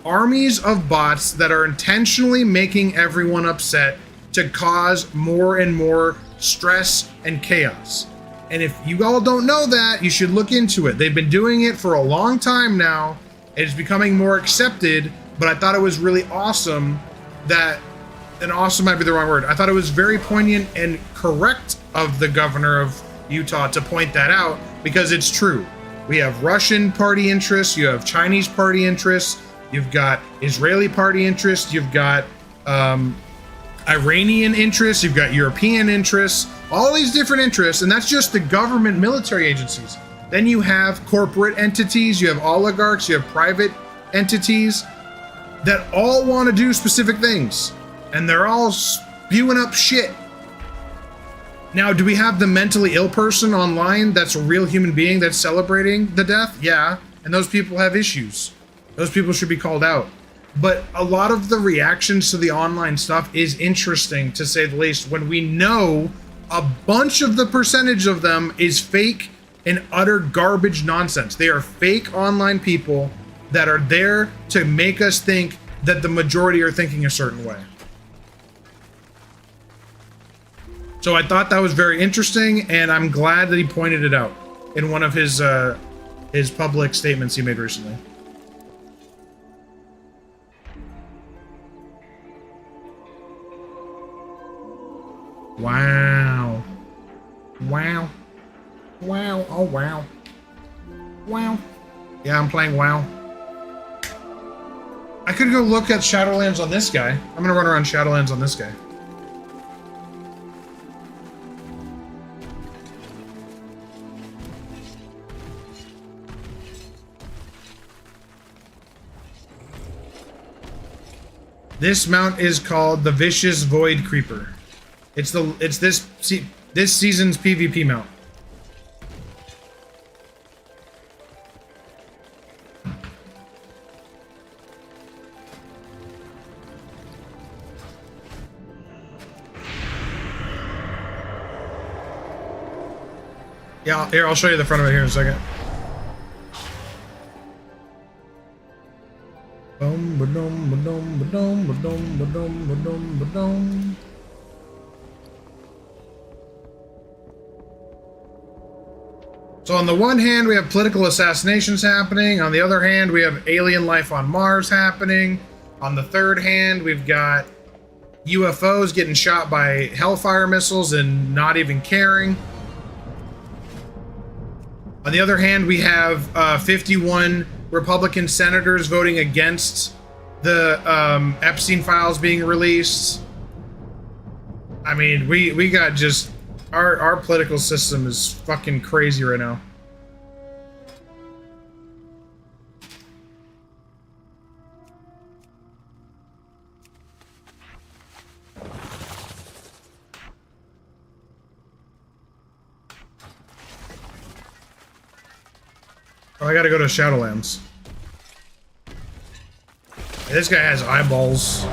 armies of bots that are intentionally making everyone upset to cause more and more stress and chaos. And if you all don't know that, you should look into it. They've been doing it for a long time now. It's becoming more accepted, but I thought it was really awesome that, and awesome might be the wrong word. I thought it was very poignant and correct of the governor of Utah to point that out, because it's true. We have Russian party interests, you have Chinese party interests, you've got Israeli party interests, you've got Iranian interests, you've got European interests, all these different interests, and that's just the government military agencies. Then you have corporate entities, you have oligarchs, you have private entities that all want to do specific things, and they're all spewing up shit. Now, do we have the mentally ill person online that's a real human being that's celebrating the death? Yeah, and those people have issues. Those people should be called out. But a lot of the reactions to the online stuff is interesting, to say the least, when we know a bunch of the percentage of them is fake and utter garbage nonsense. They are fake online people that are there to make us think that the majority are thinking a certain way. So I thought that was very interesting, and I'm glad that he pointed it out in one of his public statements he made recently. Wow. Wow. Wow. Oh, wow. Wow. Yeah, I'm playing WoW. I could go look at Shadowlands on this guy. I'm gonna run around Shadowlands on this guy. This mount is called the Vicious Void Creeper. It's this season's PvP mount. Yeah, here, I'll show you the front of it here in a second. So on the one hand, we have political assassinations happening. On the other hand, we have alien life on Mars happening. On the third hand, we've got UFOs getting shot by Hellfire missiles and not even caring. On the other hand, we have 51 Republican senators voting against the Epstein files being released. I mean, we got just our political system is fucking crazy right now. Oh, I gotta go to Shadowlands. This guy has eyeballs.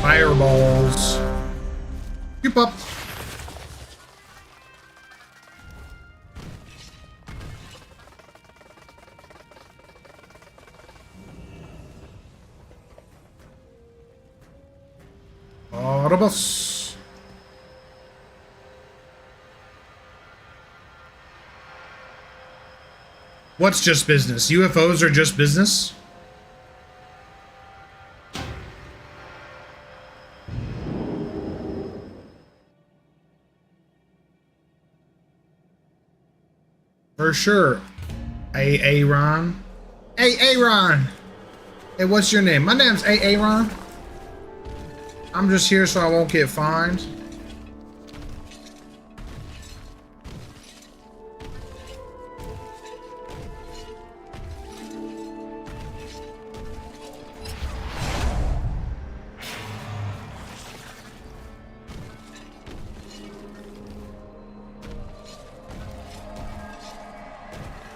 Fireballs. Keep up. Autobus. What's just business? UFOs are just business? For sure. Hey, Aaron. Hey, Aaron. Hey, what's your name? My name's Aaron. I'm just here so I won't get fined.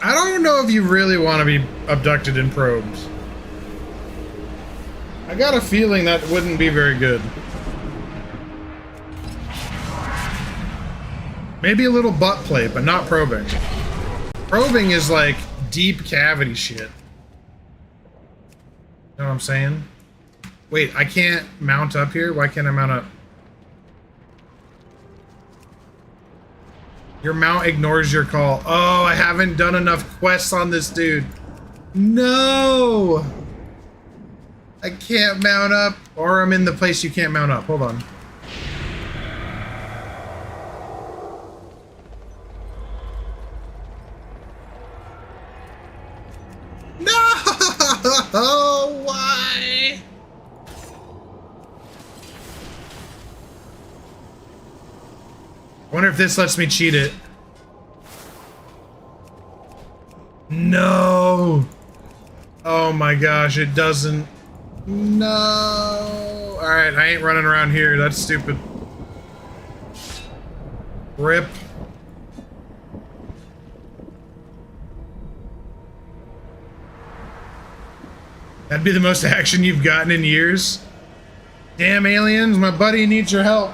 I don't know if you really want to be abducted and probed. I got a feeling that wouldn't be very good. Maybe a little butt play, but not probing. Probing is like deep cavity shit. You know what I'm saying? Wait, I can't mount up here? Why can't I mount up? Your mount ignores your call. Oh, I haven't done enough quests on this dude. No! I can't mount up, or I'm in the place you can't mount up. Hold on. No! Why? I wonder if this lets me cheat it. No! Oh my gosh, it doesn't. No! Alright, I ain't running around here. That's stupid. Rip. That'd be the most action you've gotten in years. Damn aliens, my buddy needs your help.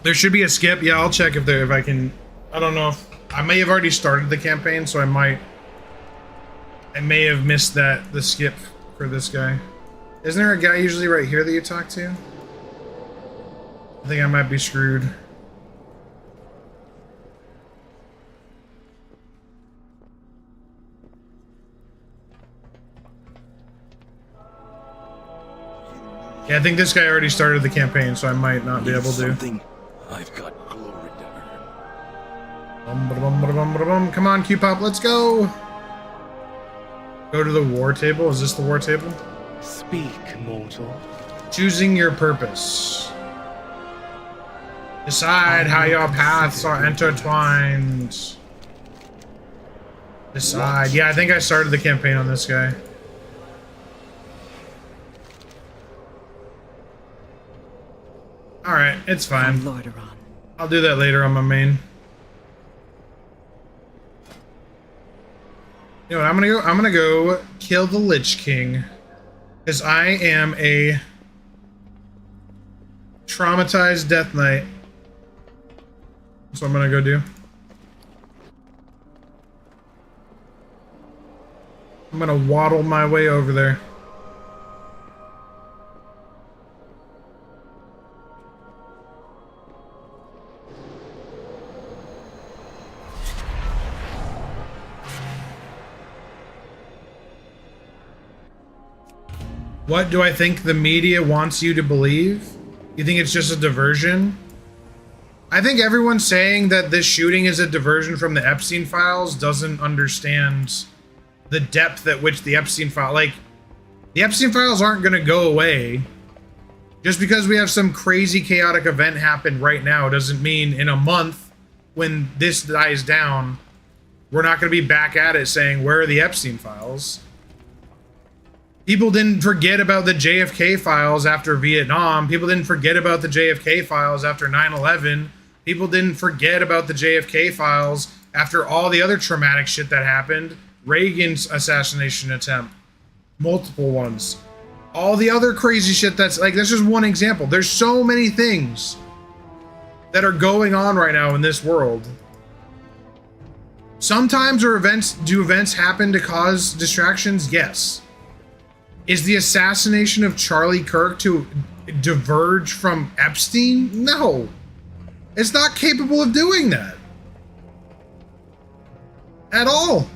There should be a skip. Yeah, I'll check if I can. I don't know if I may have already started the campaign, so I may have missed the skip for this guy. Isn't there a guy usually right here that you talk to? I think I might be screwed. Yeah, I think this guy already started the campaign, so I might not be able to. I've got glory to earn. Come on, Q-Pop, let's go! Go to the war table. Is this the war table? Speak, mortal. Choosing your purpose. Decide how your paths are intertwined. Decide. Yeah, I think I started the campaign on this guy. Alright, it's fine. I'll do that later on my main. You know what, I'm gonna go kill the Lich King. Because I am a traumatized Death Knight. That's what I'm gonna go do. I'm gonna waddle my way over there. What do I think the media wants you to believe? You think it's just a diversion? I think everyone saying that this shooting is a diversion from the Epstein files doesn't understand the depth at which the Epstein file, like, the Epstein files aren't gonna go away. Just because we have some crazy chaotic event happen right now doesn't mean in a month when this dies down, we're not gonna be back at it saying, where are the Epstein files? People didn't forget about the JFK files after Vietnam. People didn't forget about the JFK files after 9/11. People didn't forget about the JFK files after all the other traumatic shit that happened. Reagan's assassination attempt, multiple ones, all the other crazy shit that's like, that's just one example. There's so many things that are going on right now in this world. Sometimes do events happen to cause distractions? Yes. Is the assassination of Charlie Kirk to diverge from Epstein? No. It's not capable of doing that. At all.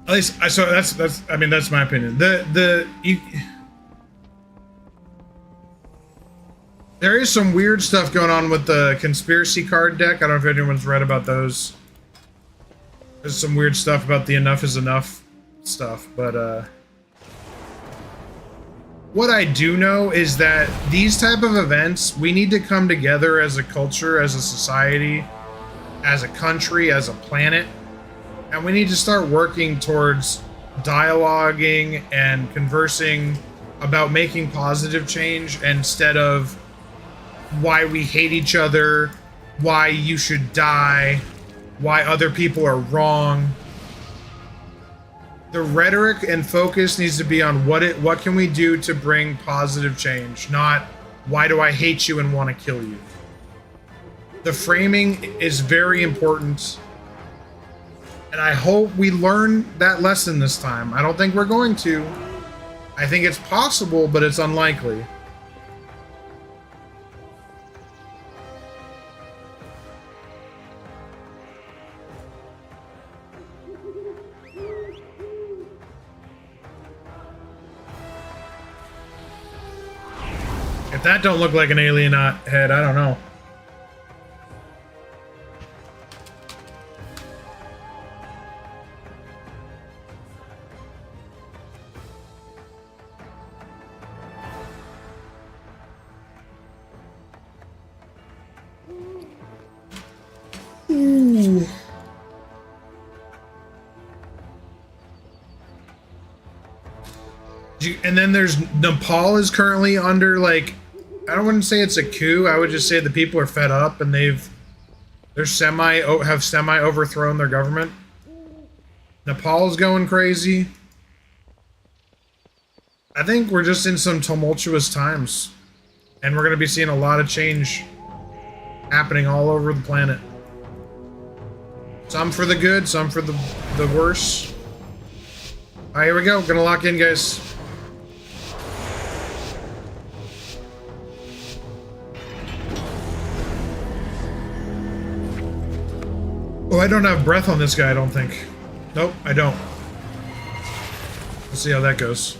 At least, so that's I mean, that's my opinion. There is some weird stuff going on with the conspiracy card deck. I don't know if anyone's read about those. There's some weird stuff about the enough is enough stuff, but what I do know is that these type of events, we need to come together as a culture, as a society, as a country, as a planet. And we need to start working towards dialoguing and conversing about making positive change instead of why we hate each other, why you should die, why other people are wrong. The rhetoric and focus needs to be on what can we do to bring positive change, not why do I hate you and want to kill you. The framing is very important. And I hope we learn that lesson this time. I don't think we're going to. I think it's possible, but it's unlikely. If that don't look like an alien head, I don't know. Ooh. And then there's Nepal is currently under, like, I don't want to say it's a coup. I would just say the people are fed up and they're semi overthrown their government. Nepal's going crazy. I think we're just in some tumultuous times, and we're going to be seeing a lot of change happening all over the planet. Some for the good, some for the worse. All right, here we go. Gonna lock in, guys. Oh, I don't have breath on this guy, I don't think. Nope, I don't. Let's see how that goes.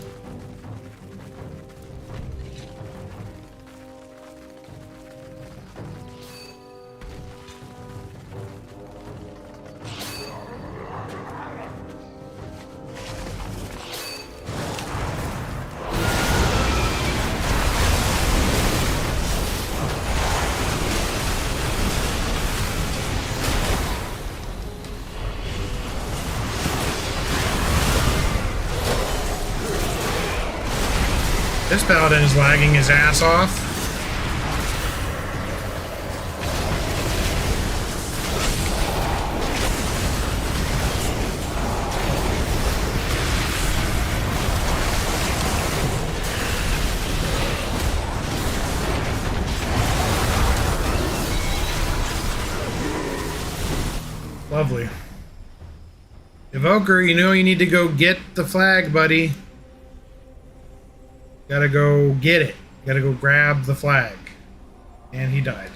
This paladin is lagging his ass off. Lovely. Evoker, you know you need to go get the flag, buddy. Gotta go get it. Gotta go grab the flag. And he died.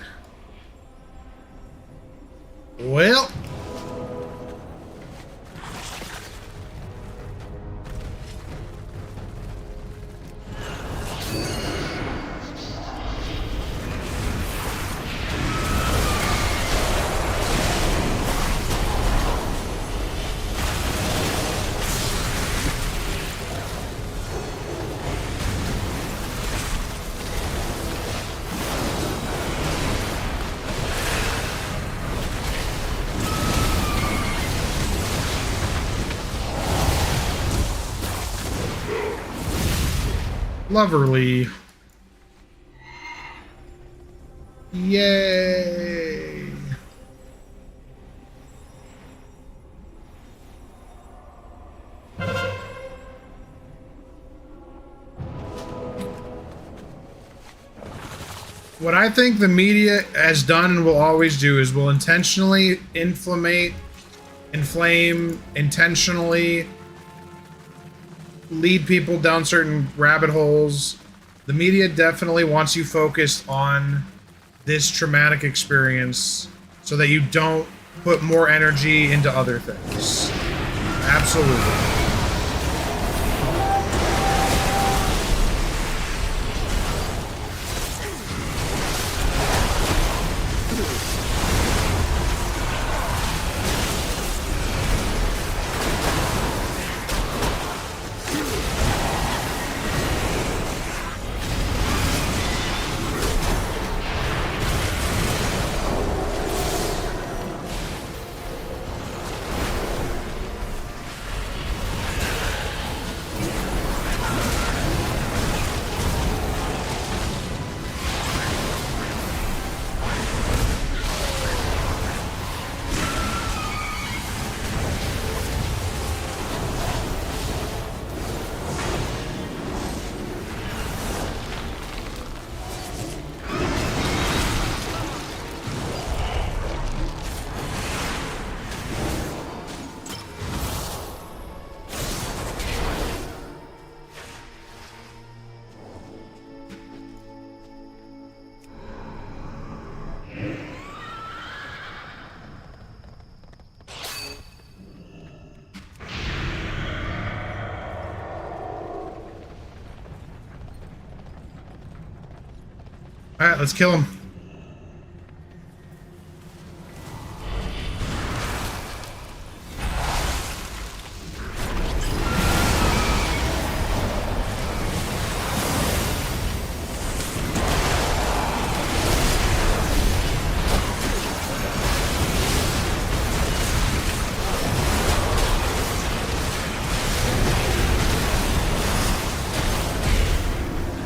Well. Loverly. Yay. What I think the media has done and will always do is will intentionally inflame, intentionally lead people down certain rabbit holes. The media definitely wants you focused on this traumatic experience so that you don't put more energy into other things. Absolutely. Alright, let's kill him.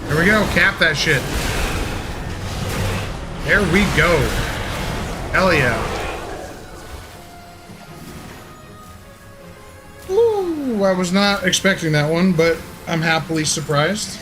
There we go, cap that shit. There we go. Hell yeah. Ooh, I was not expecting that one, but I'm happily surprised.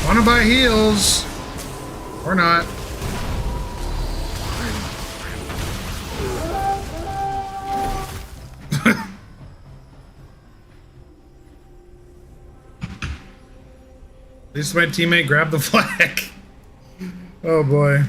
Wanna buy heals? Or not. At least my teammate grabbed the flag. Oh boy.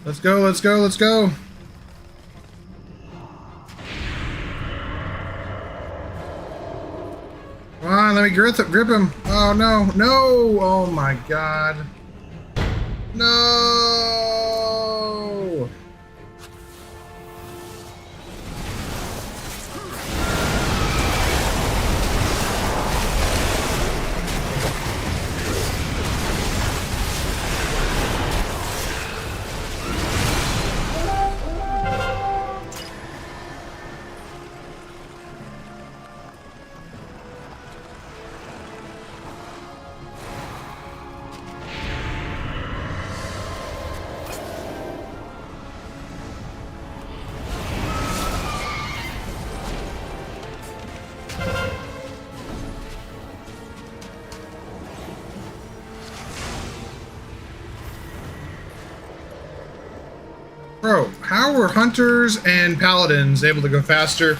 Let's go, let's go, let's go. Come on, let me grip him. Oh no, no! Oh my god. No! Bro, how were hunters and paladins able to go faster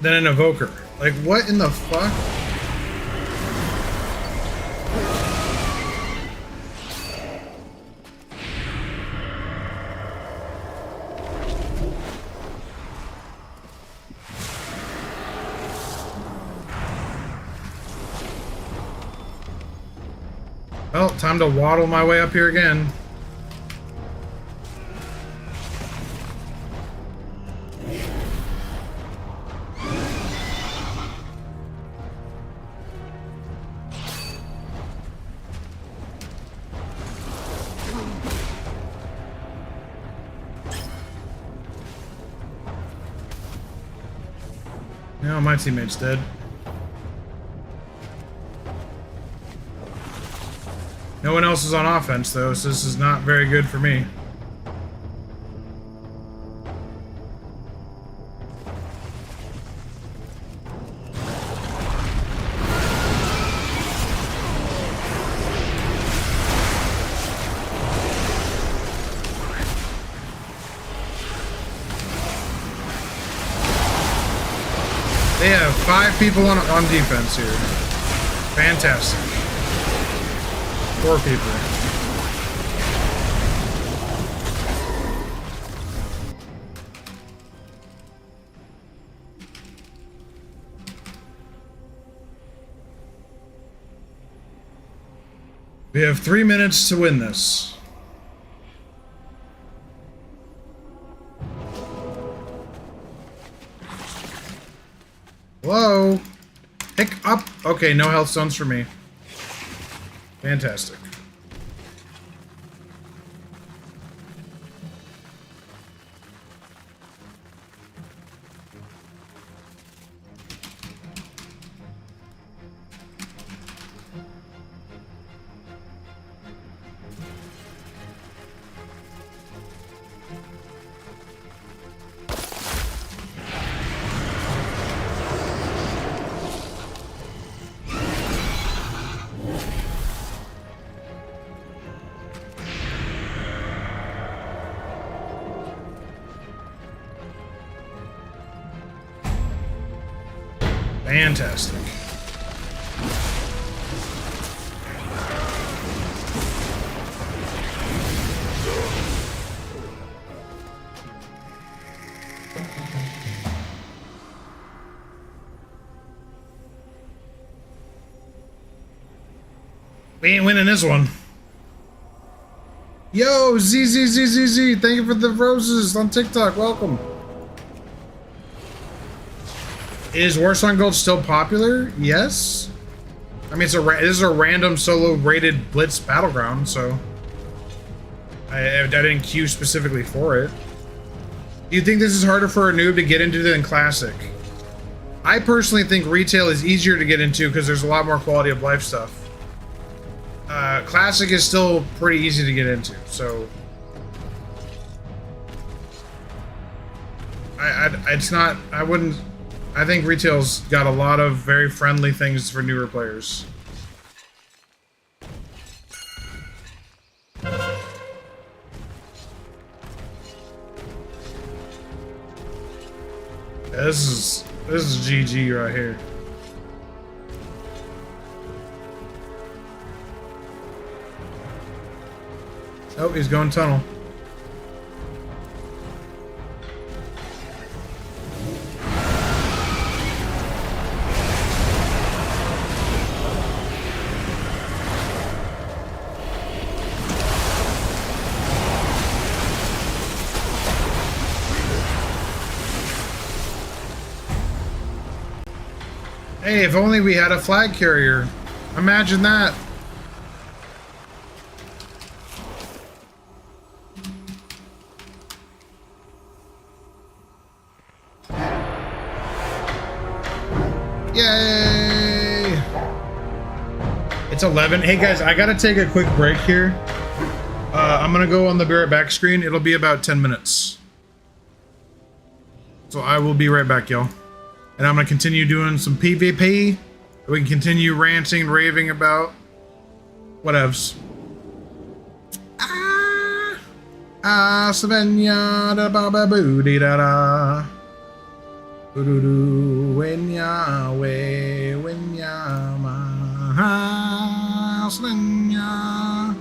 than an evoker? Like, what in the fuck? Well, time to waddle my way up here again. No, my teammate's dead. No one else is on offense, though, so this is not very good for me. They have 5 people on defense here. Fantastic. 4 people. We have 3 minutes to win this. Hello? Pick up. Okay, no health stones for me. Fantastic. Fantastic. We ain't winning this one. Yo, ZZZZZ, thank you for the roses on TikTok. Welcome. Is Warsong Gold still popular? Yes. I mean, this is a random solo rated Blitz battleground, so I didn't queue specifically for it. Do you think this is harder for a noob to get into than Classic? I personally think retail is easier to get into because there's a lot more quality of life stuff. Classic is still pretty easy to get into, so it's not. I think retail's got a lot of very friendly things for newer players. Yeah, this is GG right here. Oh, he's going tunnel. Hey, if only we had a flag carrier. Imagine that. Yay! It's 11. Hey guys, I gotta take a quick break here. I'm gonna go on the be right back screen. It'll be about 10 minutes. So I will be right back, y'all. And I'm gonna continue doing some PvP. We can continue ranting, raving about whatevs. Svenya da ba ba boo dee da da. Boo doo doo wenya we wenya ma Svenya.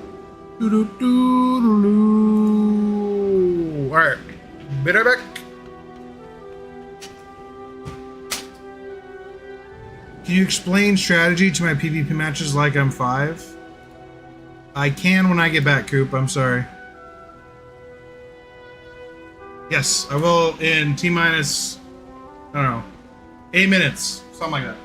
Doo doo doo doo doo. All right, Bitterbeck. Can you explain strategy to my PvP matches like I'm 5? I can when I get back, Coop. I'm sorry. Yes, I will in T-minus, I don't know, 8 minutes. Something like that.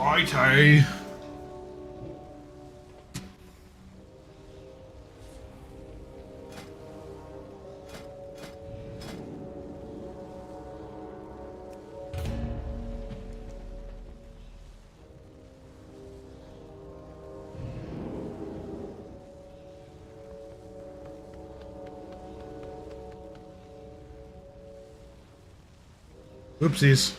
Righty. Oopsies.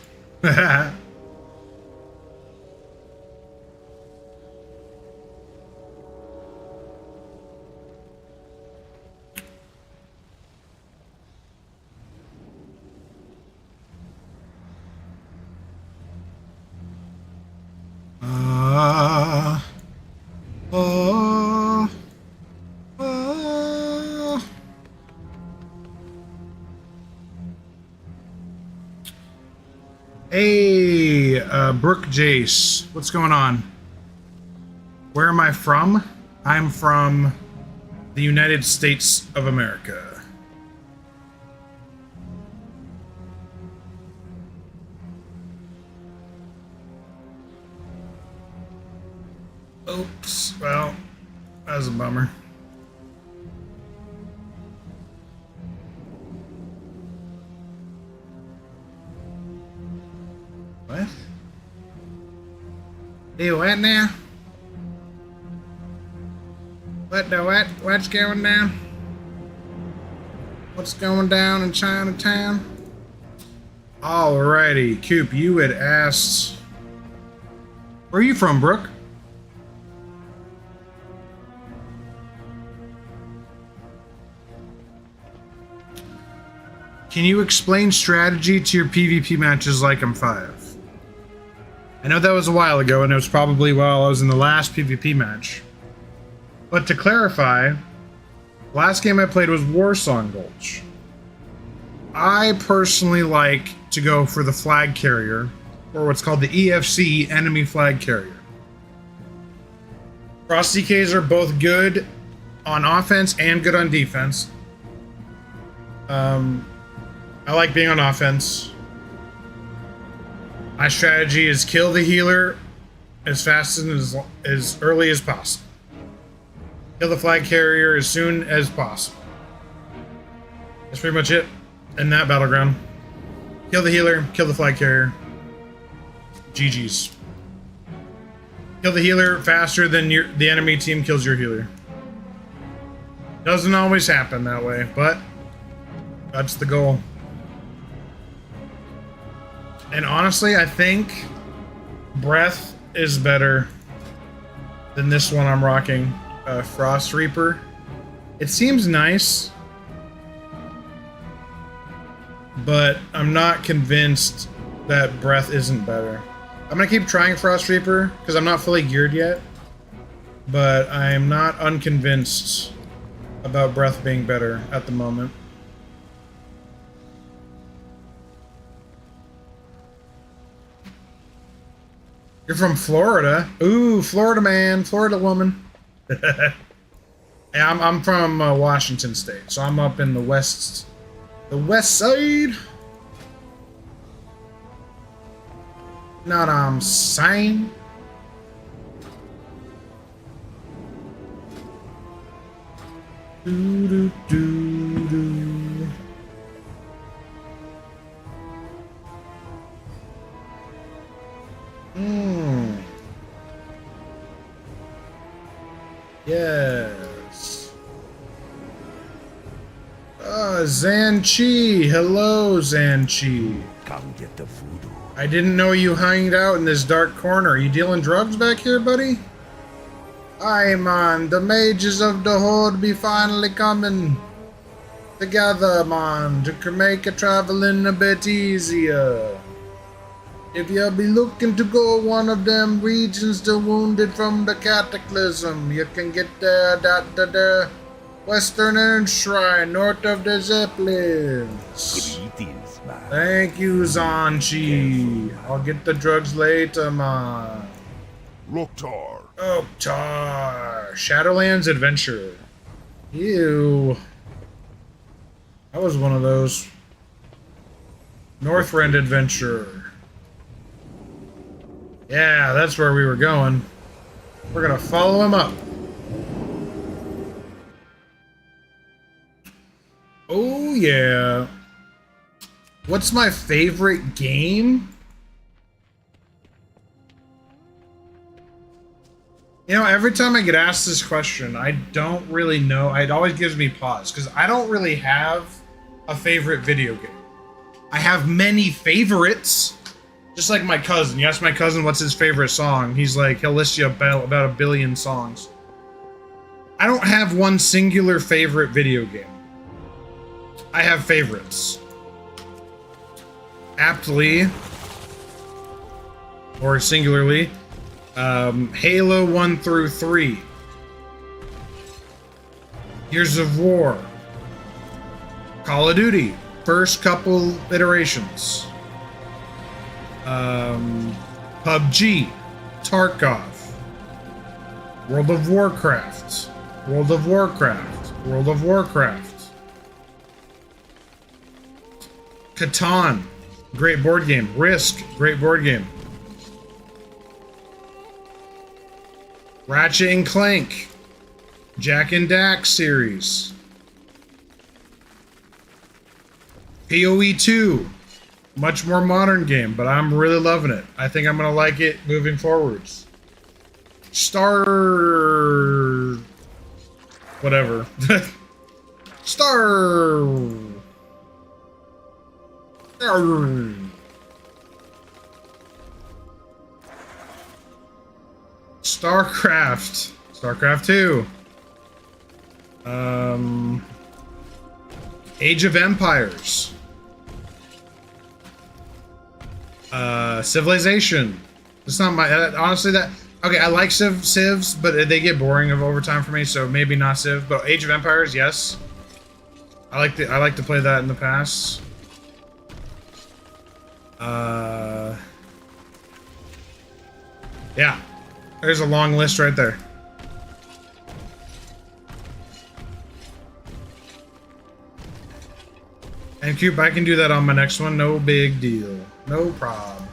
Hey, Brooke Jace, what's going on? Where am I from? I'm from the United States of America. Oops, well, that was a bummer. What? Hey, what now? What the what? What's going down? What's going down in Chinatown? Alrighty, Coop, you had asked... Where are you from, Brooke? Can you explain strategy to your PvP matches like I'm 5? I know that was a while ago, and it was probably while I was in the last PvP match. But to clarify, last game I played was Warsong Gulch. I personally like to go for the flag carrier, or what's called the EFC, enemy flag carrier. Cross DKs are both good on offense and good on defense. I like being on offense. My strategy is kill the healer as fast and as early as possible. Kill the flag carrier as soon as possible. That's pretty much it in that battleground. Kill the healer, kill the flag carrier. GG's. Kill the healer faster than the enemy team kills your healer. Doesn't always happen that way, but that's the goal. And honestly, I think Breath is better than this one I'm rocking, Frost Reaper. It seems nice, but I'm not convinced that Breath isn't better. I'm gonna keep trying Frost Reaper because I'm not fully geared yet, but I am not unconvinced about Breath being better at the moment. You're from Florida? Ooh, Florida man, Florida woman. Yeah, I'm from Washington State, so I'm up in the west side. Know what I'm saying? Do do do do. Yes. Zanchi. Hello, Zanchi. Come get the voodoo. I didn't know you hanged out in this dark corner. Are you dealing drugs back here, buddy? Aye, man. The mages of the Horde be finally coming together, man, to make traveling a bit easier. If you be looking to go one of them regions the wounded from the cataclysm, you can get there at the Western End Shrine, north of the Zeppelins. Greetings, man. Thank you, Zanchi. I'll get the drugs later, man. Loktar. Oktar. Shadowlands Adventure. Ew. That was one of those. Northrend Adventure. Yeah, that's where we were going. We're gonna follow him up. Oh yeah. What's my favorite game? You know, every time I get asked this question, I don't really know. It always gives me pause because I don't really have a favorite video game. I have many favorites. Just like my cousin. You ask my cousin what's his favorite song, he'll list you about 1 billion songs. I don't have one singular favorite video game. I have favorites. Aptly, or singularly, Halo 1 through 3, Gears of War, Call of Duty, first couple iterations, PUBG, Tarkov, World of Warcraft, World of Warcraft, Catan, great board game, Risk, great board game, Ratchet and Clank, Jak and Dax series, PoE 2, much more modern game, but I'm really loving it. I think I'm gonna like it moving forwards. Whatever. StarCraft 2, Age of Empires, Civilization. It's not my honestly that okay. I like civs, but they get boring over time for me, so maybe not Civ. But Age of Empires, yes. I like to play that in the past. Yeah, there's a long list right there. And Coop, I can do that on my next one. No big deal. No problem.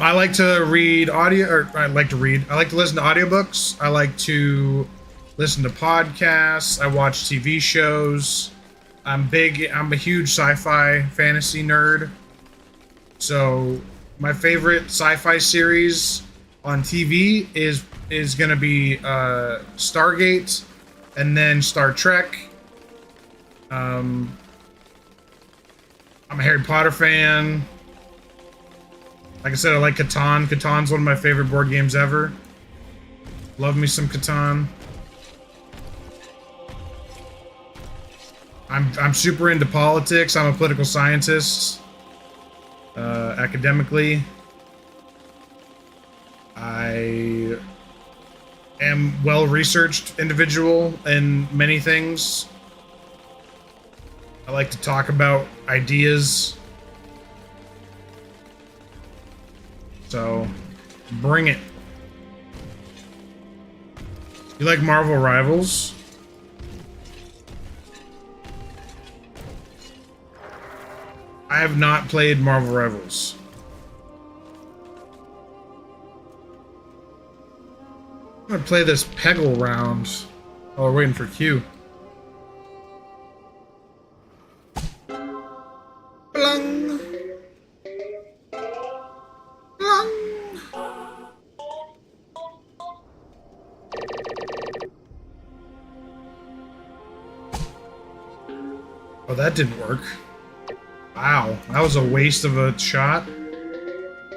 I like to read audio, or I like to listen to audiobooks. I like to listen to podcasts. I watch TV shows. I'm a huge sci-fi fantasy nerd. So my favorite sci-fi series on TV is gonna be Stargate, and then Star Trek. I'm a Harry Potter fan. Like I said, I like Catan. Catan's one of my favorite board games ever. Love me some Catan. I'm super into politics. I'm a political scientist. Academically, I am well-researched individual in many things. I like to talk about ideas. So, bring it. You like Marvel Rivals? I have not played Marvel Rivals. I'm gonna play this Peggle round while we're waiting for Q. Blang. Blang. Oh, that didn't work. Wow, that was a waste of a shot.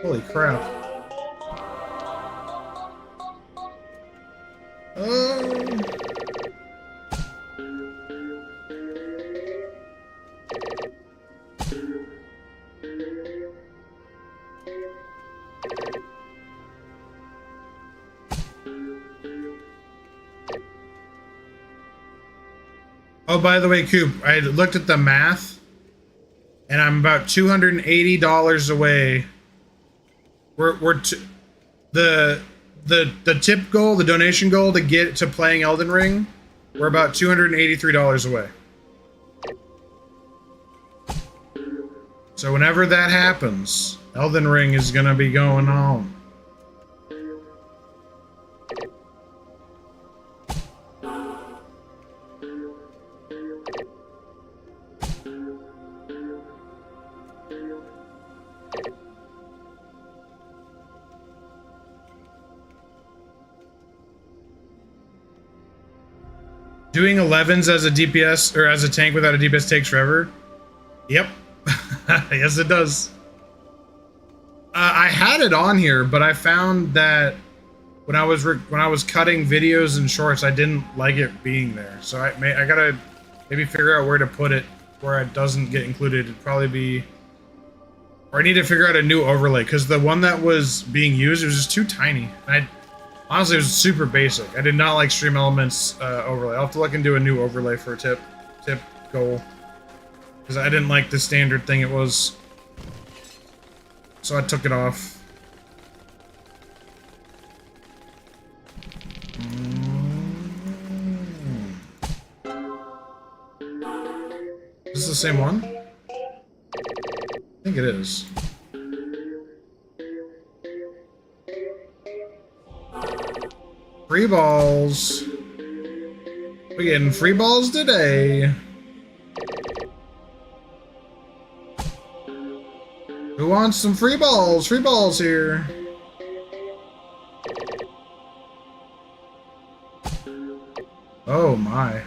Holy crap. Oh, by the way, Coop, I looked at the math, and I'm about $280 away. The tip goal, the donation goal to get to playing Elden Ring, we're about $283 away. So whenever that happens, Elden Ring is gonna be going on. Doing 11s as a DPS or as a tank without a DPS takes forever. Yep. Yes, it does. I had it on here, but I found that when I was cutting videos and shorts, I didn't like it being there. So I gotta maybe figure out where to put it where it doesn't get included. It'd probably be, or I need to figure out a new overlay because the one that was being used, it was just too tiny. Honestly, it was super basic. I did not like Stream Elements overlay. I'll have to look into a new overlay for a tip goal. Because I didn't like the standard thing it was. So I took it off. Is this the same one? I think it is. Free balls. We're getting free balls today. Who wants some free balls? Free balls here. Oh my.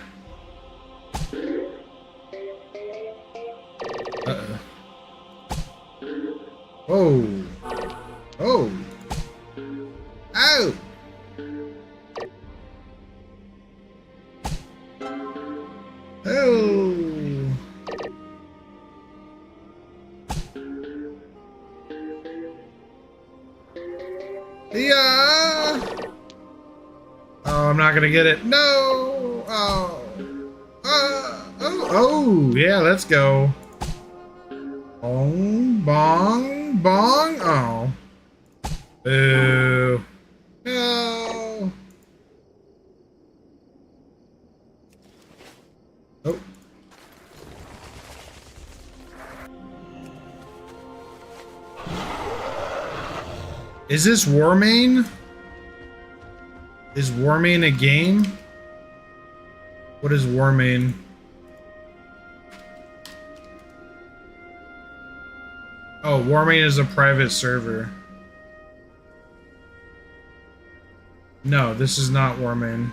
Uh-oh. Whoa. Oh. Ow. Oh. Yeah. Oh, I'm not gonna get it. No. Oh. Oh. Yeah. Let's go. Bong, bong, bong. Oh. Boo. No. Oh. Is this Warmane? Is Warmane a game? What is Warmane? Oh, Warmane is a private server. No, this is not Warmane.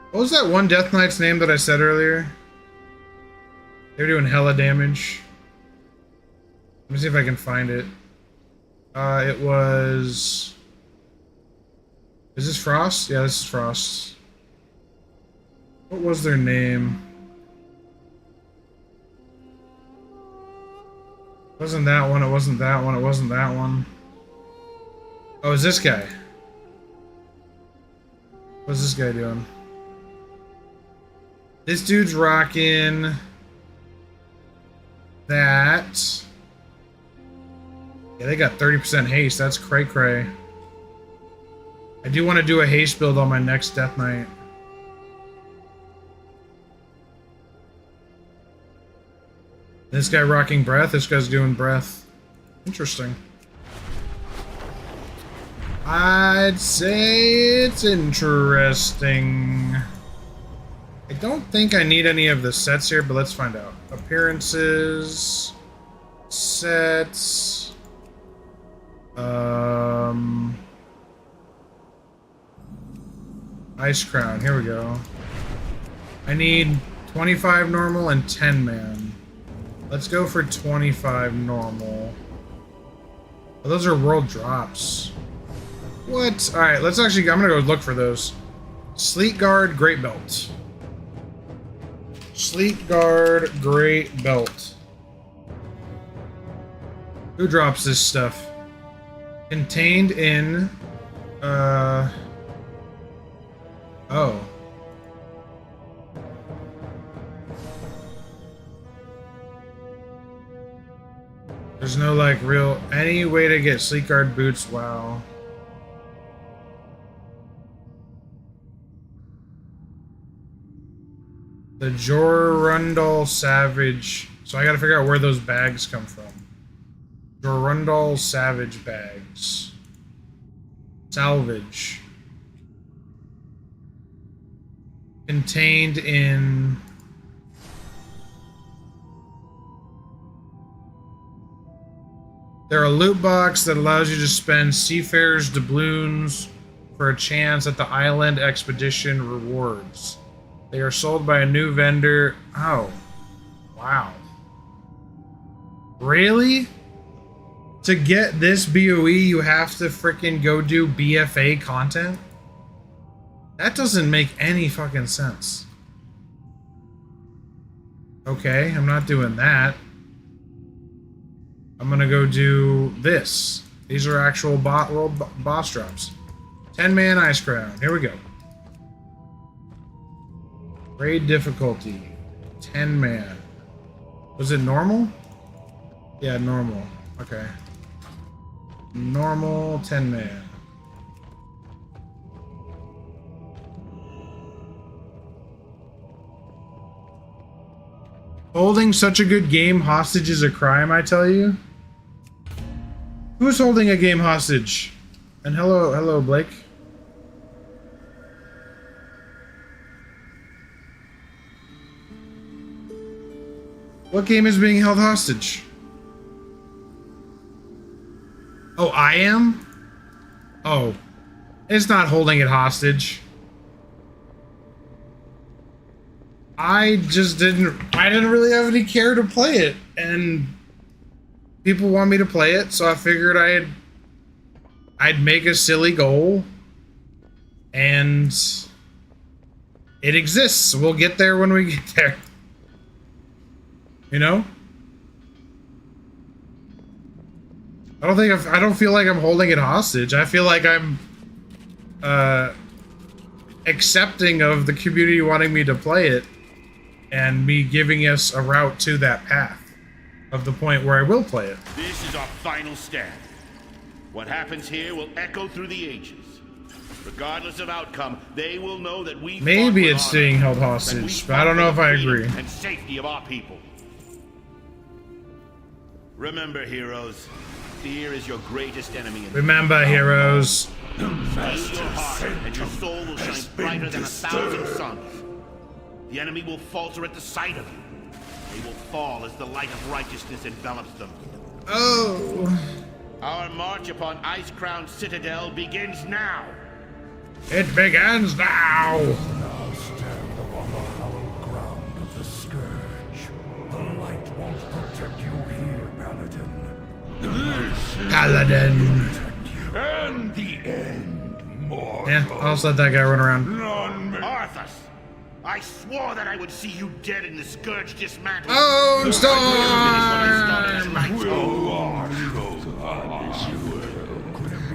What was that one Death Knight's name that I said earlier? They were doing hella damage. Let me see if I can find it. It was... Is this Frost? Yeah, this is Frost. What was their name? It wasn't that one, it wasn't that one, it wasn't that one. Oh, it's this guy. What's this guy doing? This dude's rocking... that... Yeah, they got 30% haste. That's cray-cray. I do want to do a haste build on my next Death Knight. This guy rocking breath. This guy's doing breath. Interesting. I'd say it's interesting. I don't think I need any of the sets here, but let's find out. Appearances. Sets. Ice Crown, here we go. I need 25 normal and 10 man. Let's go for 25 normal. Oh, those are world drops. What? Alright, let's actually, I'm gonna go look for those. Sleek Guard, Great Belt. Sleek Guard, Great Belt. Who drops this stuff? Contained in, oh. There's no, like, any way to get Sleek Guard boots, wow. The Jorundel Savage So I gotta figure out where those bags come from. Jorundal Savage bags. Salvage. Contained in... They're a loot box that allows you to spend Seafarer's doubloons for a chance at the Island Expedition rewards. They are sold by a new vendor. Oh. Wow. Really? To get this BOE, you have to freaking go do BFA content? That doesn't make any fucking sense. Okay, I'm not doing that. I'm gonna go do this. These are actual world boss drops. 10-man Ice Crown. Here we go. Raid difficulty. 10-man. Was it normal? Yeah, normal. Okay. Normal 10-man. Holding such a good game hostage is a crime, I tell you. Who's holding a game hostage? And hello, Blake. What game is being held hostage? Oh, I am? Oh. It's not holding it hostage. I didn't really have any care to play it, and people want me to play it, so I figured I'd make a silly goal, and it exists. We'll get there when we get there. You know? I don't feel like I'm holding it hostage. I feel like I'm accepting of the community wanting me to play it and me giving us a route to that path of the point where I will play it. This is our final stand. What happens here will echo through the ages. Regardless of outcome, they will know that we maybe it's being held hostage, but I don't know if I agree. And safety of our people. Remember, heroes, fear is your greatest enemy. Remember, heroes. Your heart and your soul will shine brighter than 1,000 suns. The enemy will falter at the sight of you. They will fall as the light of righteousness envelops them. Oh. Our march upon Ice Crown Citadel begins now. It begins now. Now stand upon the hallowed ground of the Scourge. The light won't protect you here, Paladin. Paladin. And the end, more. Yeah, I'll just let that guy run around. Arthas, I swore that I would see you dead in the Scourge dismantled. Oh, storm! Will watch those eyes you will,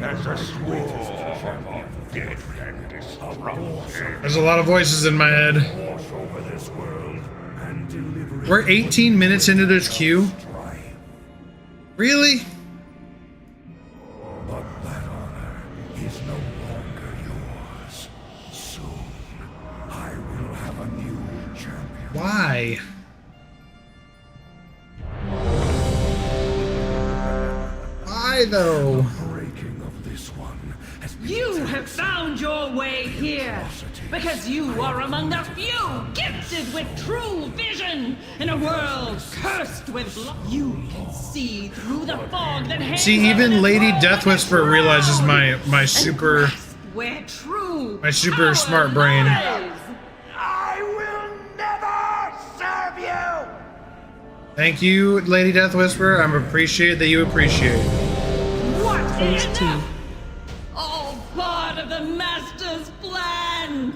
as a swarm of death and destruction. There's a lot of voices in my head. We're 18 minutes into this queue. Really? But that honor is no longer yours. Soon, I will have a new champion. Why? Why though? Breaking of this one has been You have found your way here because you are among the few gifted with true vision in a world cursed with blood. You can see through the fog that hangs. See, even Lady Death Whisper realizes my super smart brain. I will never serve you. Thank you, Lady Death Whisper. I'm appreciated that you appreciate. What is enough? All part of the Master's plan.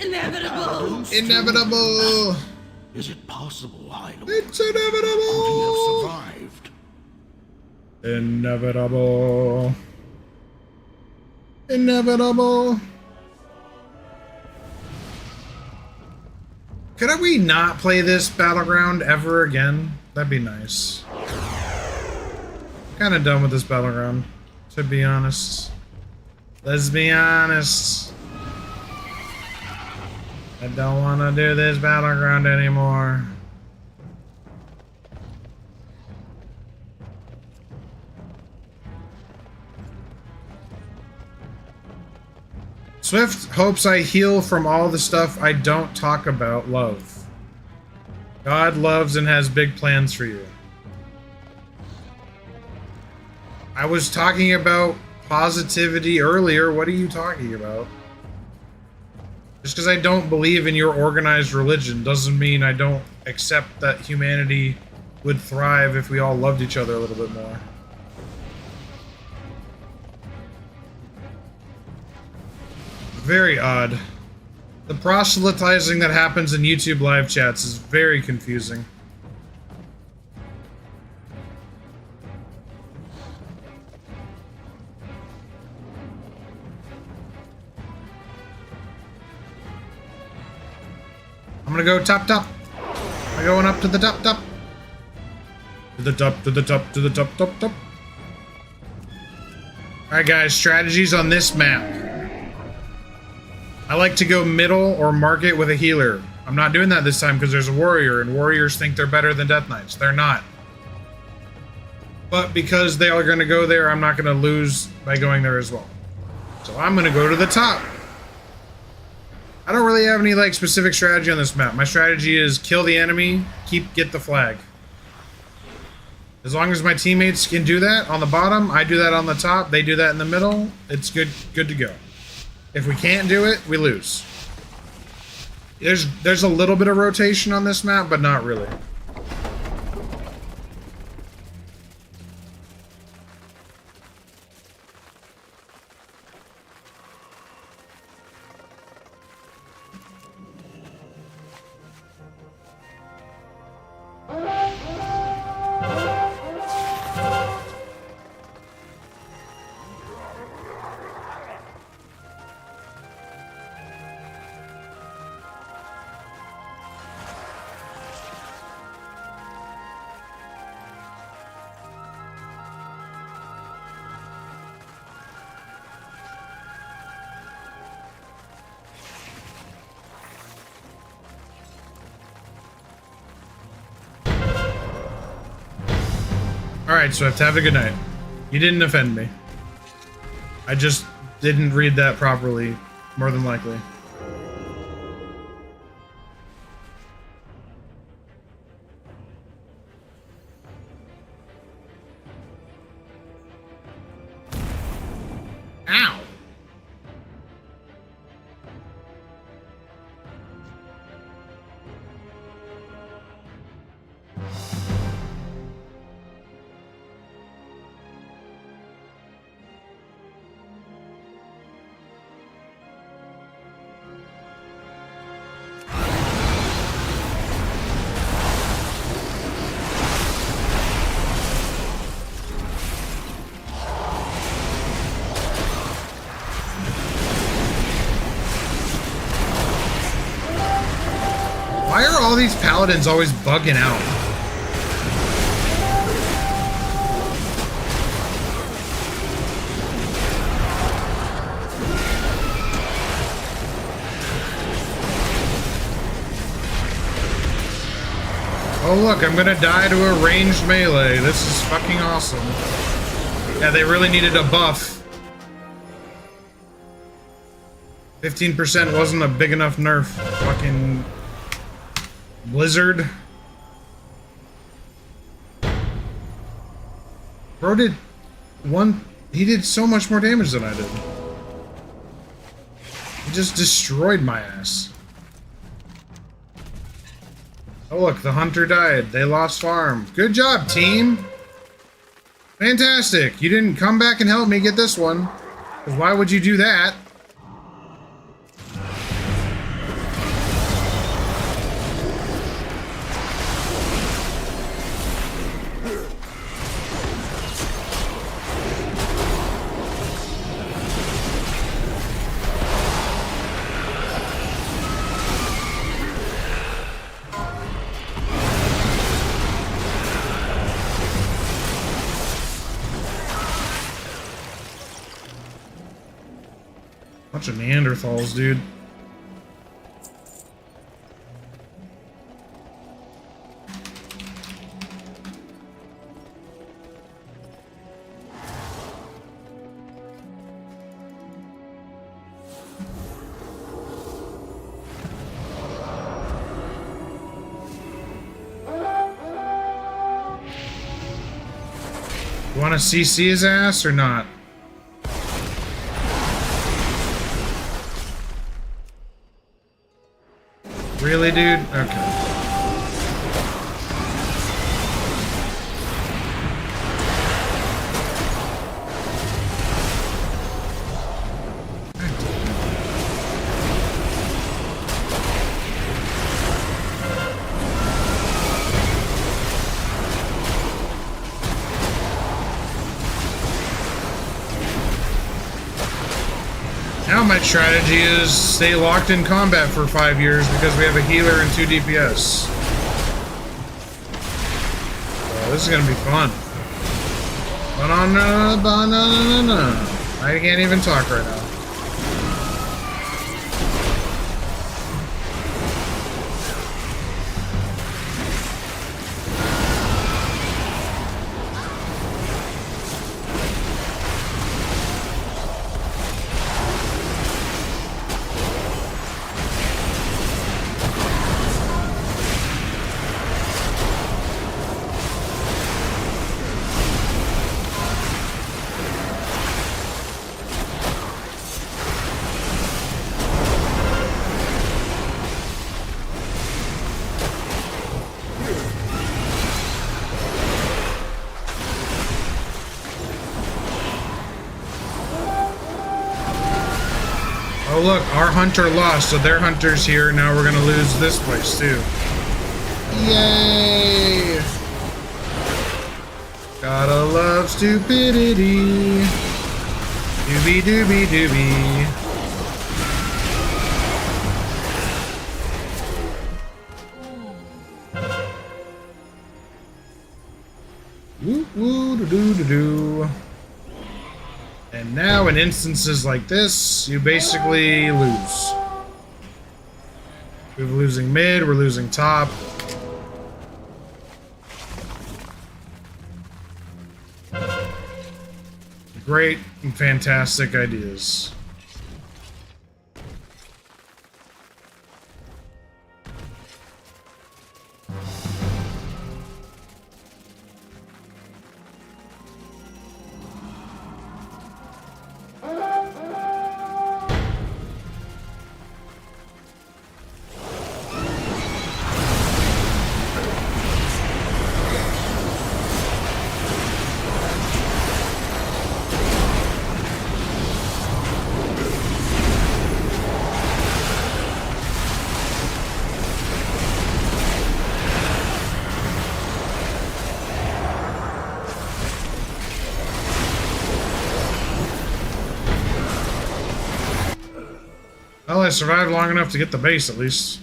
Inevitable. Inevitable. Is it possible, Hilo? It's inevitable. Have survived. Inevitable. Inevitable. Could we not play this battleground ever again? That'd be nice. Kind of done with this battleground, to be honest. Let's be honest. I don't want to do this battleground anymore. Swift hopes I heal from all the stuff I don't talk about love. God loves and has big plans for you. I was talking about positivity earlier. What are you talking about? Just because I don't believe in your organized religion doesn't mean I don't accept that humanity would thrive if we all loved each other a little bit more. Very odd. The proselytizing that happens in YouTube live chats is very confusing. I'm gonna go top. I'm going up to the top. To the top. Alright guys, strategies on this map. I like to go middle or market with a healer. I'm not doing that this time because there's a warrior, and warriors think they're better than Death Knights. They're not. But because they are going to go there, I'm not going to lose by going there as well. So I'm going to go to the top. I don't really have any like specific strategy on this map. My strategy is kill the enemy, get the flag. As long as my teammates can do that on the bottom, I do that on the top, they do that in the middle, it's good to go. If we can't do it, we lose. There's a little bit of rotation on this map, but not really. Alright, Swift, have a good night. You didn't offend me. I just didn't read that properly, more than likely. Ow! Why are all these paladins always bugging out? Oh look, I'm gonna die to a ranged melee. This is fucking awesome. Yeah, they really needed a buff. 15% wasn't a big enough nerf. Fucking Blizzard. Bro he did so much more damage than I did. He just destroyed my ass. Oh look, the hunter died. They lost farm. Good job, team. Fantastic. You didn't come back and help me get this one. 'Cause why would you do that? Bunch of Neanderthals, dude. You want to CC his ass or not? Really, dude? Okay. Now my strategy is stay locked in combat for 5 years because we have a healer and 2 DPS. Oh, this is gonna be fun. Banana. I can't even talk right now. Oh look, our hunter lost, so their hunter's here. Now we're gonna lose this place too. Yay! Gotta love stupidity. Doobie doobie doobie. Woo woo doo doo doo. And now in instances like this, you basically lose. We're losing mid, we're losing top. Great and fantastic ideas. Well, I survived long enough to get the base, at least.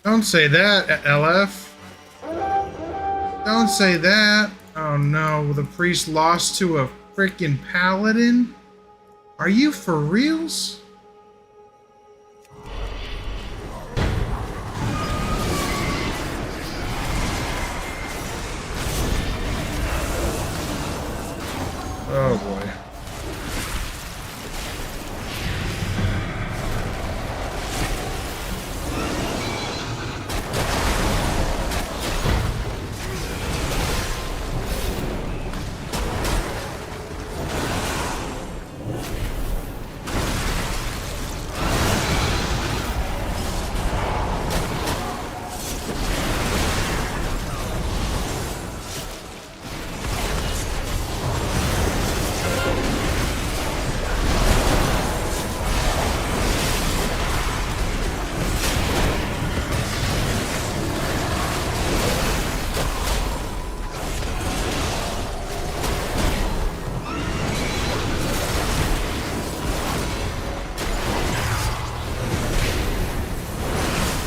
Don't say that, LF. Don't say that. Oh no, the priest lost to a freaking paladin? Are you for reals? Oh boy.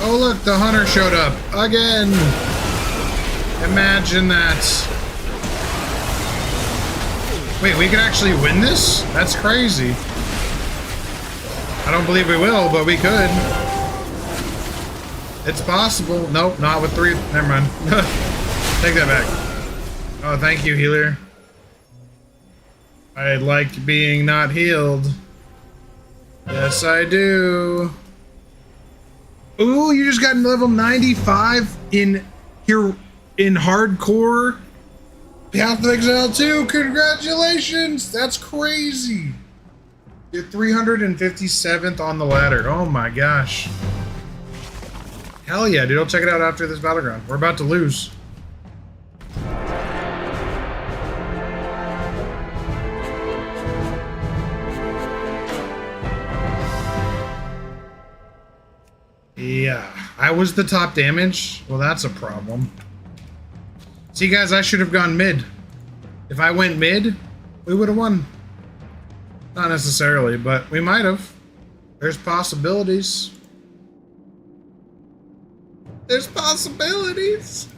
Oh look, the hunter showed up again. Imagine that. Wait, we can actually win this? That's crazy. I don't believe we will, but we could. It's possible. Nope, not with 3. Never mind. Take that back. Oh, thank you, healer. I like being not healed. Yes, I do. Ooh, you just got level 95 in here in hardcore. Path of Exile 2. Congratulations. That's crazy. You're 357th on the ladder. Oh my gosh. Hell yeah, dude. I'll check it out after this battleground. We're about to lose. Yeah, I was the top damage. Well, that's a problem. See, guys, I should have gone mid. If I went mid, we would have won. Not necessarily, but we might have. There's possibilities. There's possibilities.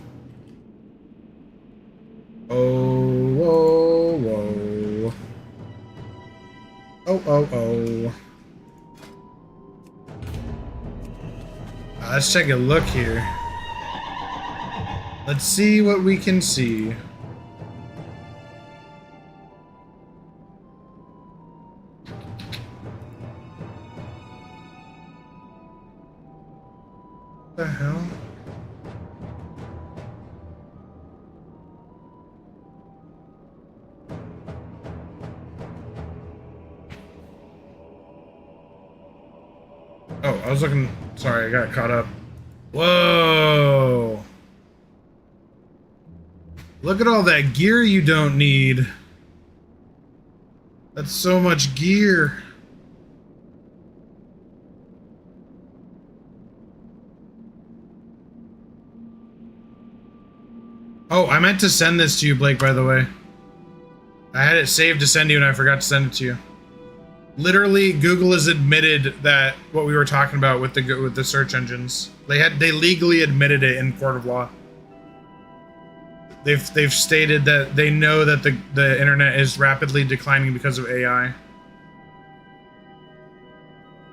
Oh, whoa, whoa. Oh, oh, oh. Let's take a look here. Let's see what we can see. What the hell? Oh, I was looking. Sorry, I got caught up. Whoa! Look at all that gear you don't need. That's so much gear. Oh, I meant to send this to you, Blake, by the way. I had it saved to send you and I forgot to send it to you. Literally, Google has admitted that what we were talking about with the search engines. They legally admitted it in court of law. They've stated that they know that the internet is rapidly declining because of AI.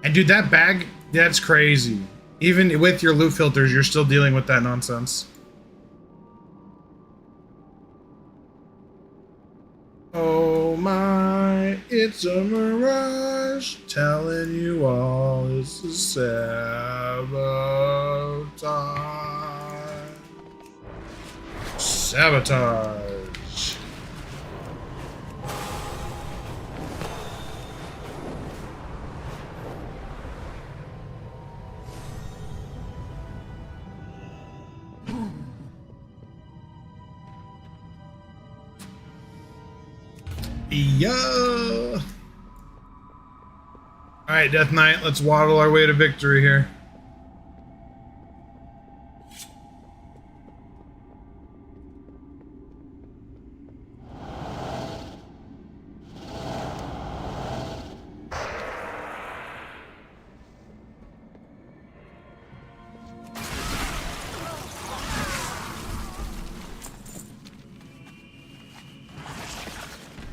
And dude, that bag, that's crazy. Even with your loot filters, you're still dealing with that nonsense. Oh my, it's a mirage telling you all it's a sabotage. Sabotage. Yeah. Alright, Death Knight, let's waddle our way to victory here.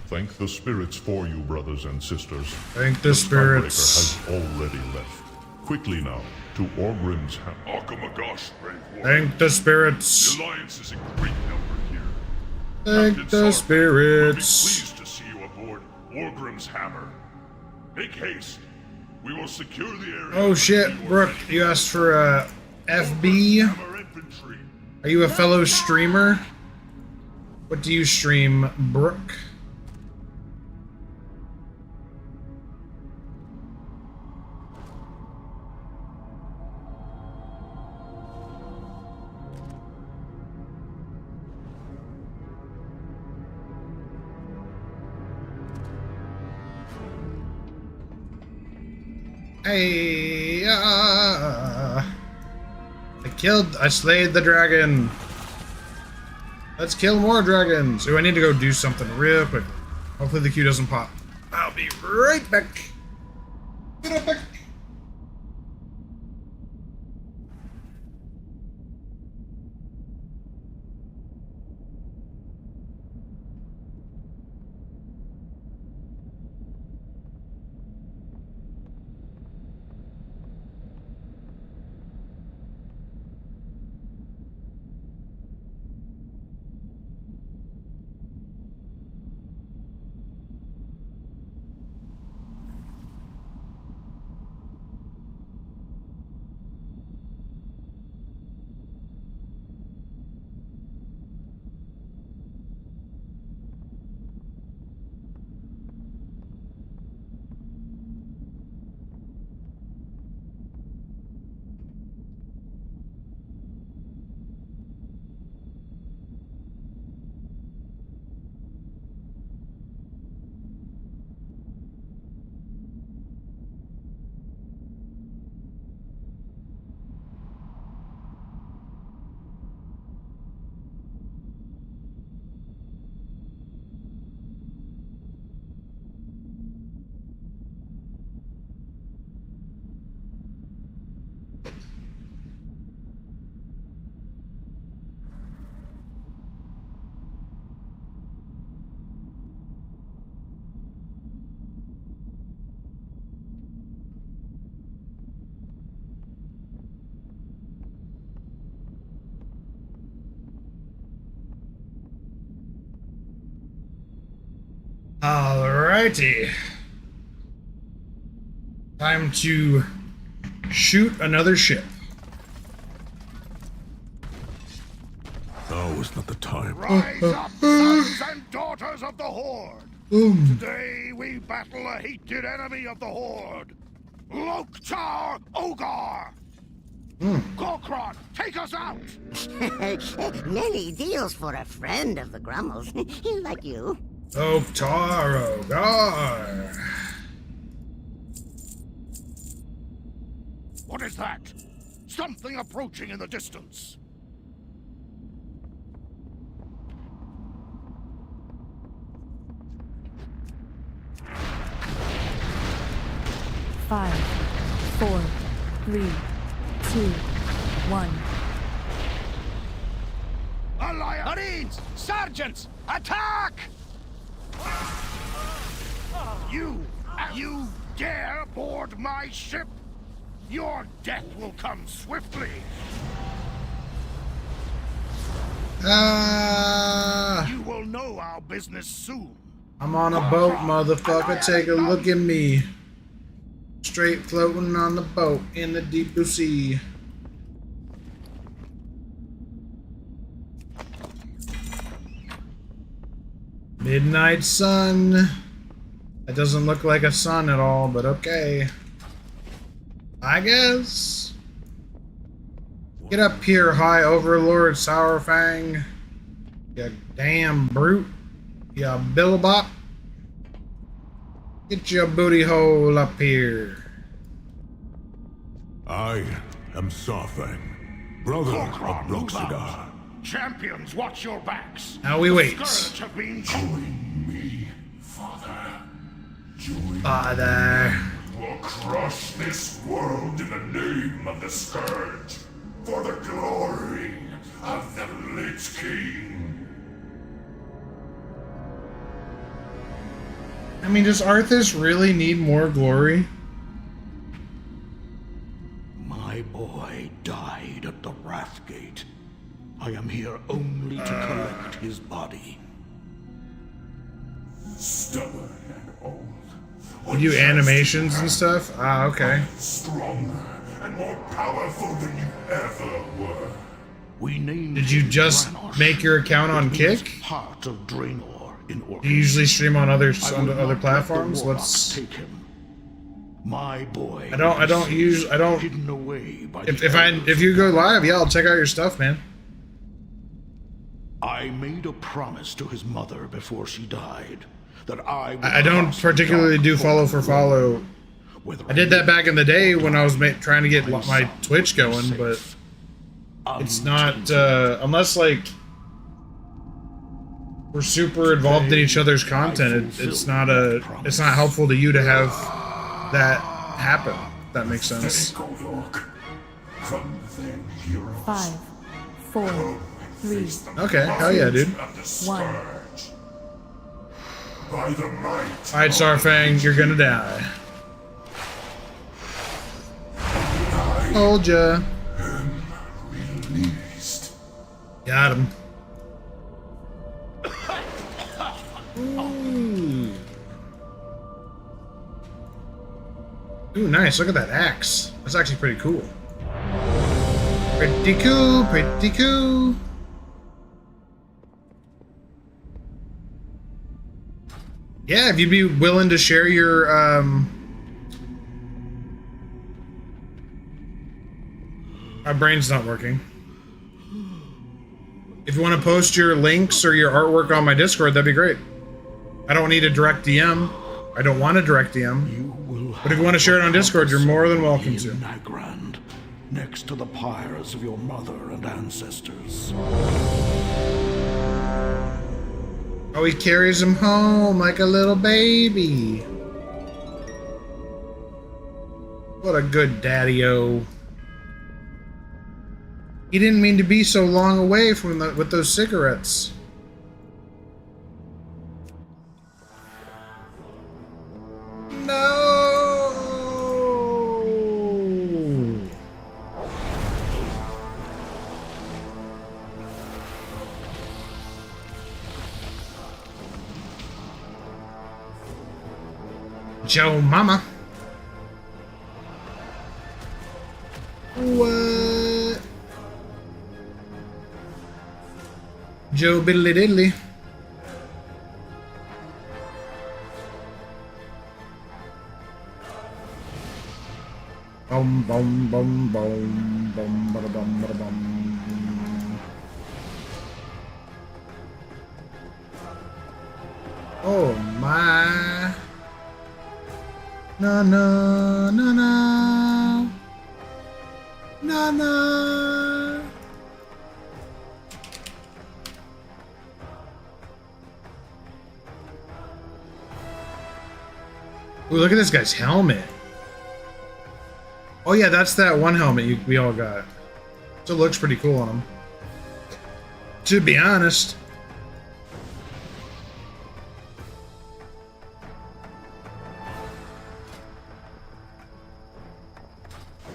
Thank the spirits for you, brothers and sisters. Thank the spirits. Has already left. Quickly now, to Orgrim's hammer. Akamagosh, brave warrior. Thank the spirits. The alliance is in great number here. Thank Captain the Sark, spirits. we'll be pleased to see you aboard Orgrim's hammer. Make haste. We will secure the area. Oh shit, Brooke, you asked for FB. Are you a fellow streamer? What do you stream, Brooke? Hey, I slayed the dragon. Let's kill more dragons. Ooh, I need to go do something real quick. Hopefully the queue doesn't pop. I'll be right back. Be right back. Alrighty. Time to shoot another ship. Now is not the time. Rise up, sons and daughters of the Horde! Today we battle a hated enemy of the Horde, Loktar Ogar! Gorkron, take us out! Many deals for a friend of the Grummels, like you. Loktar Ogar. What is that? Something approaching in the distance. Five, 4, 3, 2, 1. Alliance! Marines! Sergeants! Attack! You dare board my ship? Your death will come swiftly. You will know our business soon. I'm on a boat, motherfucker. Take a look at me. Straight floating on the boat in the deep blue sea. Midnight sun. That doesn't look like a sun at all, but okay. I guess. Get up here, High Overlord Sourfang. You damn brute. You billabop. Get your booty hole up here. I am Sarfang, brother of Broxidar. Champions, watch your backs. Now we wait. Scourge have been Join me, Father. Join Father. We'll crush this world in the name of the Scourge, for the glory of the Blitz King. I mean, does Arthas really need more glory? My boy died at the Wrathgate. I am here only to collect his body. Stubborn and old. You do animations and stuff? Ah, okay. Stronger and more powerful than you ever were. We named Did you just make your account on Kick? Heart of Draenor in Do you usually stream on other platforms? Let's. Take him. My boy. I don't use. Hidden away by If you go live, yeah, I'll check out your stuff, man. I made a promise to his mother before she died that I don't particularly do follow for follow. I did that back in the day when I was trying to get my Twitch going, but it's not unless like we're super involved in each other's content. It's not helpful to you to have that happen. If that makes sense. 5, 4, 3. Okay, hell yeah, dude. 1. Alright, Sarfang, you're gonna die. Told ya. Got him. Ooh, nice. Look at that axe. That's actually pretty cool. Pretty cool, pretty cool. Yeah, if you'd be willing to share your, my brain's not working. If you want to post your links or your artwork on my Discord, that'd be great. I don't need a direct DM. I don't want a direct DM. But if you want to share it on Discord, you're more than welcome to. Nagrand, next to the pyres of your mother and ancestors. Oh, he carries him home like a little baby. What a good daddy-o. He didn't mean to be so long away from with those cigarettes. No. Joe Mama. What? Joe Biddly Diddly. Bum bum bum bum bum bada bum bada bum. Oh my. No no no no. No no. Ooh, look at this guy's helmet. Oh yeah, that's that one helmet we all got. So it looks pretty cool on him. To be honest.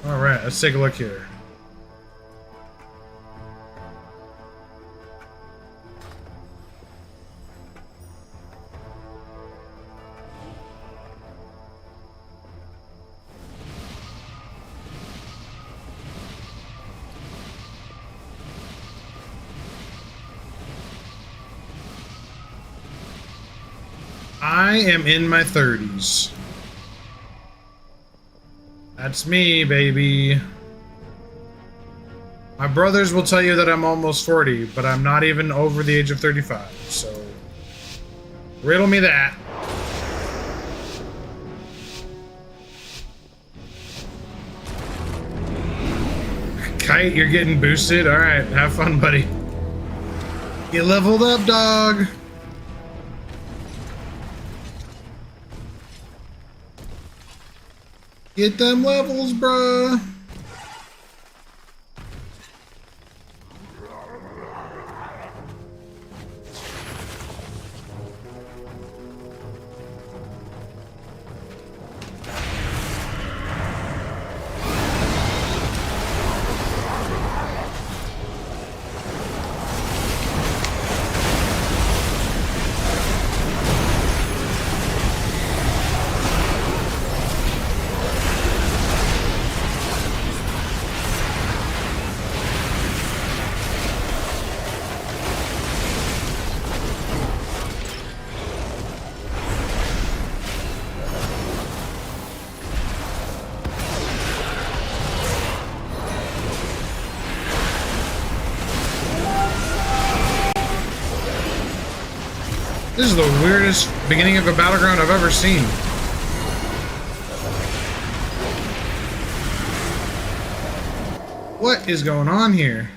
Alright, let's take a look here. I am in my 30s. That's me, baby. My brothers will tell you that I'm almost 40, but I'm not even over the age of 35, so riddle me that. Kite, you're getting boosted? Alright, have fun, buddy. You leveled up, dog. Get them levels, bruh. This is the weirdest beginning of a battleground I've ever seen. What is going on here?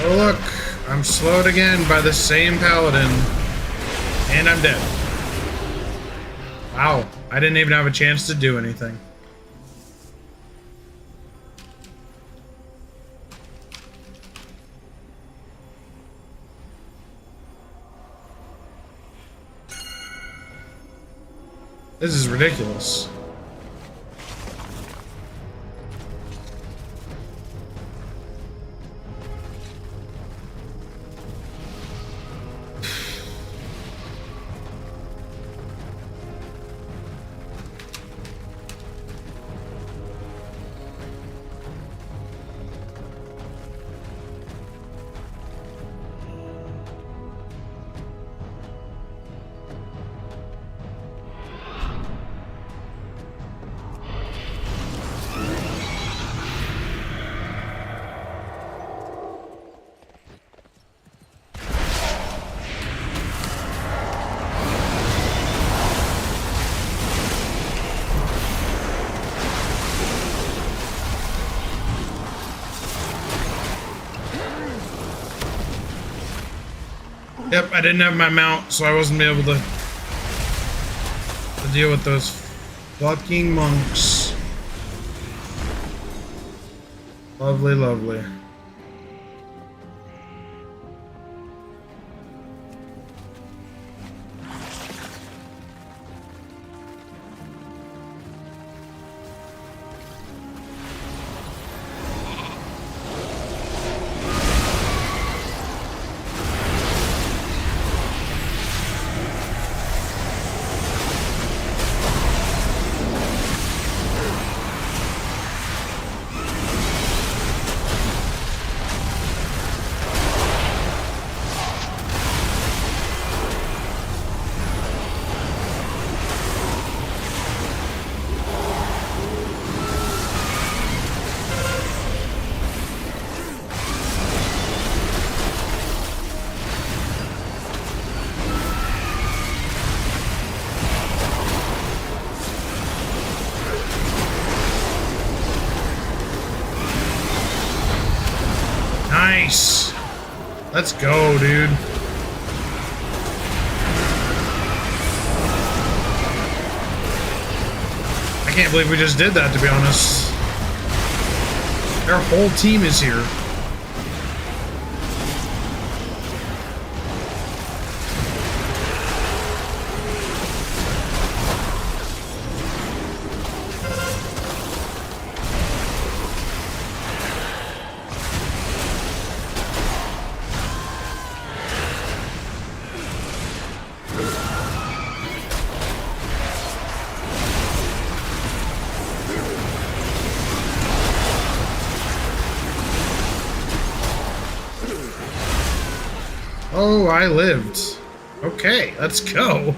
Oh look, I'm slowed again by the same paladin, and I'm dead. Wow, I didn't even have a chance to do anything. This is ridiculous. Yep, I didn't have my mount, so I wasn't able to deal with those fucking monks. Lovely, lovely. Nice. Let's go, dude. I can't believe we just did that, to be honest. Their whole team is here. Oh, I lived. Okay, let's go.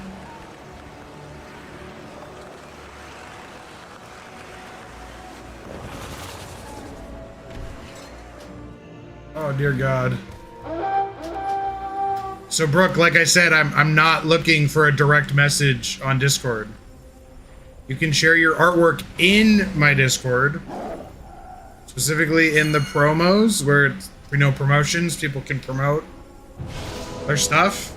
Oh, dear God. So, Brooke, like I said, I'm not looking for a direct message on Discord. You can share your artwork in my Discord. Specifically in the promos, where we know promotions, people can promote their stuff.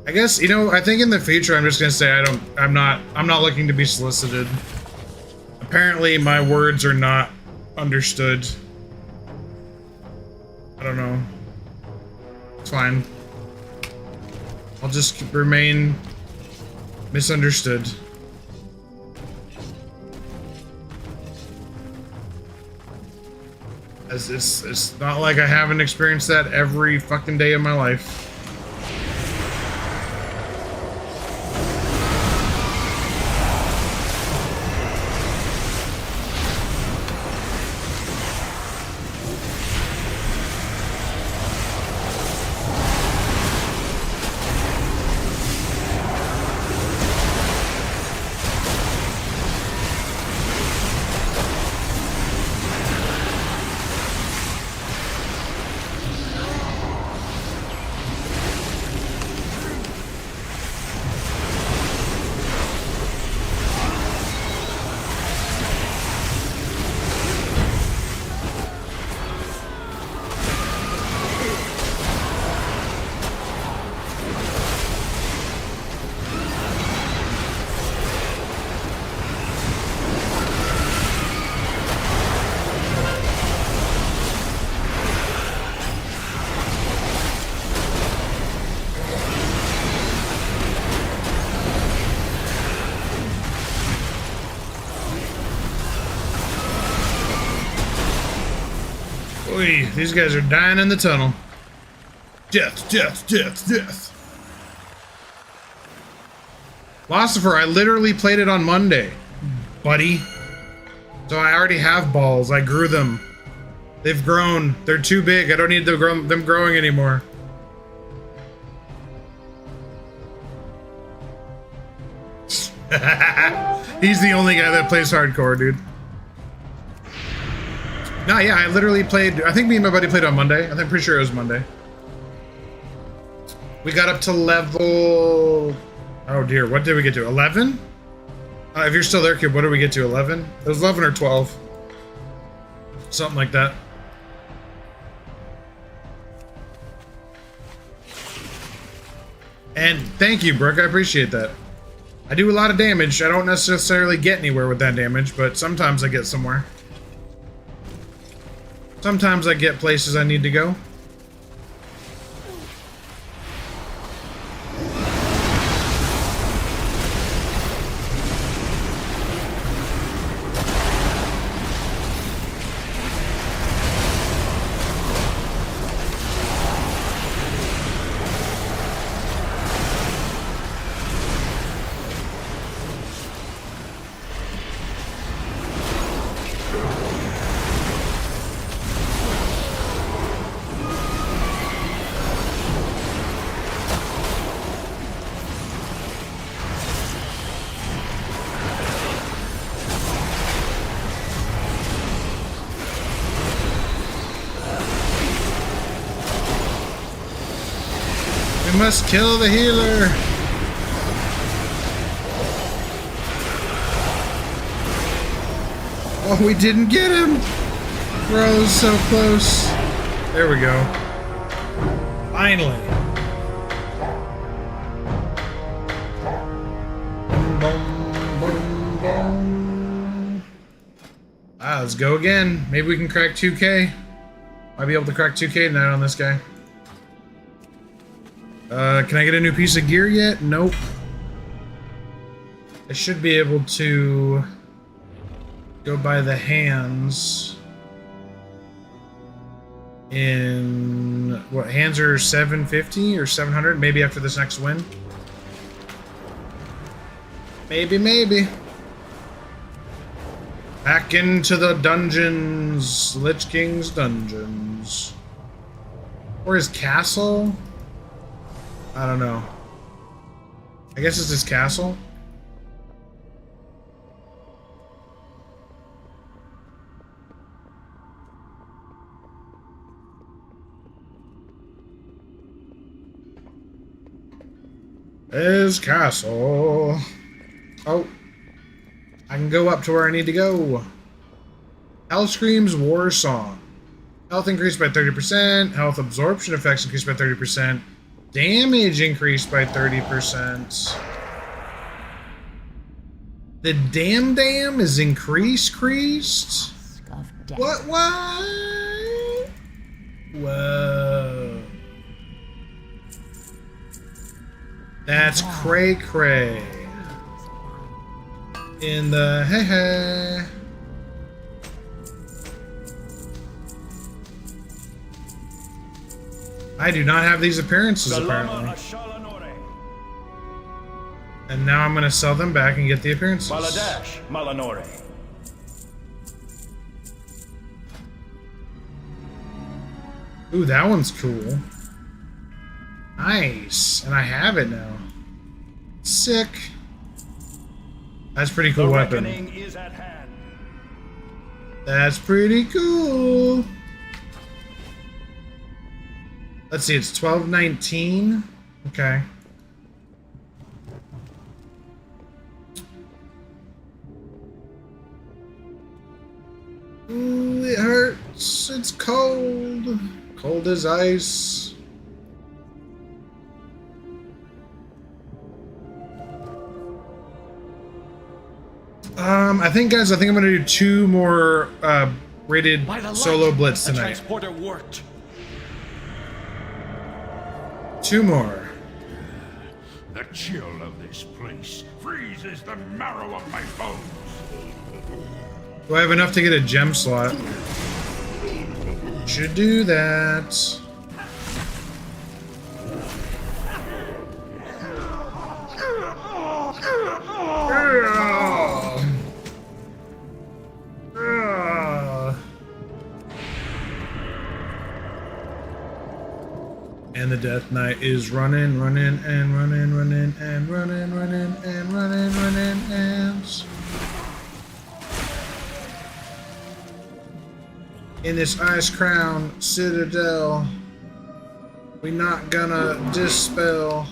I guess, you know, I think in the future I'm just gonna say I'm not looking to be solicited. Apparently my words are not understood. I don't know. It's fine. I'll just remain misunderstood. It's not like I haven't experienced that every fucking day of my life. Oy, these guys are dying in the tunnel. Death, death, death, death. Philosopher, I literally played it on Monday, buddy. So I already have balls. I grew them. They've grown. They're too big. I don't need them growing anymore. He's the only guy that plays hardcore, dude. No, yeah, I literally played. I think me and my buddy played on Monday. I'm pretty sure it was Monday. We got up to level. Oh dear, what did we get to? 11? If you're still there, kid, what did we get to? 11? It was 11 or 12. Something like that. And thank you, Brooke. I appreciate that. I do a lot of damage. I don't necessarily get anywhere with that damage, but sometimes I get somewhere. Sometimes I get places I need to go. We must kill the healer. Oh, we didn't get him. Bro, so close. There we go. Finally. Boom, boom, boom. Ah, let's go again. Maybe we can crack 2K. Might be able to crack 2K tonight on this guy. Can I get a new piece of gear yet? Nope. I should be able to go by the hands in what, hands are 750 or 700 maybe after this next win. Maybe. Back into the dungeons, Lich King's dungeons. Or his castle? I don't know. I guess it's his castle. His castle. Oh. I can go up to where I need to go. Hellscream's War Song. Health increased by 30%. Health absorption effects increased by 30%. Damage increased by 30%. The dam is increased? What? Whoa. That's cray. In the hey. I do not have these appearances apparently. And now I'm gonna sell them back and get the appearances. Baladash, Malanore. Ooh, that one's cool. Nice. And I have it now. Sick. That's pretty cool weapon. Is at hand. That's pretty cool. Let's see, it's 1219. Okay. Ooh, it hurts. It's cold. Cold as ice. I think I'm gonna do 2 more rated solo blitz tonight. Transporter worked. 2 more. The chill of this place freezes the marrow of my bones. Do I have enough to get a gem slot? Should do that. And the Death Knight is running. In this Ice Crown Citadel, we not gonna dispel.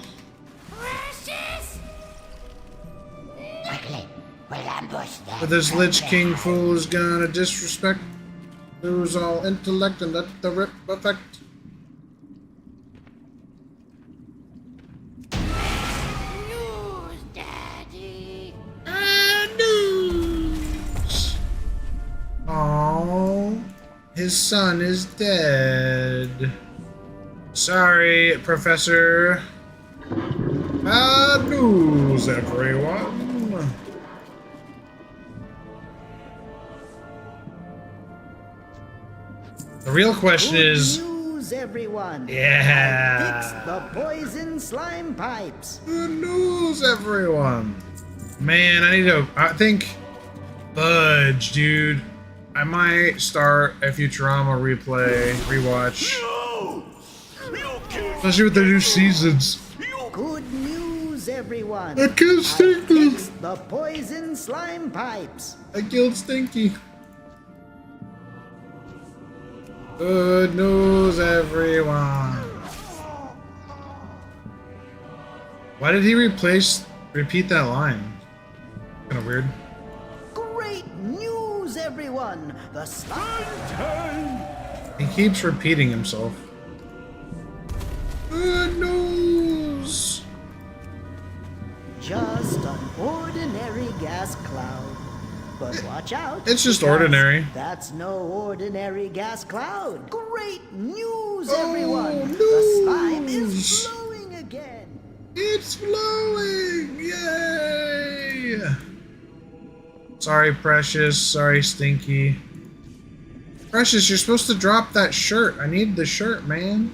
But this Lich King fool is gonna disrespect, lose all intellect, and let the rip effect. Oh, his son is dead. Sorry, Professor. Bad news, everyone. The real question is... news, everyone. Yeah. I fixed the poison slime pipes. Good news, everyone. Man, I think... Fudge, dude. I might start a Futurama rewatch. Especially with the new seasons. Good news, everyone. I killed Stinky. I fixed the poison slime pipes. I killed Stinky. Good news, everyone. Why did he repeat that line? Kind of weird. Great news, everyone. The slime. He keeps repeating himself. Good news. Just an ordinary gas cloud. But watch out. It's just because ordinary. That's no ordinary gas cloud. Great news, everyone. The slime is flowing again. It's flowing. Yay. Sorry, Precious. Sorry, Stinky. Precious, you're supposed to drop that shirt. I need the shirt, man.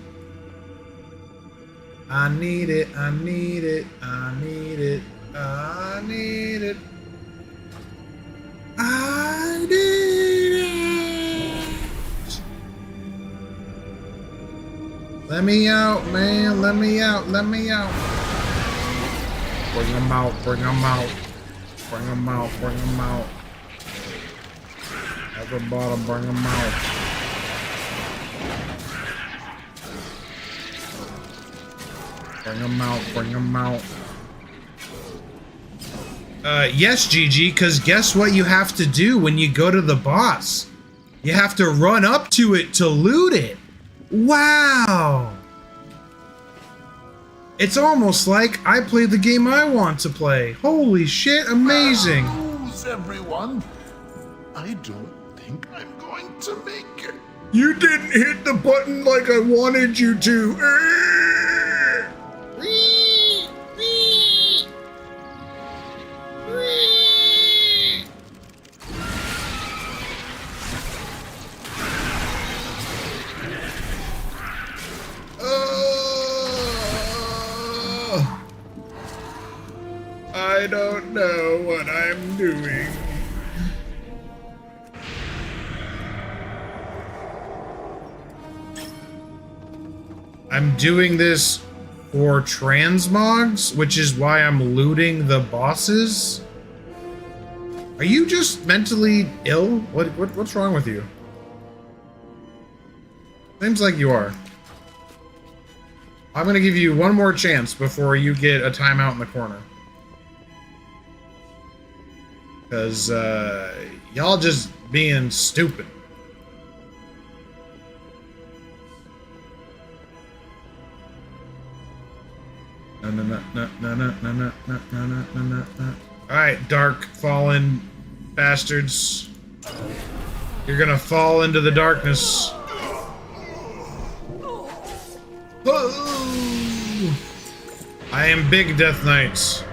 I need it. I need it. I need it. I need it. I need it. Let me out, man. Let me out. Let me out. Bring them out. Bring them out. Bring them out. Bring them out. Everybody bring them out. Bring them out. Bring them out. Yes, GG, because guess what you have to do when you go to the boss? You have to run up to it to loot it. Wow. It's almost like I played the game I want to play. Holy shit, amazing. Who's everyone? I don't think I'm going to make it. You didn't hit the button like I wanted you to. I don't know what I'm doing. I'm doing this for transmogs, which is why I'm looting the bosses. Are you just mentally ill? What's wrong with you? Seems like you are. I'm gonna give you one more chance before you get a timeout in the corner. Because, y'all just being stupid. Alright, dark fallen bastards. You're gonna fall into the darkness. I am big Death Knight.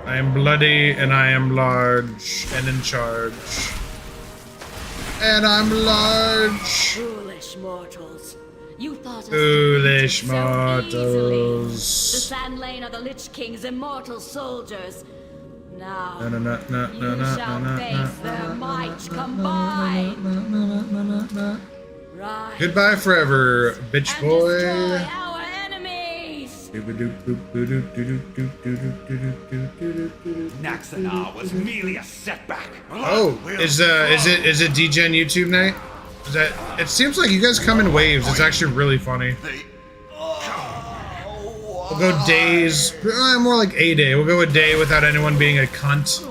I am bloody and I am large and in charge. And I'm large. Foolish mortals. You thought Foolish mortals. The Sand Lane are the Lich King's immortal soldiers. Now you shall face their might combined. Rise. Goodbye forever, bitch boy. Our enemies. Naxanar was merely a setback. Oh, is it DGen YouTube night? Is that? It seems like you guys come in waves. It's actually really funny. We'll go days, more like a day. We'll go a day without anyone being a cunt.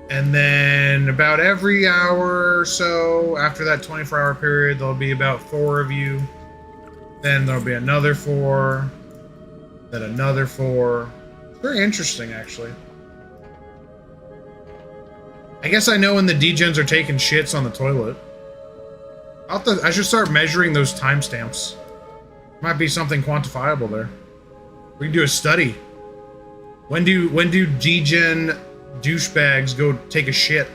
And then about every hour or so, after that 24-hour period, there'll be about 4 of you. Then there'll be another 4. Then another 4. It's very interesting, actually. I guess I know when the degens are taking shits on the toilet. I should start measuring those timestamps. Might be something quantifiable there. We can do a study. When do degen douchebags go take a shit?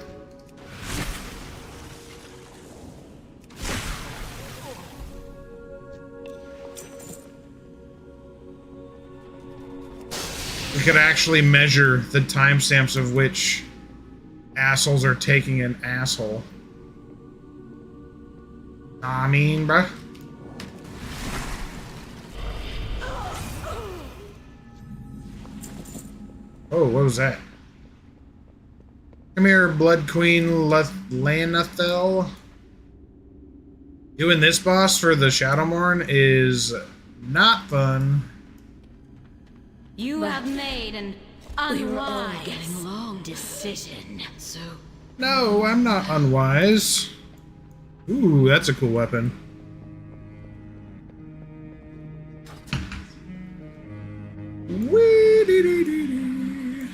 We could actually measure the timestamps of which assholes are taking an asshole. I mean, bruh. Oh, what was that? Come here, Blood Queen Lanathel. Doing this boss for the Shadowmourne is not fun. You have made an Unwise decision. So No, I'm not unwise. Ooh, that's a cool weapon. Wee-dee-dee-dee-dee.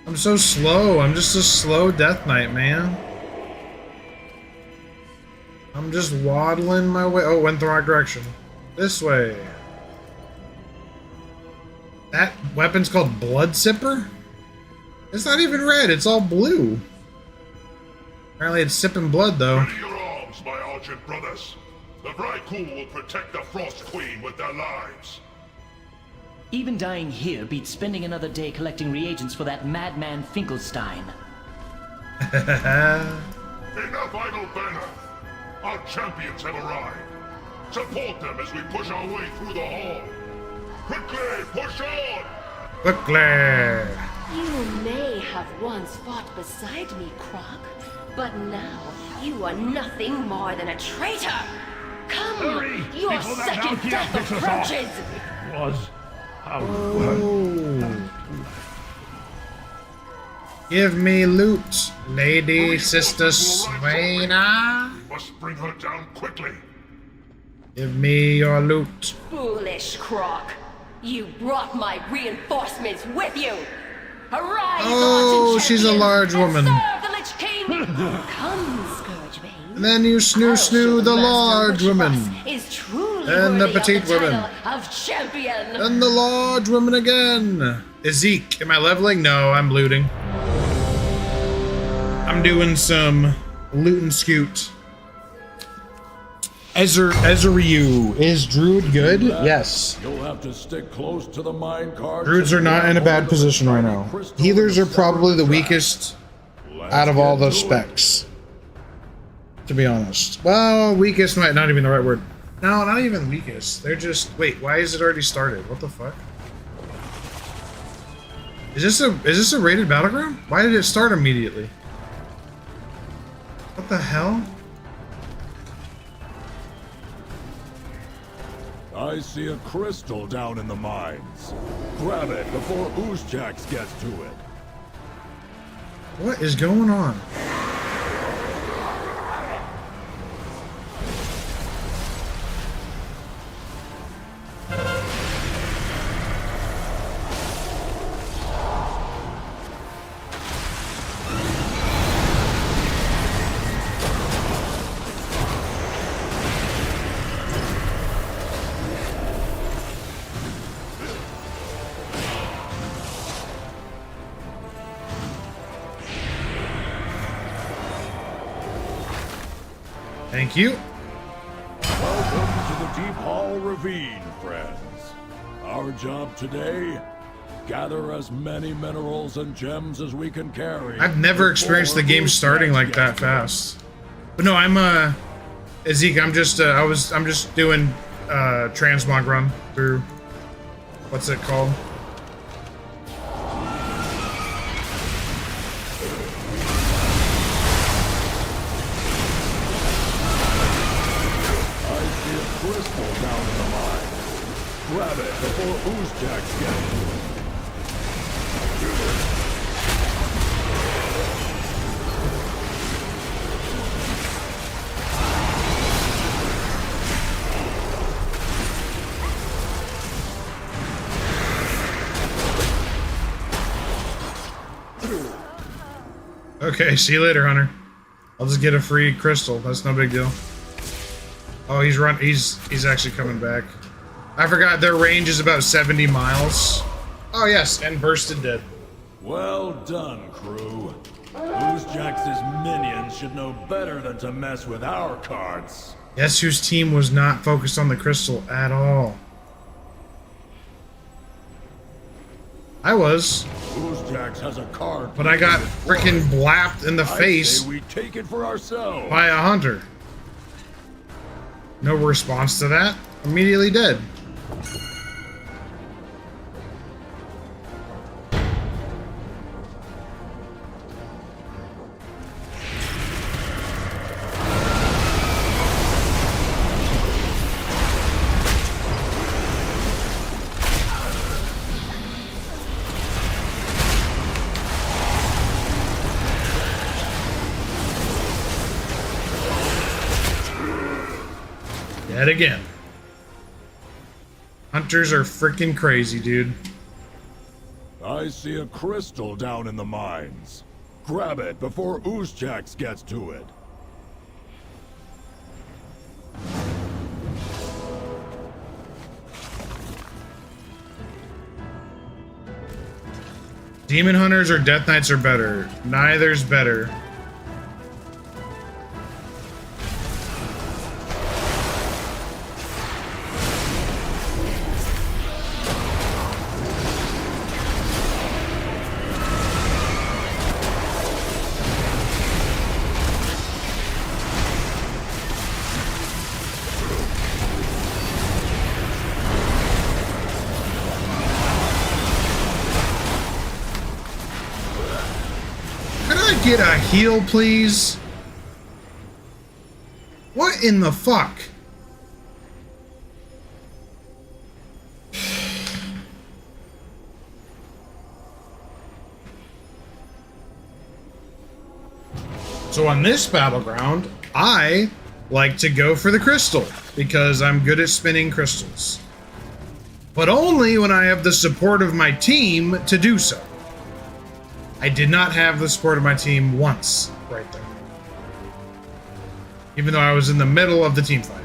I'm so slow. I'm just a slow Death Knight, man. I'm just waddling my way. Oh, went the wrong direction. This way. That weapon's called Blood Sipper? It's not even red, it's all blue. Apparently it's sipping blood, though. Ready your arms, my argent brothers. The Vrykul will protect the Frost Queen with their lives. Even dying here beats spending another day collecting reagents for that madman Finkelstein. Enough idle banner. Our champions have arrived. Support them as we push our way through the hall. Quickly, push on! Quickly! You may have once fought beside me, Croc, but now you are nothing more than a traitor. Come, Hurry, your before that second Alkia death picks us off. approaches. It was how Give me loot, lady, sister Swaina. Must bring her down quickly. Give me your loot. Foolish Croc, you brought my reinforcements with you. Arise, Oh, Argent she's a champions, large and woman. serve the Lich King. Come, Scourgebane. And then you snoo the large woman. Is truly And the worthy of petite woman. title of champion. And the large woman again. Ezek, am I leveling? No, I'm looting. I'm doing some loot and scoot. Ezreal. Is Druid good? Yes. You'll have to stick close to the mine cart. Druids are not in a bad position right now. Healers are probably the weakest out of all the specs. To be honest. Well, weakest might not even be the right word. No, not even weakest. They're just... Wait, why is it already started? What the fuck? Is this a rated battleground? Why did it start immediately? What the hell? I see a crystal down in the mines. Grab it before Oozjax gets to it. What is going on? Thank you. Welcome to the Deep Hall Ravine, friends. Our job today, gather as many minerals and gems as we can carry. I've never experienced the game starting like that fast. But no, I'm Ezek, I'm just doing transmog run through what's it called? Grab it before Oozjax gets to it. Okay, see you later, Hunter. I'll just get a free crystal. That's no big deal. Oh, he's actually coming back. I forgot their range is about 70 miles. Oh yes, and bursted dead. Well done, crew. Oozjax's minions should know better than to mess with our cards. Guess whose team was not focused on the crystal at all? I was. Oozjax has a card. But I got freaking blapped in the face we take it for ourselves. by a hunter. No response to that. Immediately dead. Dead again. Hunters are freaking crazy, dude. I see a crystal down in the mines. Grab it before Oozjax gets to it. Demon Hunters or Death Knights are better. Neither's better. Get a heal, please. What in the fuck? So on this battleground, I like to go for the crystal because I'm good at spinning crystals. But only when I have the support of my team to do so. I did not have the support of my team once right there. Even though I was in the middle of the team fight.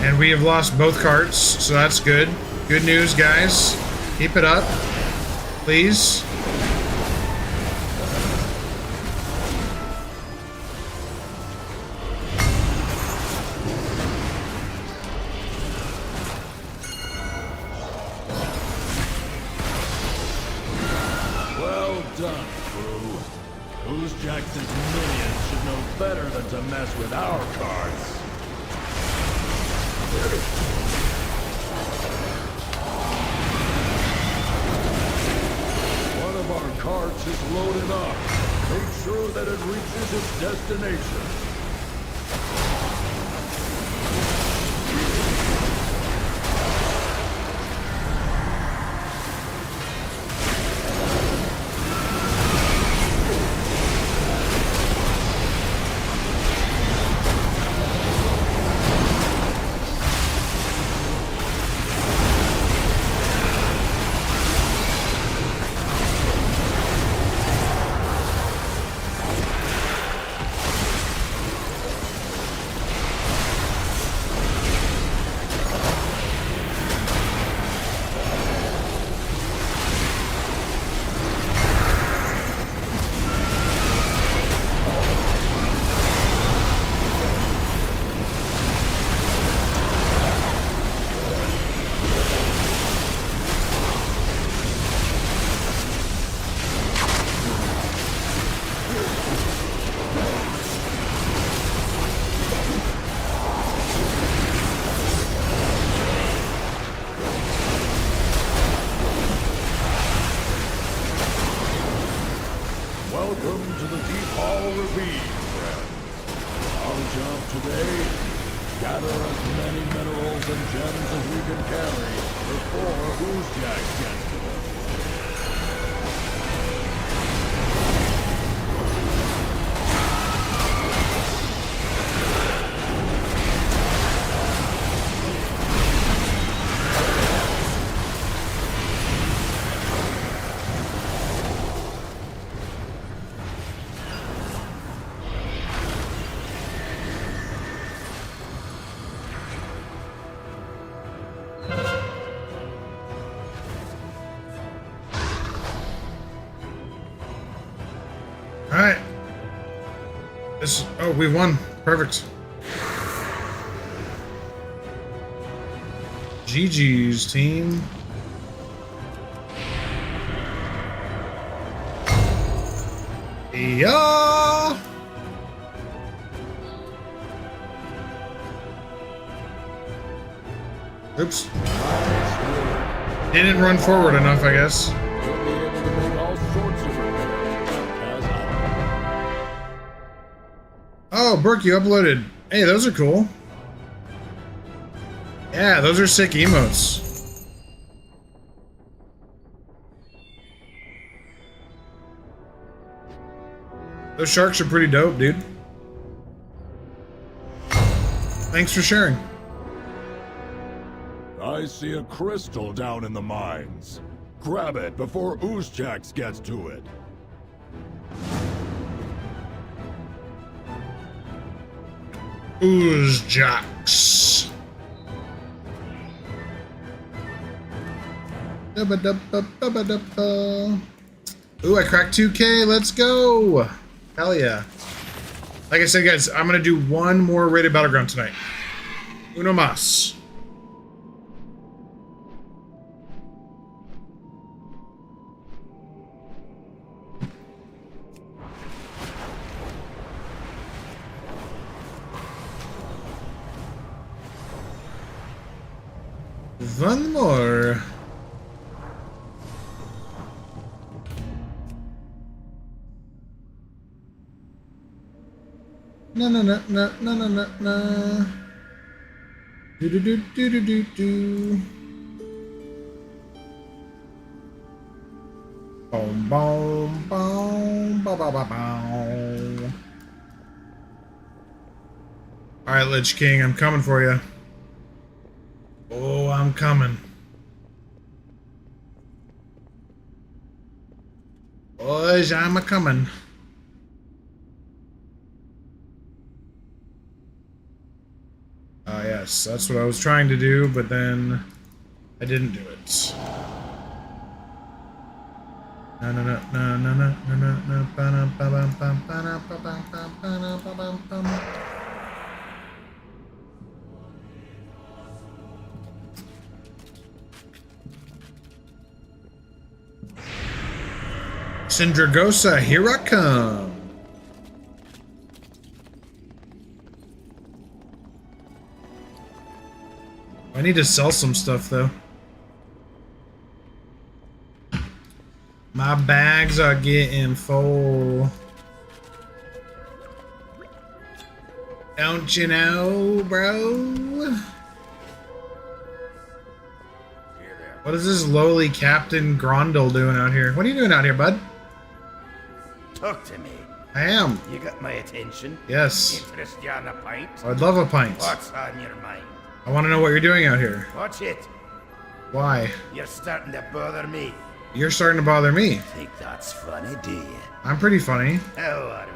And we have lost both carts, so that's good. Good news, guys. Keep it up. Please. Well done, crew. Oozjax's minions should know better than to mess with our carts. One of our carts is loaded up. Make sure that it reaches its destination. Welcome to the Deep Hall Ravine, friends. Our job today, gather as many minerals and gems as we can carry before Oozjax gets to them. Alright. Oh, we won. Perfect. GG's, team. Yeah. Oops. Didn't run forward enough, I guess. Oh, Brooke, you uploaded. Hey, those are cool. Yeah, those are sick emotes. Those sharks are pretty dope, dude. Thanks for sharing. I see a crystal down in the mines. Grab it before Oozjax gets to it. Oozjax. Ooh, I cracked 2K. Let's go. Hell yeah. Like I said, guys, I'm going to do one more rated battleground tonight. Uno mas. One more. No. Do. Boom, ba ba ba boom. All right, Lich King, I'm coming for you. Oh, I'm coming. Boys, I'm a-coming. Yes, that's what I was trying to do, but then I didn't do it. Syndragosa, here I come. I need to sell some stuff though. My bags are getting full. Don't you know, bro? What is this lowly Captain Grondel doing out here? What are you doing out here, bud? Talk to me. I am. You got my attention? Yes. Interest you on a pint? I'd love a pint. What's on your mind? I want to know what you're doing out here. Watch it. Why? You're starting to bother me. You're starting to bother me. Think that's funny, do you? I'm pretty funny. How are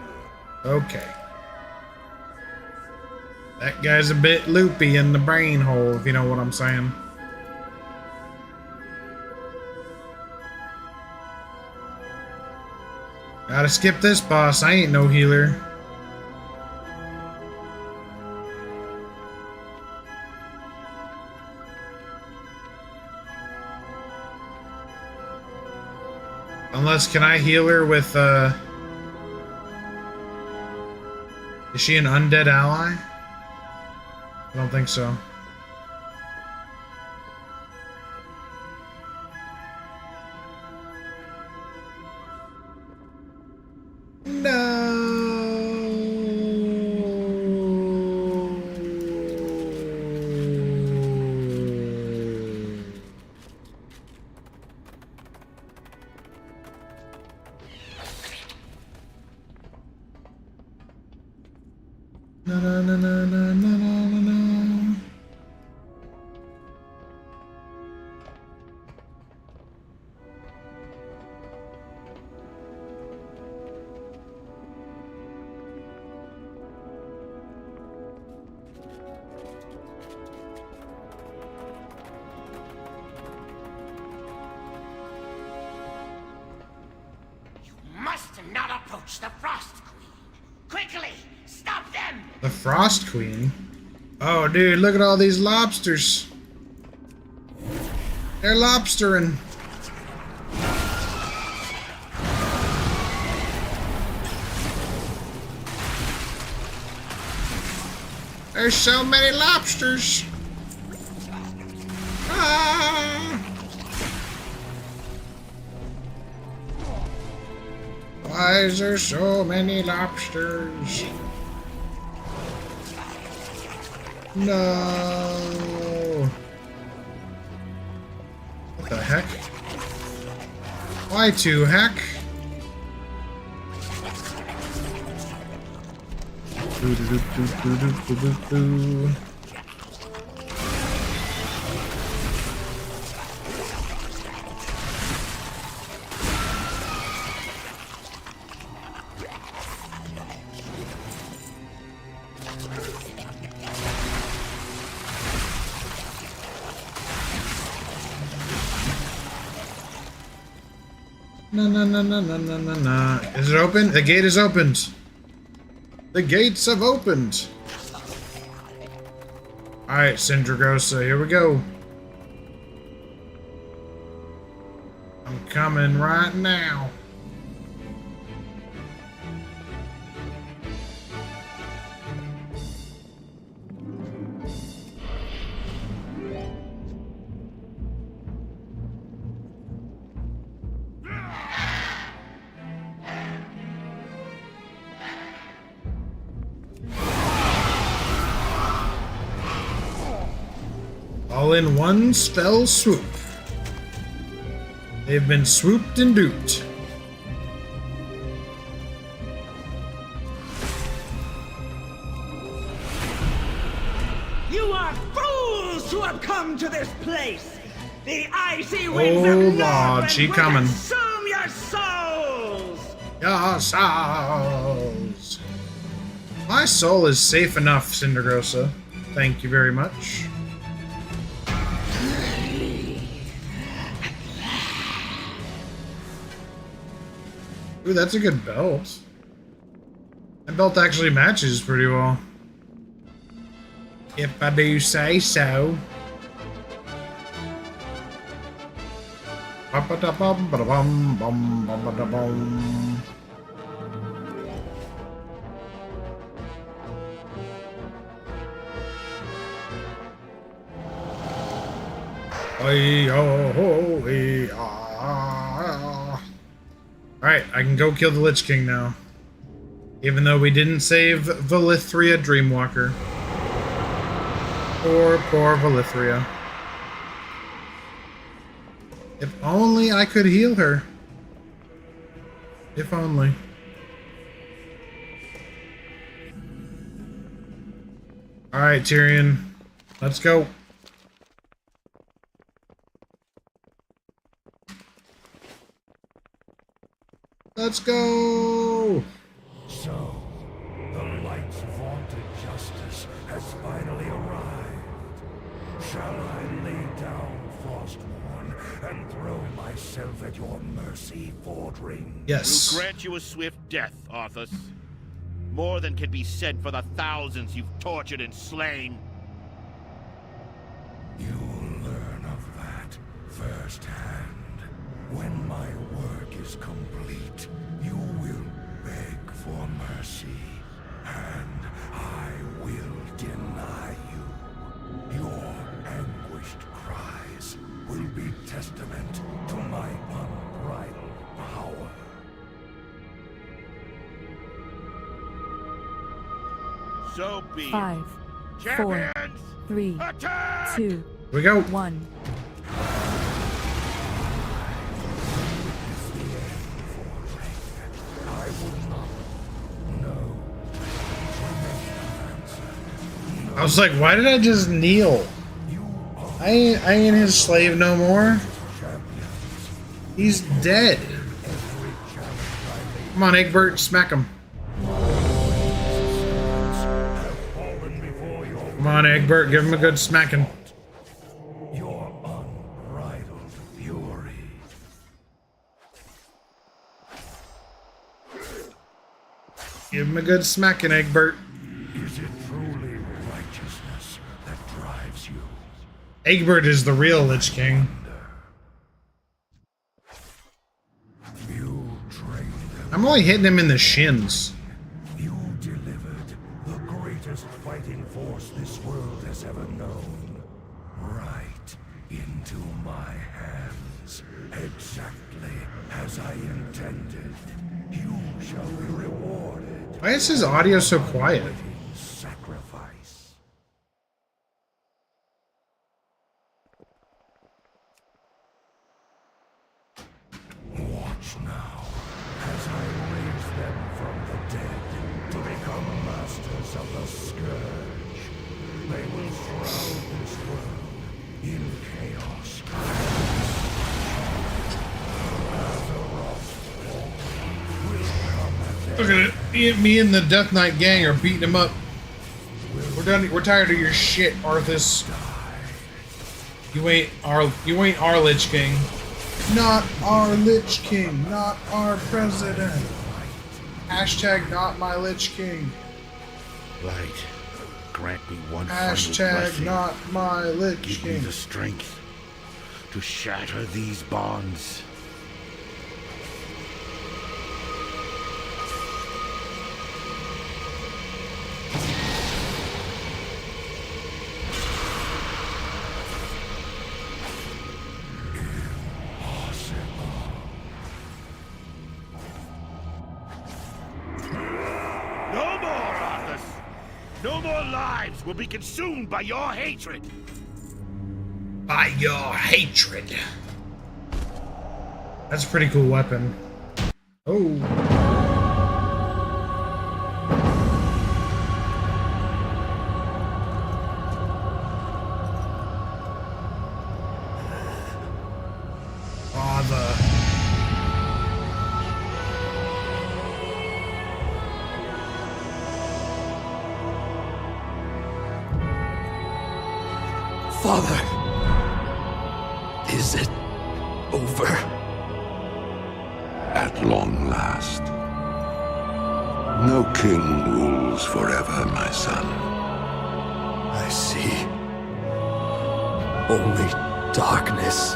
you? Okay. That guy's a bit loopy in the brain hole, if you know what I'm saying. Gotta skip this boss. I ain't no healer. Unless, can I heal her with, is she an undead ally? I don't think so. Not approach the Frost Queen. Quickly, stop them! The Frost Queen? Oh, dude, look at all these lobsters. They're lobstering. There's so many lobsters. Ah! Why is there so many lobsters? No. the heck? Why to heck? No. Is it open? The gate is opened. The gates have opened. Alright, Sindragosa, here we go. I'm coming right now. All in one spell swoop. They've been swooped and duped. You are fools to have come to this place! The icy winds of Oh Northrend Lord, she will coming. consume your souls! Your souls. My soul is safe enough, Sindragosa. Thank you very much. Ooh, that's a good belt. That belt actually matches pretty well. If I do say so. Ba-ba-da-bum-ba-da-bum-bum-ba-da-bum. Alright, I can go kill the Lich King now. Even though we didn't save Valithria Dreamwalker. Poor Valithria. If only I could heal her. If only. Alright, Tyrion. Let's go. Let's go! So, the light's vaunted justice has finally arrived. Shall I lay down Frostmourne and throw myself at your mercy, Fordring? Yes. We'll grant you a swift death, Arthas. More than can be said for the thousands you've tortured and slain. You'll learn of that firsthand. When my work is complete, you will beg for mercy, and I will deny you. Your anguished cries will be testament to my unbridled power. So be it. 5, 4, Champions, 3, attack! 2, Here we go. 1. I was like, why did I just kneel? I ain't his slave no more. He's dead. Come on, Egbert, smack him. Come on, Egbert, give him a good smacking. Your unbridled fury. Give him a good smacking, Egbert. Is it truly righteousness that drives you? Egbert is the real Lich King. I'm only hitting him in the shins. You delivered the greatest fighting force this world has ever known. Right into my hands. Exactly as I intended. You shall be rewarded. Why is his audio so quiet? Sacrifice. age now, as I raise them from the dead to become masters of the Scourge. They will shroud this world in chaos. Look at it. Me and the Death Knight gang are beating him up. We're done. We're tired of your shit, Arthas. You ain't our Lich King. Not our Lich King. Not our president. Hashtag not my Lich King. Light, grant me one Hashtag final blessing. not my Lich Give King. me the strength to shatter these bonds. No more lives will be consumed by your hatred. By your hatred. That's a pretty cool weapon. Oh. Father. Father, is it over? At long last. No king rules forever, my son. I see. Only darkness.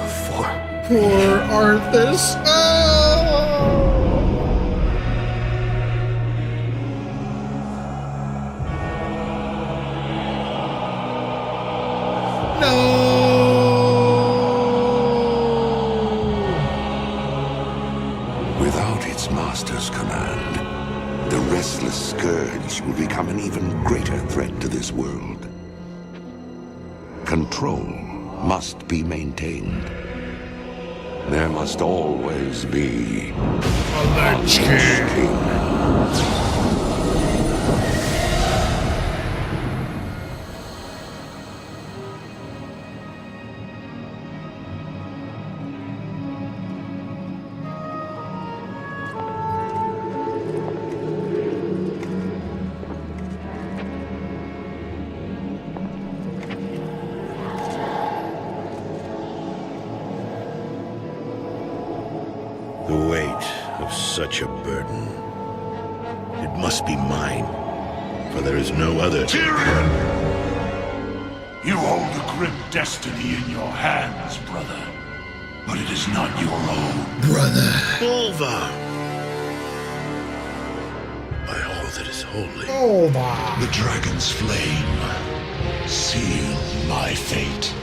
Before. Poor Arthas. Oh! Without its master's command, the restless Scourge will become an even greater threat to this world. Control must be maintained. There must always be a Lich King. The weight of such a burden. It must be mine, for there is no other. Tyrion! You hold a grim destiny in your hands, brother. But it is not your own. Brother. Volva! By all that is holy. Volva! The dragon's flame. Seal my fate.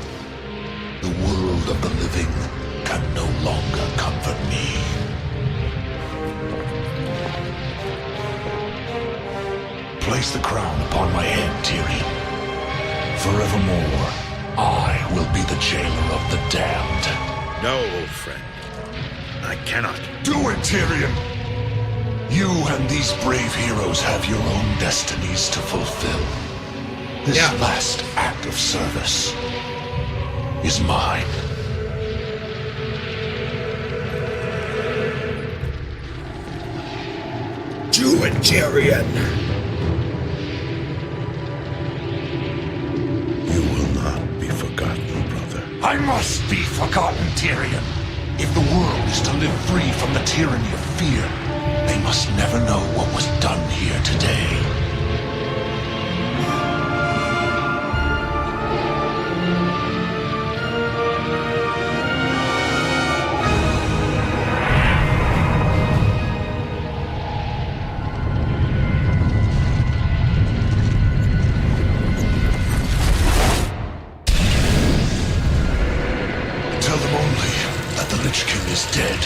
The world of the living can no longer comfort me. Place the crown upon my head, Tyrion. Forevermore, I will be the jailer of the damned. No, old friend. I cannot. Do it, Tyrion! You and these brave heroes have your own destinies to fulfill. This last act of service is mine. Do it, Tyrion! You will not be forgotten, brother. I must be forgotten, Tyrion. If the world is to live free from the tyranny of fear, they must never know what was done here today. Tell them only that the Lich King is dead,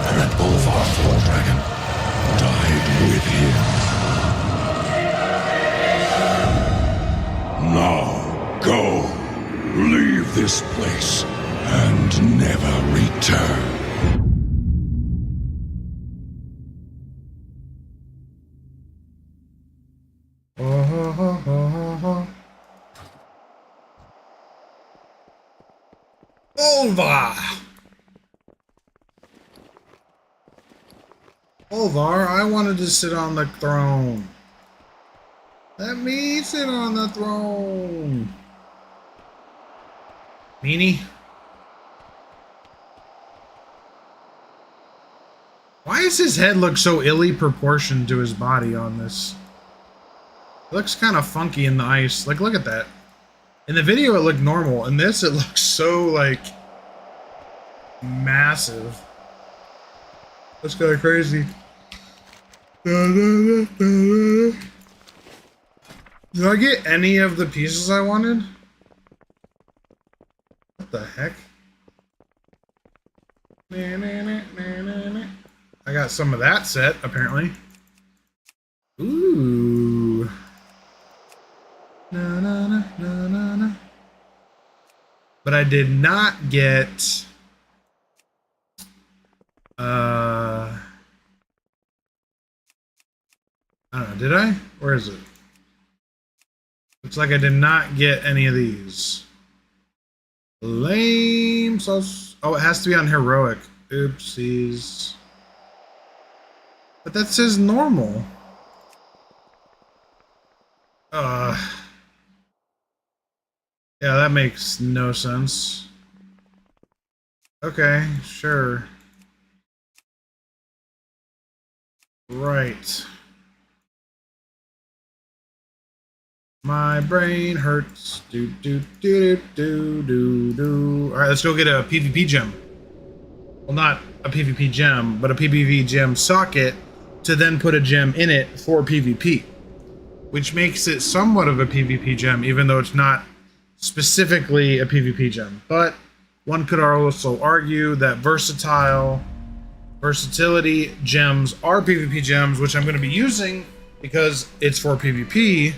and that Bolvar Dragon died with him. Now, go. Leave this place, and never return. Olvar, I wanted to sit on the throne. Let me sit on the throne. Meanie. Why does his head look so illy proportioned to his body on this? It looks kind of funky in the ice. Like, look at that. In the video, it looked normal. In this, it looks so, like, massive. That's kind of crazy. Did I get any of the pieces I wanted? What the heck? I got some of that set, apparently. Ooh. Na, na, na, na, na, na. But I did not get... I don't know, did I? Where is it? Looks like I did not get any of these. Lame sauce. Oh, it has to be on heroic. Oopsies. But that says normal. Yeah, that makes no sense. Okay, sure. Right. My brain hurts. Do do do do do do. All right, let's go get a PvP gem. Well, not a PvP gem, but a PvP gem socket to then put a gem in it for PvP, which makes it somewhat of a PvP gem, even though it's not specifically a PvP gem. But one could also argue that versatility gems are PvP gems, which I'm going to be using because it's for PvP.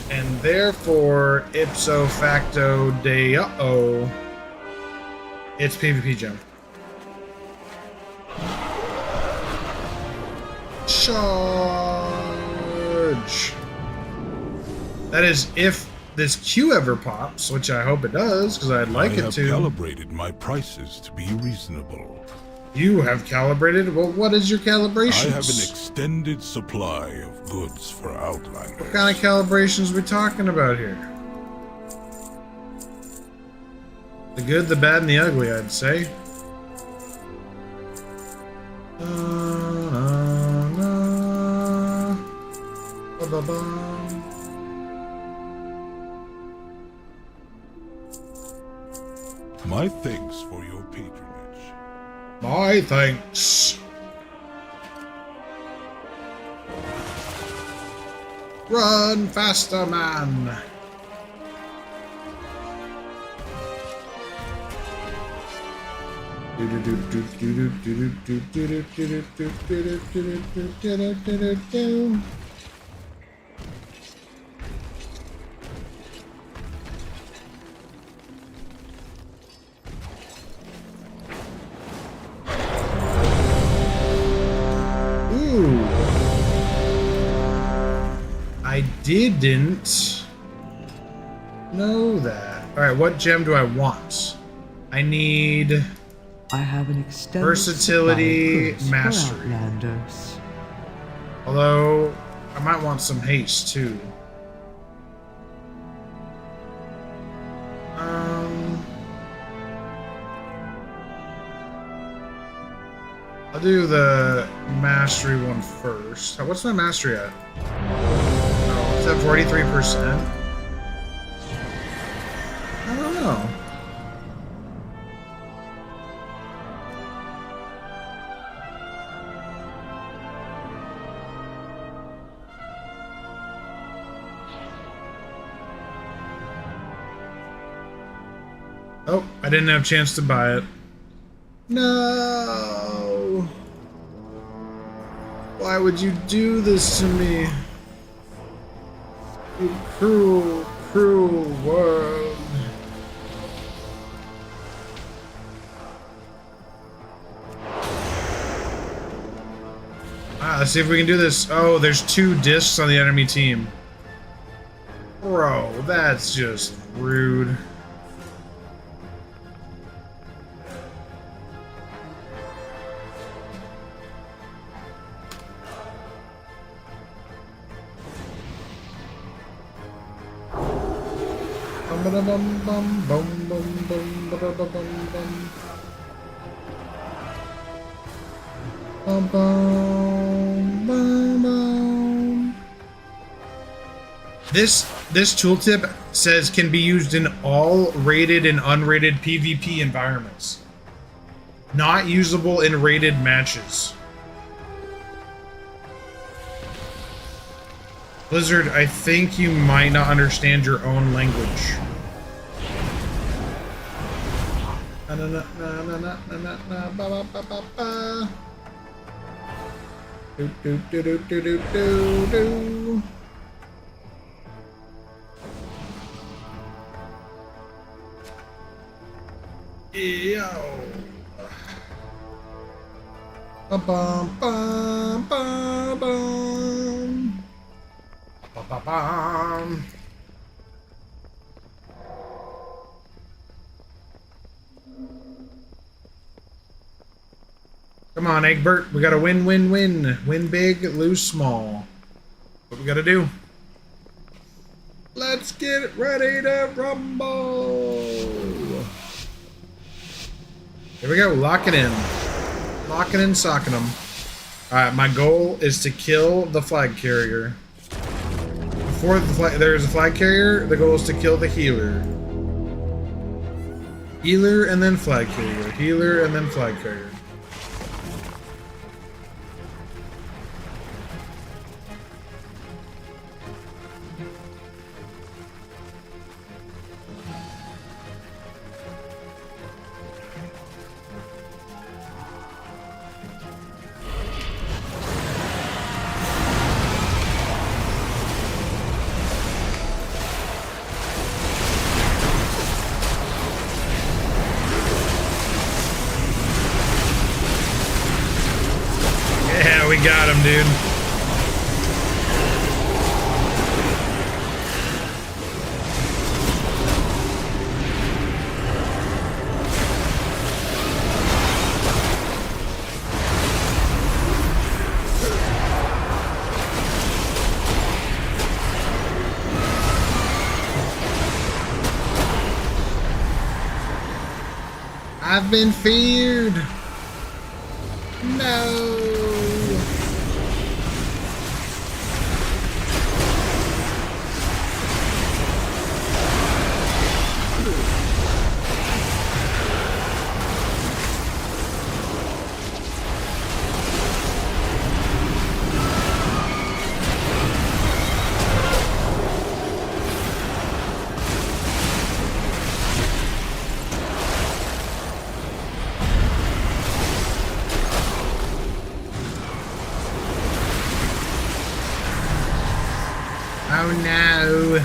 And therefore, ipso facto deo, it's PvP gem. Charge! That is if this queue ever pops, which I hope it does, because I'd like it to. I have calibrated my prices to be reasonable. You have calibrated? Well, what is your calibrations? I have an extended supply of goods for Outlanders. What kind of calibrations are we talking about here? The good, the bad, and the ugly, I'd say. My thanks for your patronage. My thanks. Run faster, man. I didn't know that. Alright, what gem do I want? I need... I have an extended versatility supply of mastery. for Outlanders. Although, I might want some haste too. I'll do the mastery one first. What's my mastery at? Oh, it's at 43%. I don't know. Oh, I didn't have a chance to buy it. No! Why would you do this to me? You cruel, cruel world. Let's see if we can do this. Oh, there's 2 discs on the enemy team. Bro, that's just rude. This tooltip says can be used in all rated and unrated PvP environments. Not usable in rated matches. Blizzard, I think you might not understand your own language. Yo. Ba-bum, bum, bum, bum. Ba-ba-bum. Come on, Egbert. We gotta win, win, win. Win big, lose small. What we gotta do? Let's get ready to rumble. Here we go. Lock it in. Locking and socking them. Alright, my goal is to kill the flag carrier. Before there's a flag carrier, the goal is to kill the healer. Healer and then flag carrier. Healer and then flag carrier. Yeah, we got him, dude. I've been feared. No. Oh no.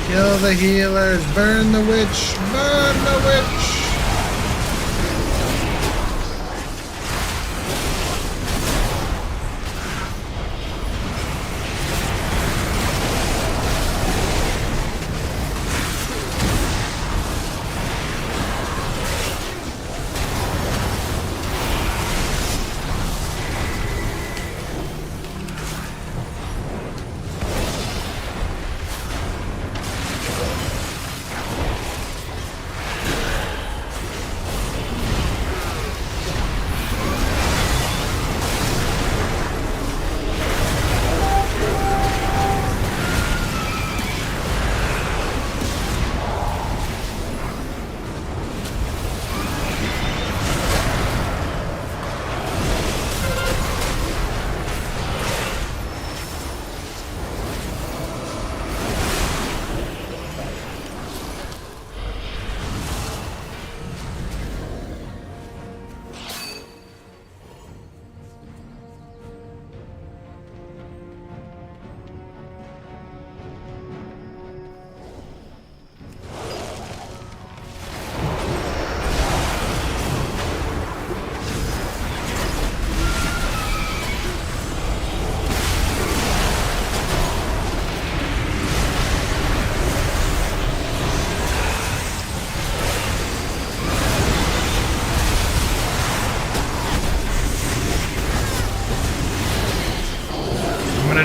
Kill the healers, burn the witch, burn the witch.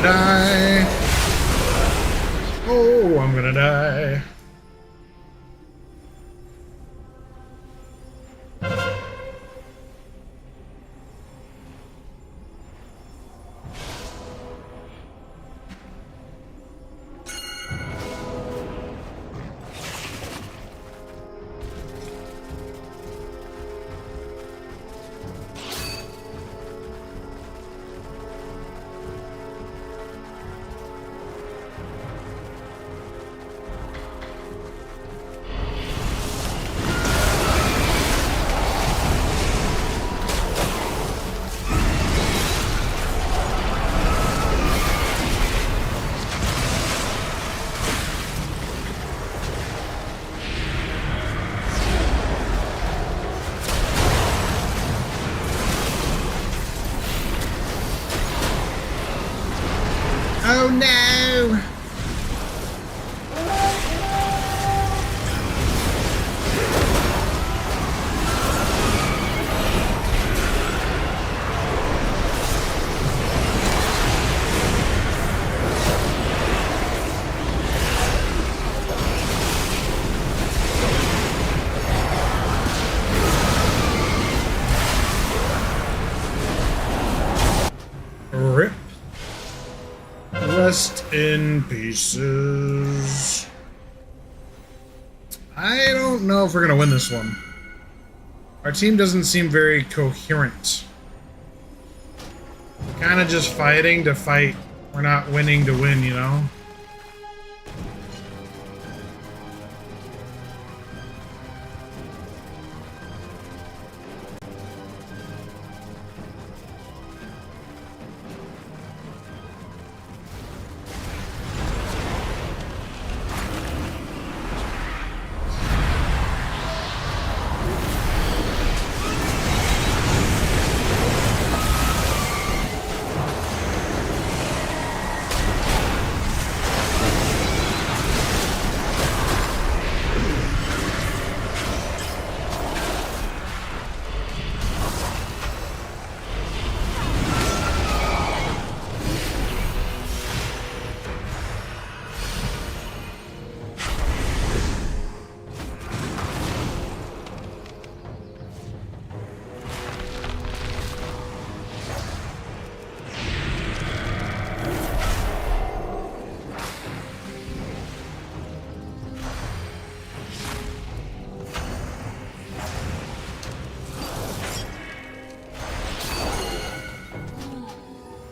die. Oh, I'm gonna die. Oh no! Rip. Rest in pieces. I don't know if we're gonna win this one. Our team doesn't seem very coherent. We're kind of just fighting to fight. We're not winning to win, you know?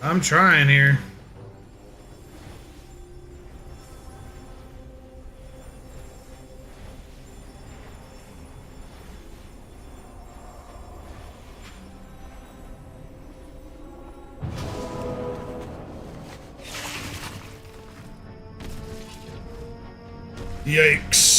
I'm trying here. Yikes.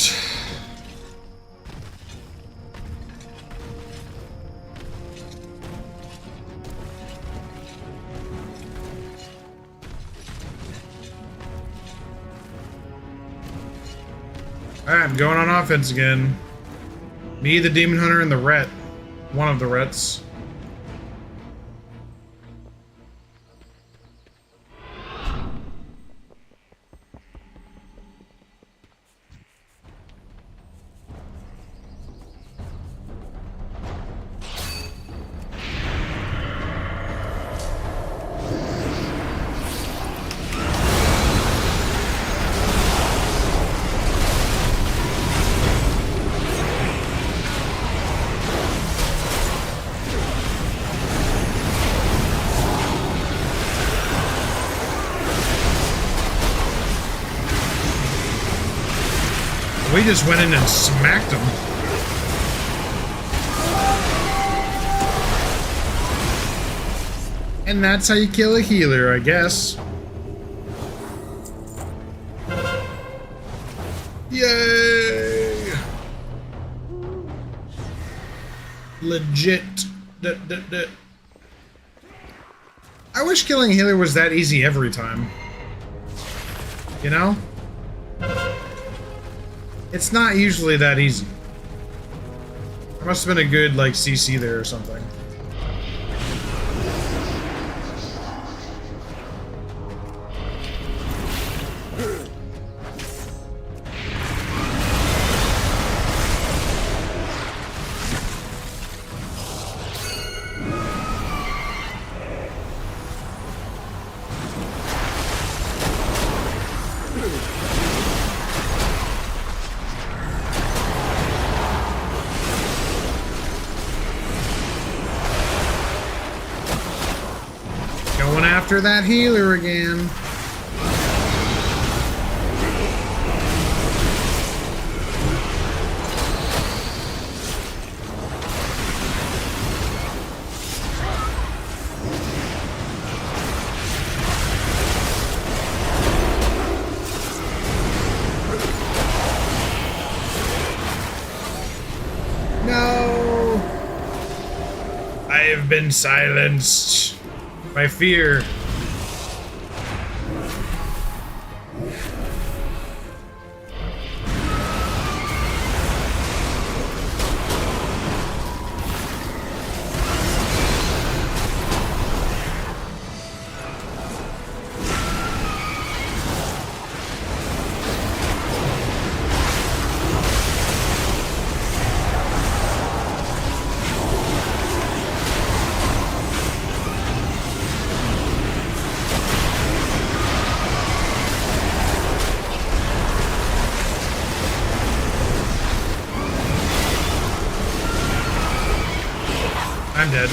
Alright, I'm going on offense again. Me, the Demon Hunter, and the Ret. One of the Rets. We just went in and smacked him. And that's how you kill a healer, I guess. Yay! Legit. I wish killing a healer was that easy every time. You know? It's not usually that easy. There must have been a good, like, CC there or something. Going after that healer again. No! I have been silenced by fear. I'm dead.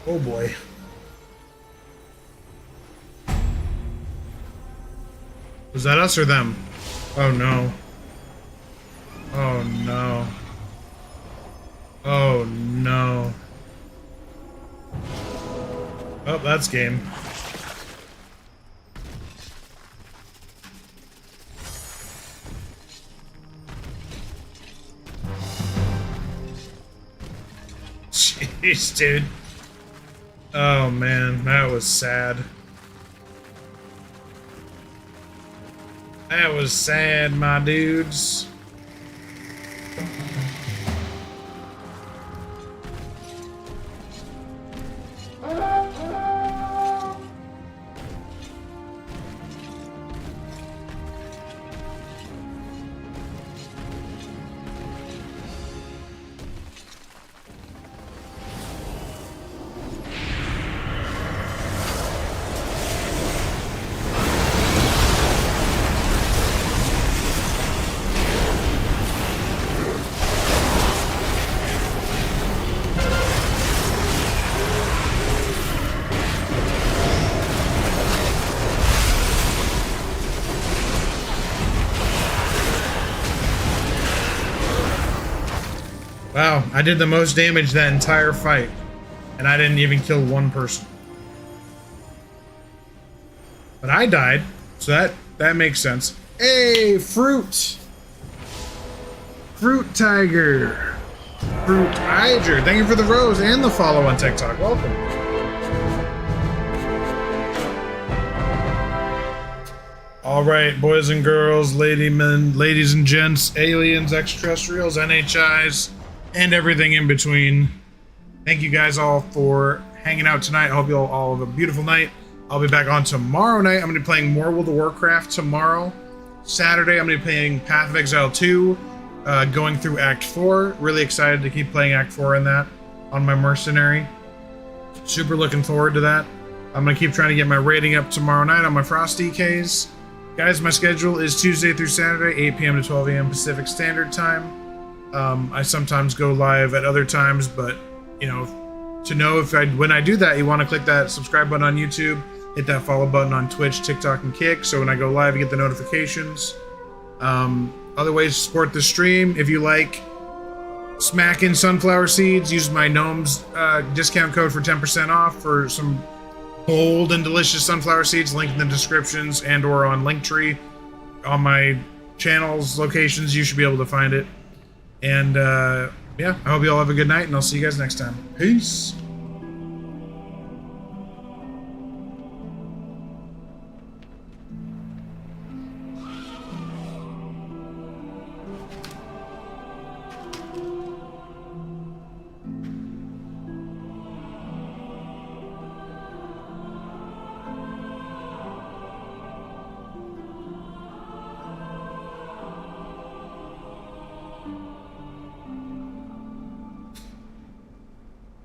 Oh boy. Was that us or them? Oh no. Oh no. Oh no. Oh, that's game. Jeez, dude. Oh man, that was sad. That was sad, my dudes. Wow, I did the most damage that entire fight, and I didn't even kill one person. But I died, so that makes sense. Hey, fruit! Fruit Tiger! Fruit Tiger, thank you for the rose and the follow on TikTok. Welcome. All right, boys and girls, ladies and gents, aliens, extraterrestrials, NHIs, and everything in between. Thank you guys all for hanging out tonight. I hope you all have a beautiful night. I'll be back on tomorrow night. I'm going to be playing more World of Warcraft tomorrow. Saturday, I'm going to be playing Path of Exile 2, going through Act 4. Really excited to keep playing Act 4 in that on my Mercenary. Super looking forward to that. I'm going to keep trying to get my rating up tomorrow night on my Frost DKs. Guys, my schedule is Tuesday through Saturday, 8 p.m. to 12 a.m. Pacific Standard Time. I sometimes go live at other times, but, you know, to know when I do that, you want to click that subscribe button on YouTube, hit that follow button on Twitch, TikTok, and Kick, so when I go live, you get the notifications. Other ways to support the stream, if you like smacking sunflower seeds, use my Gnomes discount code for 10% off for some bold and delicious sunflower seeds, linked in the descriptions and or on Linktree. On my channel's locations, you should be able to find it. And yeah, I hope you all have a good night, and I'll see you guys next time. Peace.